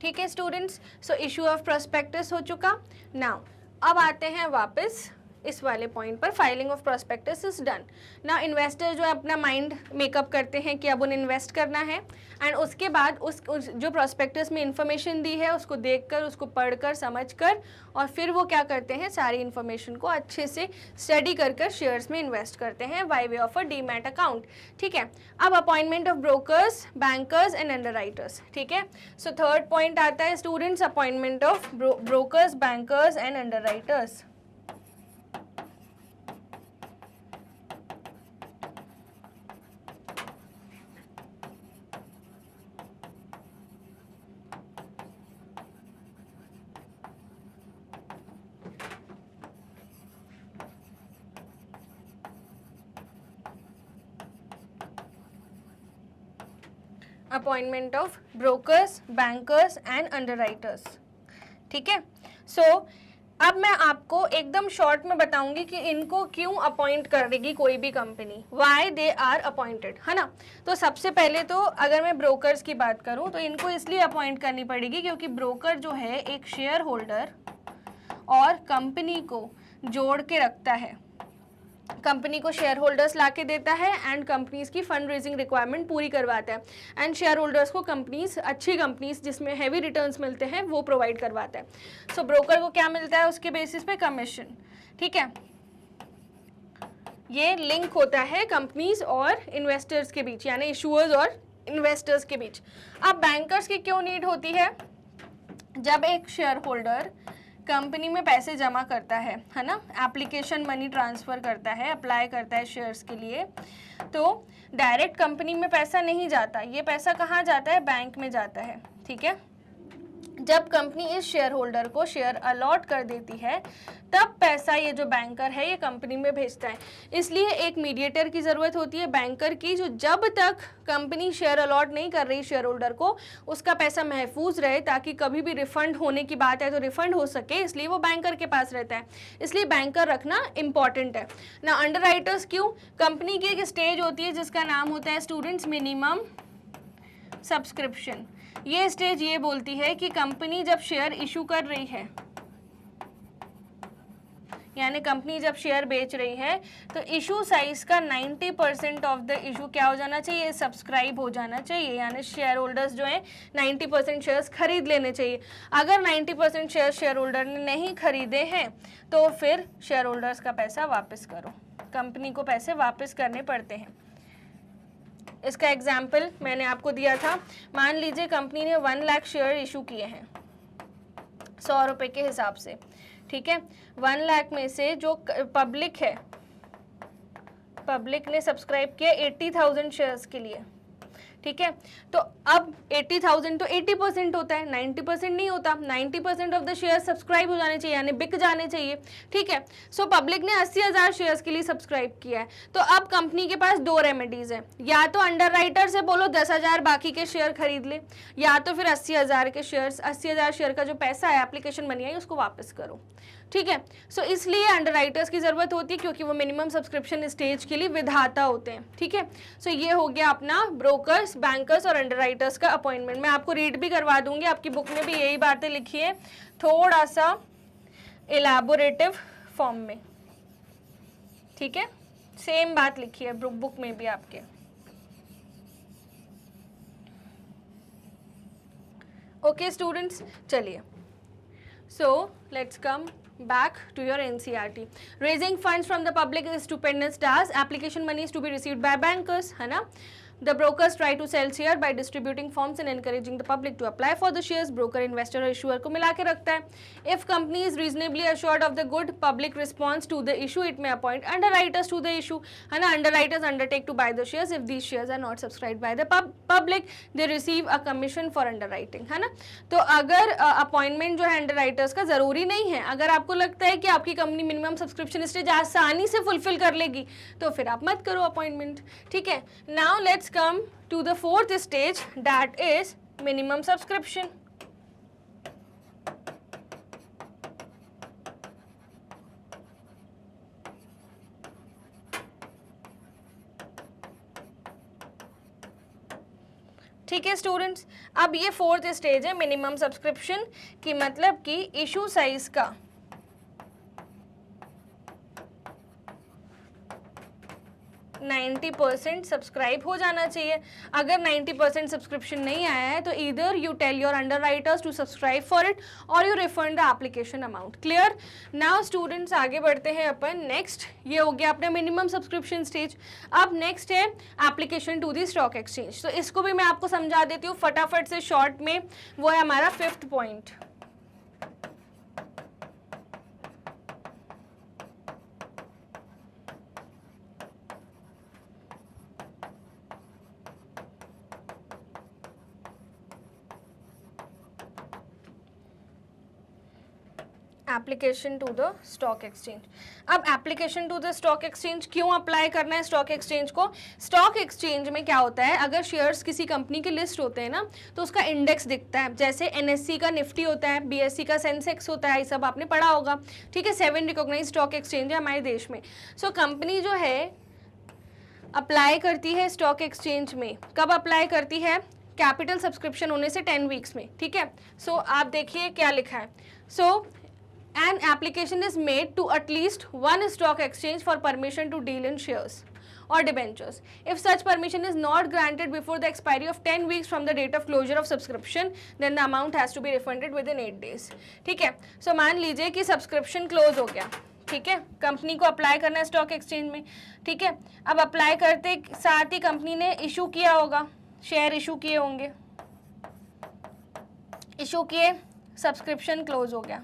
ठीक है students, so issue of prospectus हो चुका। नाउ अब आते हैं वापस इस वाले पॉइंट पर, filing of prospectus is done. ना इन्वेस्टर जो है अपना माइंड मेकअप करते हैं कि अब उन्हें इन्वेस्ट करना है, एंड उसके बाद उस जो प्रोस्पेक्टस में इंफॉर्मेशन दी है उसको देखकर, उसको पढ़कर, समझकर, और फिर वो क्या करते हैं, सारी इन्फॉर्मेशन को अच्छे से स्टडी कर शेयर्स में इन्वेस्ट करते हैं by way of a demat account. ठीक है, अब appointment of brokers, bankers and underwriters. ठीक है, सो थर्ड पॉइंट आता है students, appointment of brokers, bankers and underwriters. Appointment of brokers, bankers and underwriters. ठीक है, सो अब मैं आपको एकदम शॉर्ट में बताऊंगी कि इनको क्यों अपॉइंट करेगी कोई भी company, why they are appointed, है ना। तो सबसे पहले तो अगर मैं ब्रोकर्स की बात करूं तो इनको इसलिए अपॉइंट करनी पड़ेगी क्योंकि ब्रोकर जो है एक शेयर होल्डर और कंपनी को जोड़ के रखता है, कंपनी को शेयर होल्डर्स ला के देता है एंड कंपनीज की फंड रेजिंग रिक्वायरमेंट पूरी करवाता है, एंड शेयर होल्डर्स को कंपनीज, अच्छी कंपनीज जिसमें हैवी रिटर्न्स मिलते हैं वो प्रोवाइड करवाता है। सो ब्रोकर को क्या मिलता है, उसके बेसिस पे कमीशन। ठीक है, ये लिंक होता है कंपनीज और इन्वेस्टर्स के बीच, यानी इशूअर्स और इन्वेस्टर्स के बीच। अब बैंकर्स की क्यों नीड होती है, जब एक शेयर होल्डर कंपनी में पैसे जमा करता है ना, एप्लीकेशन मनी ट्रांसफ़र करता है, अप्लाई करता है शेयर्स के लिए, तो डायरेक्ट कंपनी में पैसा नहीं जाता, ये पैसा कहाँ जाता है, बैंक में जाता है। ठीक है, जब कंपनी इस शेयर होल्डर को शेयर अलॉट कर देती है तब पैसा ये जो बैंकर है ये कंपनी में भेजता है। इसलिए एक मीडिएटर की ज़रूरत होती है, बैंकर की, जो जब तक कंपनी शेयर अलॉट नहीं कर रही शेयर होल्डर को, उसका पैसा महफूज रहे, ताकि कभी भी रिफंड होने की बात है तो रिफंड हो सके, इसलिए वो बैंकर के पास रहता है। इसलिए बैंकर रखना इंपॉर्टेंट है ना। अंडरराइटर्स क्यों, कंपनी की एक स्टेज होती है जिसका नाम होता है स्टूडेंट्स मिनिमम सब्सक्रिप्शन। ये स्टेज ये बोलती है कि कंपनी जब शेयर इशू कर रही है, यानी कंपनी जब शेयर बेच रही है तो इशू साइज का 90% ऑफ द इशू क्या हो जाना चाहिए, सब्सक्राइब हो जाना चाहिए, यानी शेयर होल्डर्स जो है 90% शेयर्स खरीद लेने चाहिए। अगर 90% शेयर होल्डर ने नहीं खरीदे हैं तो फिर शेयर होल्डर्स का पैसा वापस करो, कंपनी को पैसे वापस करने पड़ते हैं। इसका एग्जाम्पल मैंने आपको दिया था, मान लीजिए कंपनी ने 1 लाख शेयर इशू किए हैं 100 रुपये के हिसाब से, ठीक है। 1 लाख में से जो पब्लिक है, पब्लिक ने सब्सक्राइब किया 80,000 शेयर्स के लिए, ठीक है। तो अब 80,000 तो 80% होता है, 90% नहीं होता। 90% ऑफ द शेयर सब्सक्राइब हो जाने चाहिए, यानी बिक जाने चाहिए, ठीक है। सो पब्लिक ने 80,000 शेयर्स के लिए सब्सक्राइब किया है। तो अब कंपनी के पास 2 रेमेडीज है, या तो अंडर राइटर से बोलो 10,000 बाकी के शेयर खरीद ले, या तो फिर 80,000 के शेयर्स, 80,000 शेयर का जो पैसा है एप्लीकेशन बनी है उसको वापस करो, ठीक है। सो इसलिए अंडर राइटर्स की जरूरत होती है क्योंकि वो मिनिमम सब्सक्रिप्शन स्टेज के लिए विधाता होते हैं, ठीक है। सो ये हो गया अपना ब्रोकर्स, बैंकर्स और अंडर राइटर्स का अपॉइंटमेंट। मैं आपको रीड भी करवा दूंगी, आपकी बुक में भी यही बातें लिखी है, थोड़ा सा इलैबोरेटिव फॉर्म में, ठीक है। सेम बात लिखी है बुक में भी आपके। ओके स्टूडेंट्स, चलिए, so let's come back to your NCERT. Raising funds from the public is stupendous task. Application money is to be received by bankers, है ना। The brokers try to sell share by distributing forms and encouraging the public to apply for the shares. Broker, investor और issuer को मिला के रखता है। If company is reasonably assured of the good public response to the issue, it may appoint underwriters to the issue, है ना। Underwriters undertake to buy the shares. If these shares are not subscribed by the public, they receive a commission for underwriting, है ना। तो अगर appointment जो है underwriters का ज़रूरी नहीं है, अगर आपको लगता है कि आपकी कंपनी मिनिमम सब्सक्रिप्शन स्टेज आसानी से फुलफिल कर लेगी तो फिर आप मत करो अपॉइंटमेंट, ठीक है। Now let's come to the 4th stage, that is minimum subscription. ठीक है स्टूडेंट्स, अब ये 4th स्टेज है मिनिमम सब्सक्रिप्शन की, मतलब कि इशू साइज का 90% सब्सक्राइब हो जाना चाहिए। अगर 90% सब्सक्रिप्शन नहीं आया है तो either you tell your underwriters to subscribe for it or you refund the application amount. Clear. Now students आगे बढ़ते हैं अपन नेक्स्ट। ये हो गया अपने मिनिमम सब्सक्रिप्शन स्टेज। अब नेक्स्ट है application to the stock exchange. तो इसको भी मैं आपको समझा देती हूँ फटाफट से शॉर्ट में। वो है हमारा 5th point. Application to the stock exchange. अब application to the stock exchange क्यों अप्लाई करना है स्टॉक एक्सचेंज को? स्टॉक एक्सचेंज में क्या होता है, अगर शेयर्स किसी कंपनी के लिस्ट होते हैं ना तो उसका इंडेक्स दिखता है। जैसे एनएससी का निफ्टी होता है, बीएससी का सेंसेक्स होता है, ये सब आपने पढ़ा होगा, ठीक है। 7 रिकॉग्नाइज्ड स्टॉक एक्सचेंज है हमारे देश में। सो कंपनी जो है अप्लाई करती है स्टॉक एक्सचेंज में। कब अप्लाई करती है? कैपिटल सब्सक्रिप्शन होने से 10 वीक्स में, ठीक है। सो आप देखिए क्या लिखा है। सो an application is made to at least one stock exchange for permission to deal in shares or debentures. If such permission is not granted before the expiry of 10 weeks from the date of closure of subscription, then the amount has to be refunded within 8 days. ठीक है। सो मान लीजिए कि subscription close हो गया, ठीक है। Company को अप्लाई करना है स्टॉक एक्सचेंज में, ठीक है। अब अप्लाई करते साथ ही कंपनी ने इशू किया होगा, शेयर इशू किए होंगे, इशू किए, सब्सक्रिप्शन क्लोज हो गया,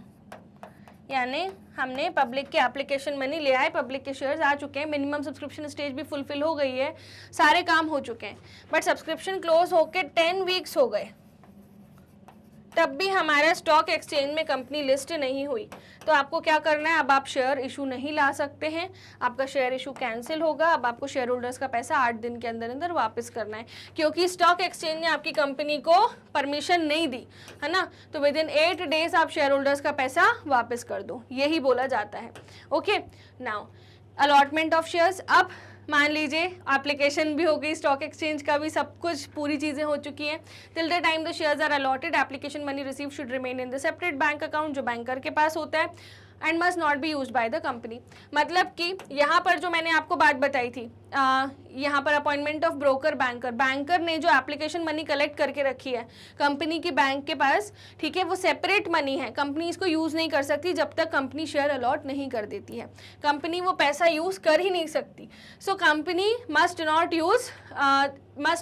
यानी हमने पब्लिक के एप्लीकेशन मनी ले आए, पब्लिक के शेयर्स आ चुके हैं, मिनिमम सब्सक्रिप्शन स्टेज भी फुलफिल हो गई है, सारे काम हो चुके हैं, बट सब्सक्रिप्शन क्लोज होके 10 वीक्स हो गए, तब भी हमारा स्टॉक एक्सचेंज में कंपनी लिस्ट नहीं हुई। तो आपको क्या करना है, अब आप शेयर इशू नहीं ला सकते हैं, आपका शेयर इशू कैंसिल होगा। अब आपको शेयर होल्डर्स का पैसा 8 दिन के अंदर अंदर वापस करना है, क्योंकि स्टॉक एक्सचेंज ने आपकी कंपनी को परमिशन नहीं दी, है ना। तो विद इन 8 डेज आप शेयर होल्डर्स का पैसा वापस कर दो, यही बोला जाता है। Okay. Now allotment of shares. अब मान लीजिए एप्लीकेशन भी हो गई, स्टॉक एक्सचेंज का भी सब कुछ, पूरी चीज़ें हो चुकी हैं। Till the time the shares are allotted, application money receive should remain in the separate bank account, जो बैंकर के पास होता है। And must not be used by the company. मतलब कि यहाँ पर जो मैंने आपको बात बताई थी, यहाँ पर appointment of broker banker, banker ने जो एप्लीकेशन मनी कलेक्ट करके रखी है कंपनी की बैंक के पास, ठीक है, वो सेपरेट मनी है, कंपनी इसको यूज़ नहीं कर सकती जब तक कंपनी शेयर अलॉट नहीं कर देती है। कंपनी वो पैसा यूज़ कर ही नहीं सकती। So company must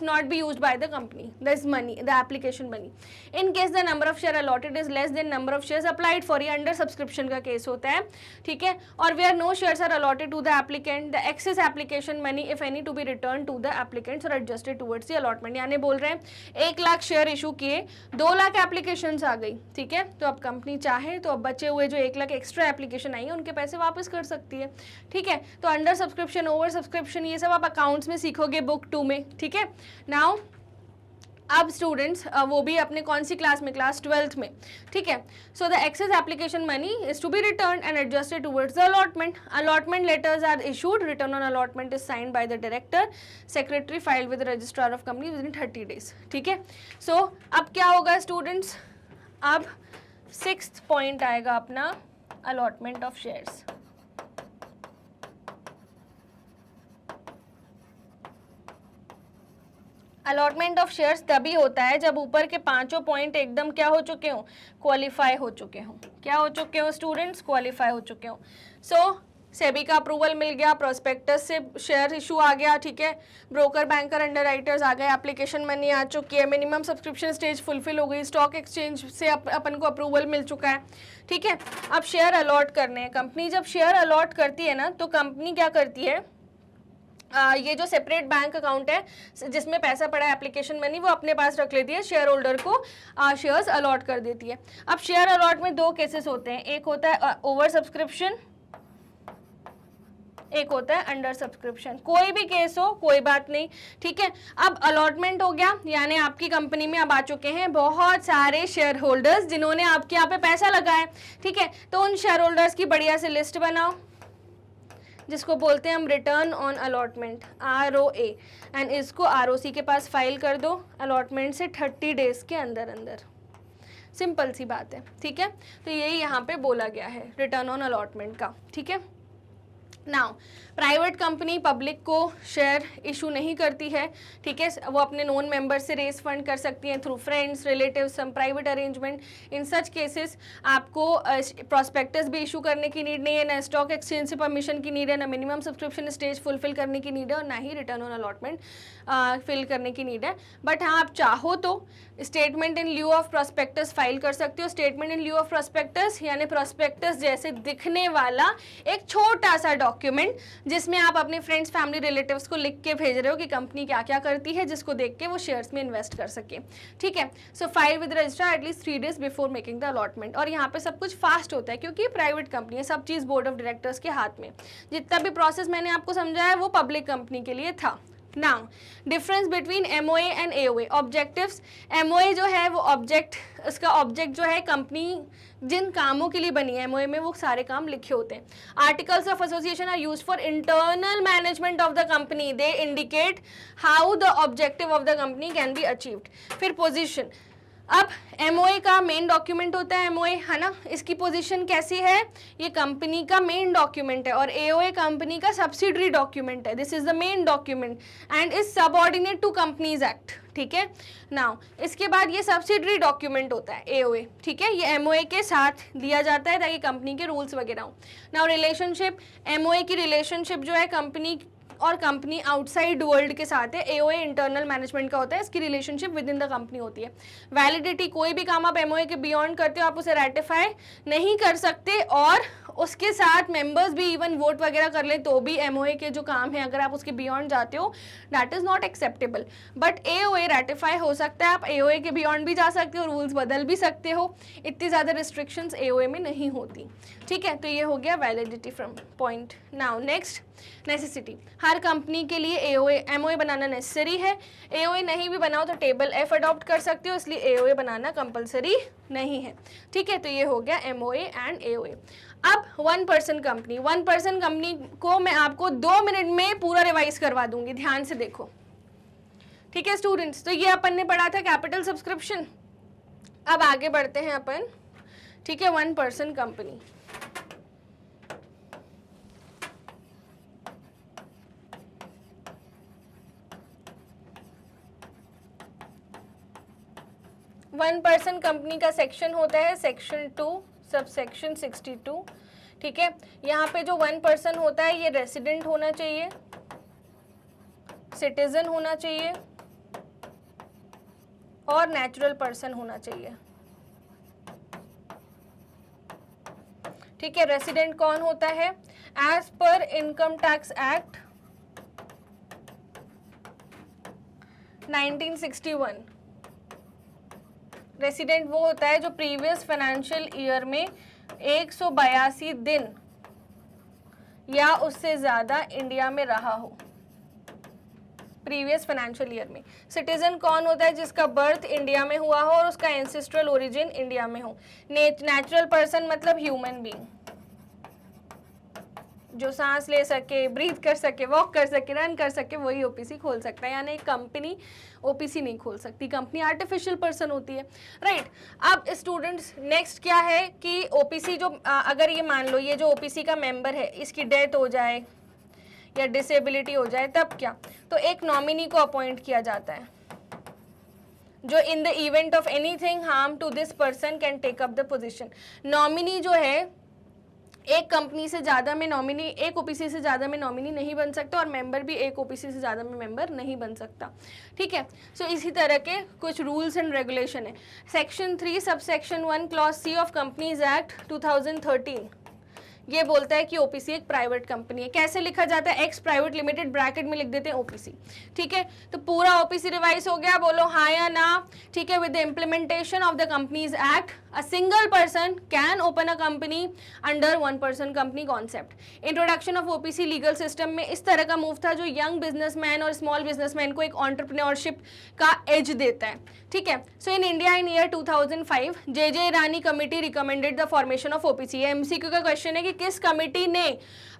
not be used by the company, this money, the application money, in case the number of share allotted is less than number of shares applied for। ये under subscription का case होता है, ठीक है। और where no shares are allotted to the applicant, the excess application money if any to be returned to the applicants or adjusted towards the allotment। यानी बोल रहे हैं 1 लाख शेयर इशू किए, 2 लाख एप्लीकेशंस आ गई, ठीक है, तो अब कंपनी चाहे तो अब बचे हुए जो 1 लाख एक्स्ट्रा एप्लीकेशन आई है उनके पैसे वापस कर सकती है, ठीक है। तो अंडर सब्सक्रिप्शन, ओवर सब्सक्रिप्शन, ये सब आप अकाउंट्स में सीखोगे बुक 2 में, ठीक है। नाउ अब स्टूडेंट्स वो भी अपने कौन सी क्लास में, क्लास 12th में, ठीक है। So the excess application money is to be return and adjusted towards the allotment. Allotment letters are issued, return on allotment is signed by the director, secretary filed with registrar of company within 30 days, ठीक है। सो अब क्या होगा students, अब 6th point आएगा अपना allotment of shares. Allotment of shares तभी होता है जब ऊपर के 5 पॉइंट एकदम क्या हो चुके हों, क्वालिफाई हो चुके हों। क्या हो चुके हो स्टूडेंट्स, क्वालिफाई हो चुके हों। सो सेबी का अप्रूवल मिल गया, प्रोस्पेक्टस से शेयर इशू आ गया, ठीक है, ब्रोकर बैंकर अंडरराइटर्स आ गए, एप्लीकेशन मनी आ चुकी है, मिनिमम सब्सक्रिप्शन स्टेज फुलफिल हो गई, स्टॉक एक्सचेंज से अपन को अप्रूवल मिल चुका है, ठीक है। अब शेयर अलॉट करने हैं। कंपनी जब शेयर अलॉट करती है ना, तो कंपनी क्या करती है, ये जो सेपरेट बैंक अकाउंट है जिसमें पैसा पड़ा है एप्लीकेशन मनी, वो अपने पास रख लेती है, शेयर होल्डर को शेयर्स अलॉट कर देती है। अब शेयर अलॉट में 2 केसेस होते हैं, एक होता है ओवर सब्सक्रिप्शन, एक होता है अंडर सब्सक्रिप्शन। कोई भी केस हो कोई बात नहीं, ठीक है। अब अलॉटमेंट हो गया, यानी आपकी कंपनी में अब आ चुके हैं बहुत सारे शेयर होल्डर्स जिन्होंने आपके यहाँ पे पैसा लगाया, ठीक है। तो उन शेयर होल्डर्स की बढ़िया से लिस्ट बनाओ, जिसको बोलते हैं हम return on allotment, ROA, and इसको ROC के पास फाइल कर दो अलॉटमेंट से 30 days के अंदर अंदर। सिंपल सी बात है, ठीक है। तो यही यहाँ पे बोला गया है रिटर्न ऑन अलॉटमेंट का, ठीक है। नाउ प्राइवेट कंपनी पब्लिक को शेयर इशू नहीं करती है, ठीक है, वो अपने नॉन मेंबर से रेस फंड कर सकती हैं through friends, relatives, some private arrangement. In such cases आपको प्रोस्पेक्टस भी इशू करने की नीड नहीं है, ना स्टॉक एक्सचेंज से परमिशन की नीड है, ना मिनिमम सब्सक्रिप्शन स्टेज फुलफिल करने की नीड है, और ना ही रिटर्न ऑन अलॉटमेंट फिल करने की नीड है। बट हाँ, आप चाहो तो statement in lieu of prospectus file कर सकते हो। Statement in lieu of prospectus यानी प्रोस्पेक्टस जैसे दिखने वाला एक छोटा सा डॉक्यूमेंट जिसमें आप अपने फ्रेंड्स, फैमिली, रिलेटिव्स को लिख के भेज रहे हो कि कंपनी क्या क्या करती है, जिसको देख के वो शेयर्स में इन्वेस्ट कर सके, ठीक है। So file with registrar at least 3 days before making the allotment. और यहाँ पे सब कुछ फास्ट होता है क्योंकि प्राइवेट कंपनी है, सब चीज़ बोर्ड ऑफ डायरेक्टर्स के हाथ में। जितना भी प्रोसेस मैंने आपको समझाया वो पब्लिक कंपनी के लिए था। Now difference between MOA and AOA objectives. MOA जो है वो ऑब्जेक्ट, इसका ऑब्जेक्ट जो है कंपनी जिन कामों के लिए बनी है, MOA में वो सारे काम लिखे होते हैं। Articles of association are used for internal management of the company, they indicate how the objective of the company can be achieved. फिर पोजीशन, अब MOA का मेन डॉक्यूमेंट होता है MOA, है ना, इसकी पोजीशन कैसी है, ये कंपनी का मेन डॉक्यूमेंट है, और AOA कंपनी का सब्सिडरी डॉक्यूमेंट है। This is the main document and is subordinate to companies act, ठीक है। नाउ इसके बाद ये सब्सिडरी डॉक्यूमेंट होता है AOA, ठीक है, ये MOA के साथ दिया जाता है ताकि कंपनी के रूल्स वगैरह हो। नाउ रिलेशनशिप, MOA की रिलेशनशिप जो है कंपनी और कंपनी आउटसाइड वर्ल्ड के साथ है, AOA इंटरनल मैनेजमेंट का होता है, इसकी relationship with in the company होती है। वैलिडिटी, कोई भी काम आप MOA के बियॉन्ड करते हो आप उसे रेटिफाई नहीं कर सकते, और उसके साथ मेंबर्स भी इवन वोट वगैरह कर ले तो भी MOA के जो काम है अगर आप उसके बियॉन्ड जाते हो that is not acceptable. But AOA ratify हो सकता है, आप AOA के बियॉन्ड भी जा सकते हो, रूल्स बदल भी सकते हो, इतनी ज़्यादा रिस्ट्रिक्शंस AOA में नहीं होती, ठीक है। तो ये हो गया validity from point. Now next necessity, her company के लिए MOA बनाना नेसेसरी है। AOA नहीं भी बनाओ तो टेबल F अडॉप्ट कर सकते हो, इसलिए AOA बनाना कंपलसरी नहीं है, ठीक है। तो ये हो गया MOA एंड AOA। अब 1 person कंपनी, 1 person कंपनी को मैं आपको 2 मिनट में पूरा रिवाइज करवा दूंगी, ध्यान से देखो, ठीक है स्टूडेंट्स। तो ये अपन ने पढ़ा था कैपिटल सब्सक्रिप्शन। अब आगे बढ़ते हैं अपन, ठीक है। 1 person कंपनी, 1% कंपनी का सेक्शन होता है सेक्शन 2 सब सेक्शन 62, ठीक है। यहाँ पे जो 1% होता है ये रेसिडेंट होना चाहिए, सिटीजन होना चाहिए और नेचुरल पर्सन होना चाहिए, ठीक है। रेसिडेंट कौन होता है? As per income tax act 1961, resident वो होता है जो प्रीवियस फाइनेंशियल ईयर में 182 दिन या उससे ज़्यादा इंडिया में रहा हो प्रीवियस फाइनेंशियल ईयर में। सिटीजन कौन होता है? जिसका बर्थ इंडिया में हुआ हो और उसका एंसेस्ट्रल ओरिजिन इंडिया में हो। नेचुरल पर्सन मतलब ह्यूमन बीइंग, जो सांस ले सके, ब्रीथ कर सके, वॉक कर सके, रन कर सके, वही ओपीसी खोल सकता है। यानी कंपनी ओपीसी नहीं खोल सकती, कंपनी आर्टिफिशियल पर्सन होती है, राइट। अब स्टूडेंट्स नेक्स्ट क्या है कि ओपीसी जो अगर ये मान लो ये जो ओपीसी का मेंबर है इसकी डेथ हो जाए या डिसेबिलिटी हो जाए तब क्या? तो एक नॉमिनी को अपॉइंट किया जाता है जो in the event of anything harm to this person can take up the position. Nominee जो है एक कंपनी से ज़्यादा में नॉमिनी, एक ओपीसी से ज़्यादा में नॉमिनी नहीं बन सकता और मेंबर भी एक ओपीसी से ज़्यादा में मेंबर नहीं बन सकता, ठीक है। सो इसी तरह के कुछ रूल्स एंड रेगुलेशन है। Section 3 sub section 1 clause C of companies act 2013 ये बोलता है कि ओपीसी एक प्राइवेट कंपनी है। कैसे लिखा जाता है? एक्स प्राइवेट लिमिटेड ब्रैकेट में लिख देते हैं ओपीसी, ठीक है। तो पूरा ओपीसी रिवाइज हो गया, बोलो हाँ या ना, ठीक है। With the implementation of the companies act a single person can open a company under one person company concept. Introduction of OPC legal system में इस तरह का मूव था जो यंग बिजनेसमैन और स्मॉल बिजनेसमैन को एक एंटरप्रेन्योरशिप का एज देता है, ठीक है। So in India in year 2005 J Irani committee recommended the formation of OPC. MCQ का क्वेश्चन है कि किस कमिटी ने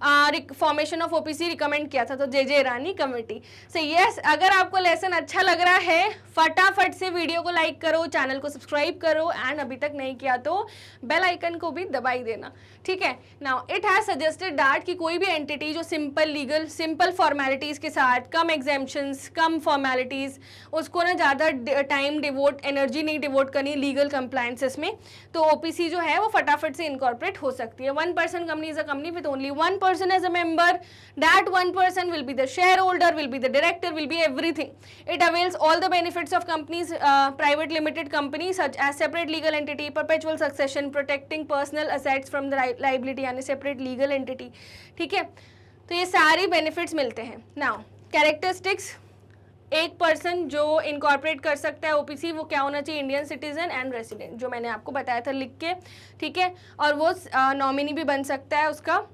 फॉर्मेशन ऑफ ओपीसी रिकमेंड किया था? तो जे ईरानी कमिटी। सो यस, अगर आपको लेसन अच्छा लग रहा है फटाफट से वीडियो को लाइक करो, चैनल को सब्सक्राइब करो एंड अभी तक नहीं किया तो बेल आइकन को भी दबाई देना, ठीक है। Now it has suggested that कि कोई भी एंटिटी जो सिंपल लीगल सिंपल फॉर्मेलिटीज के साथ, कम एग्जाम्पशंस, कम फॉर्मेलिटीज, उसको ना ज़्यादा टाइम डिवोट, एनर्जी नहीं डिवोट करनी लीगल कंप्लायंसेस में, तो ओपीसी जो है वो फटाफट से इनकॉर्पोरेट हो सकती है। 1% company is a company with only 1% as a member, that 1% will be the share holder, will be the director, will be everything. It avails all the benefits of companies, private limited companies such as separate legal entity, perpetual succession, protecting personal assets from the liability यानी separate legal entity, ठीक है। तो ये सारी benefits मिलते हैं। Now characteristics, एक person जो इनकॉर्पोरेट कर सकता है ओपीसी वो क्या होना चाहिए? इंडियन सिटीजन एंड रेसिडेंट, जो मैंने आपको बताया था लिख के, ठीक है। और वो नॉमिनी भी बन सकता है उसका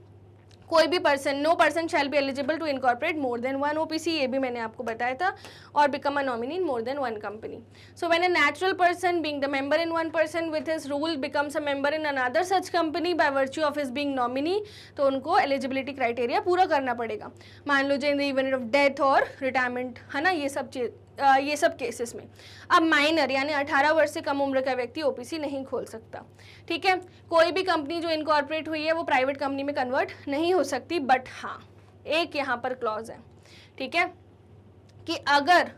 कोई भी person. No person shall be eligible to incorporate more than 1 OPC, ये भी मैंने आपको बताया था, और become a nominee in more than 1 company. So when a natural person being the member in 1 person with his rule becomes a member in another such company by virtue of his being nominee, तो उनको eligibility criteria पूरा करना पड़ेगा। मान लो in the event of death और retirement, है ना, ये सब केसेस में। अब माइनर यानी 18 वर्ष से कम उम्र का व्यक्ति ओपीसी नहीं खोल सकता, ठीक है। कोई भी कंपनी जो इनकॉर्पोरेट हुई है वो प्राइवेट कंपनी में कन्वर्ट नहीं हो सकती, बट हाँ एक यहाँ पर क्लॉज है, ठीक है, कि अगर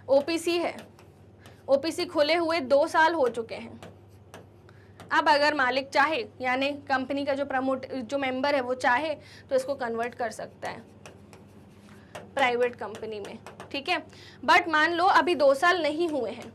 ओपीसी है, ओपीसी खोले हुए 2 साल हो चुके हैं, अब अगर मालिक चाहे यानी कंपनी का जो मेंबर है वो चाहे तो इसको कन्वर्ट कर सकता है प्राइवेट कंपनी में, ठीक है। बट मान लो अभी 2 साल नहीं हुए हैं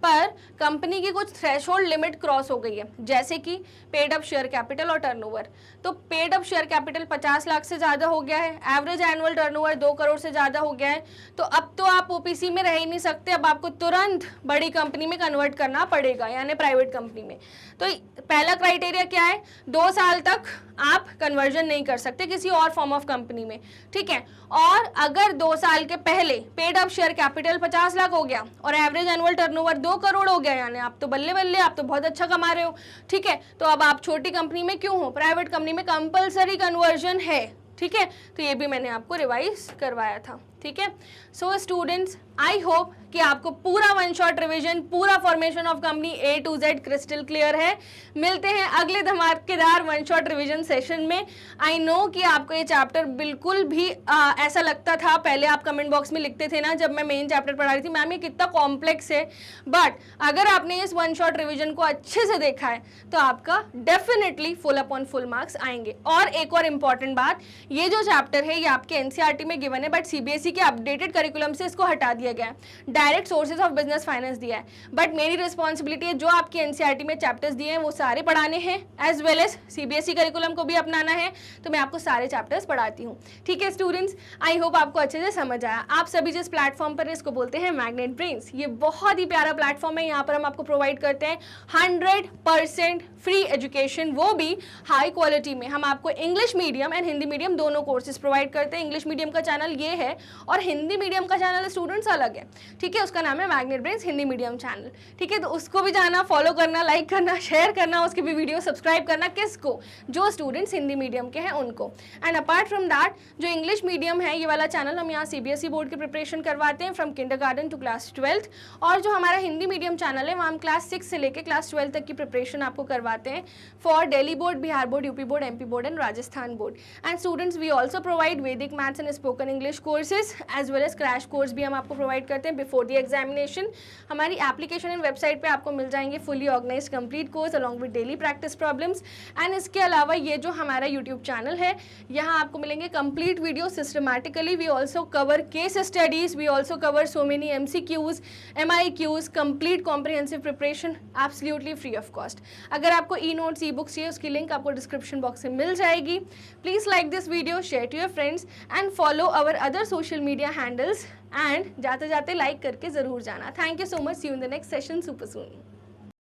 पर कंपनी की कुछ थ्रेशोल्ड लिमिट क्रॉस हो गई है, जैसे कि पेड अप शेयर कैपिटल और टर्नओवर। तो paid up share capital 50 lakh से ज़्यादा हो गया है, एवरेज एनुअल टर्नओवर 2 करोड़ से ज़्यादा हो गया है, तो अब तो आप ओपीसी में रह ही नहीं सकते, अब आपको तुरंत बड़ी कंपनी में कन्वर्ट करना पड़ेगा यानी प्राइवेट कंपनी में। तो पहला क्राइटेरिया क्या है? 2 साल तक आप कन्वर्जन नहीं कर सकते किसी और फॉर्म ऑफ कंपनी में, ठीक है। और अगर 2 साल के पहले paid up share capital 50 lakh हो गया और एवरेज एनुअल टर्नओवर 2 करोड़ हो गया, यानी आप तो बल्ले बल्ले, आप तो बहुत अच्छा कमा रहे हो, ठीक है। तो अब आप छोटी कंपनी में क्यों हो? प्राइवेट कंपनी में कंपलसरी कन्वर्जन है, ठीक है। तो ये भी मैंने आपको रिवाइज करवाया था। ठीक है। सो स्टूडेंट्स, आई होप कि आपको पूरा वन शॉट रिवीजन, पूरा formation of company A to Z crystal clear है। मिलते हैं अगले धमाकेदार वन शॉट रिवीजन सेशन में। आई नो कि आपको ये चैप्टर बिल्कुल भी ऐसा लगता था, पहले आप कमेंट बॉक्स में लिखते थे ना जब मैं मेन चैप्टर पढ़ा रही थी, मैम ये कितना कॉम्प्लेक्स है, बट अगर आपने इस वन शॉट रिवीजन को अच्छे से देखा है तो आपका definitely full upon full marks आएंगे। और एक और इम्पॉर्टेंट बात, ये जो चैप्टर है ये आपके NCERT में गिवन है, बट CBSE के अपडेटेड करिकुलम से इसको हटा दिया गया है, direct sources of business finance दिया है। बट मेरी रिस्पॉन्सिबिलिटी है, जो आपके NCERT में चैप्टर्स दिए हैं वो सारे पढ़ाने हैं, as well as CBSE curriculum को भी अपनाना है, तो मैं आपको सारे चैप्टर्स पढ़ाती हूँ। ठीक है स्टूडेंट्स, आई होप आपको अच्छे से समझ आया। आप सभी जिस प्लेटफॉर्म पर इसको बोलते हैं मैग्नेट ब्रेन्स, ये बहुत ही प्यारा प्लेटफॉर्म है। यहाँ पर हम आपको प्रोवाइड करते हैं 100% फ्री एजुकेशन, वो भी हाई क्वालिटी में। हम आपको English medium and Hindi medium दोनों कोर्सेज प्रोवाइड करते हैं। इंग्लिश मीडियम का चैनल ये है और हिंदी मीडियम का चैनल स्टूडेंट्स अलग है, ठीक है, उसका नाम है magnet brains Hindi medium channel. ठीक है, तो उसको भी जाना, फॉलो करना, लाइक करना, शेयर करना, उसकी भी वीडियो सब्सक्राइब करना। किसको? जो स्टूडेंट्स हिंदी मीडियम के हैं उनको। एंड अपार्ट फ्रॉम दैट, जो इंग्लिश मीडियम है ये वाला चैनल, हम यहाँ CBSE बोर्ड की प्रिपरेशन करवाते हैं from kindergarten to class 12th। और जो हमारा हिंदी मीडियम चैनल है वहाँ हम क्लास 6 से लेकर क्लास 12 तक की प्रिपरेशन आपको करवाते हैं for Delhi board, Bihar board, UP board, MP board and Rajasthan board. And students, we also provide Vedic maths and spoken English courses as well as crash course भी हम आपको प्रोवाइड करते हैं बिफोर द एग्जामिनेशन। हमारी एप्लीकेशन एंड वेबसाइट पे आपको मिल जाएंगे fully organised complete course along with daily practice problems. And इसके अलावा ये जो हमारा यूट्यूब चैनल है, यहाँ आपको मिलेंगे complete video systematically. We also cover case studies, we also cover so many MCQs, MIQs, complete comprehensive preparation absolutely free of cost. अगर आपको ई-नोट्स, ई-बुक्स चाहिए, उसकी लिंक आपको डिस्क्रिप्शन बॉक्स में मिल जाएगी। Please like this video, share to your friends and follow our other social media handles. And जाते जाते लाइक करके जरूर जाना। Thank you so much, see you in the next session super soon.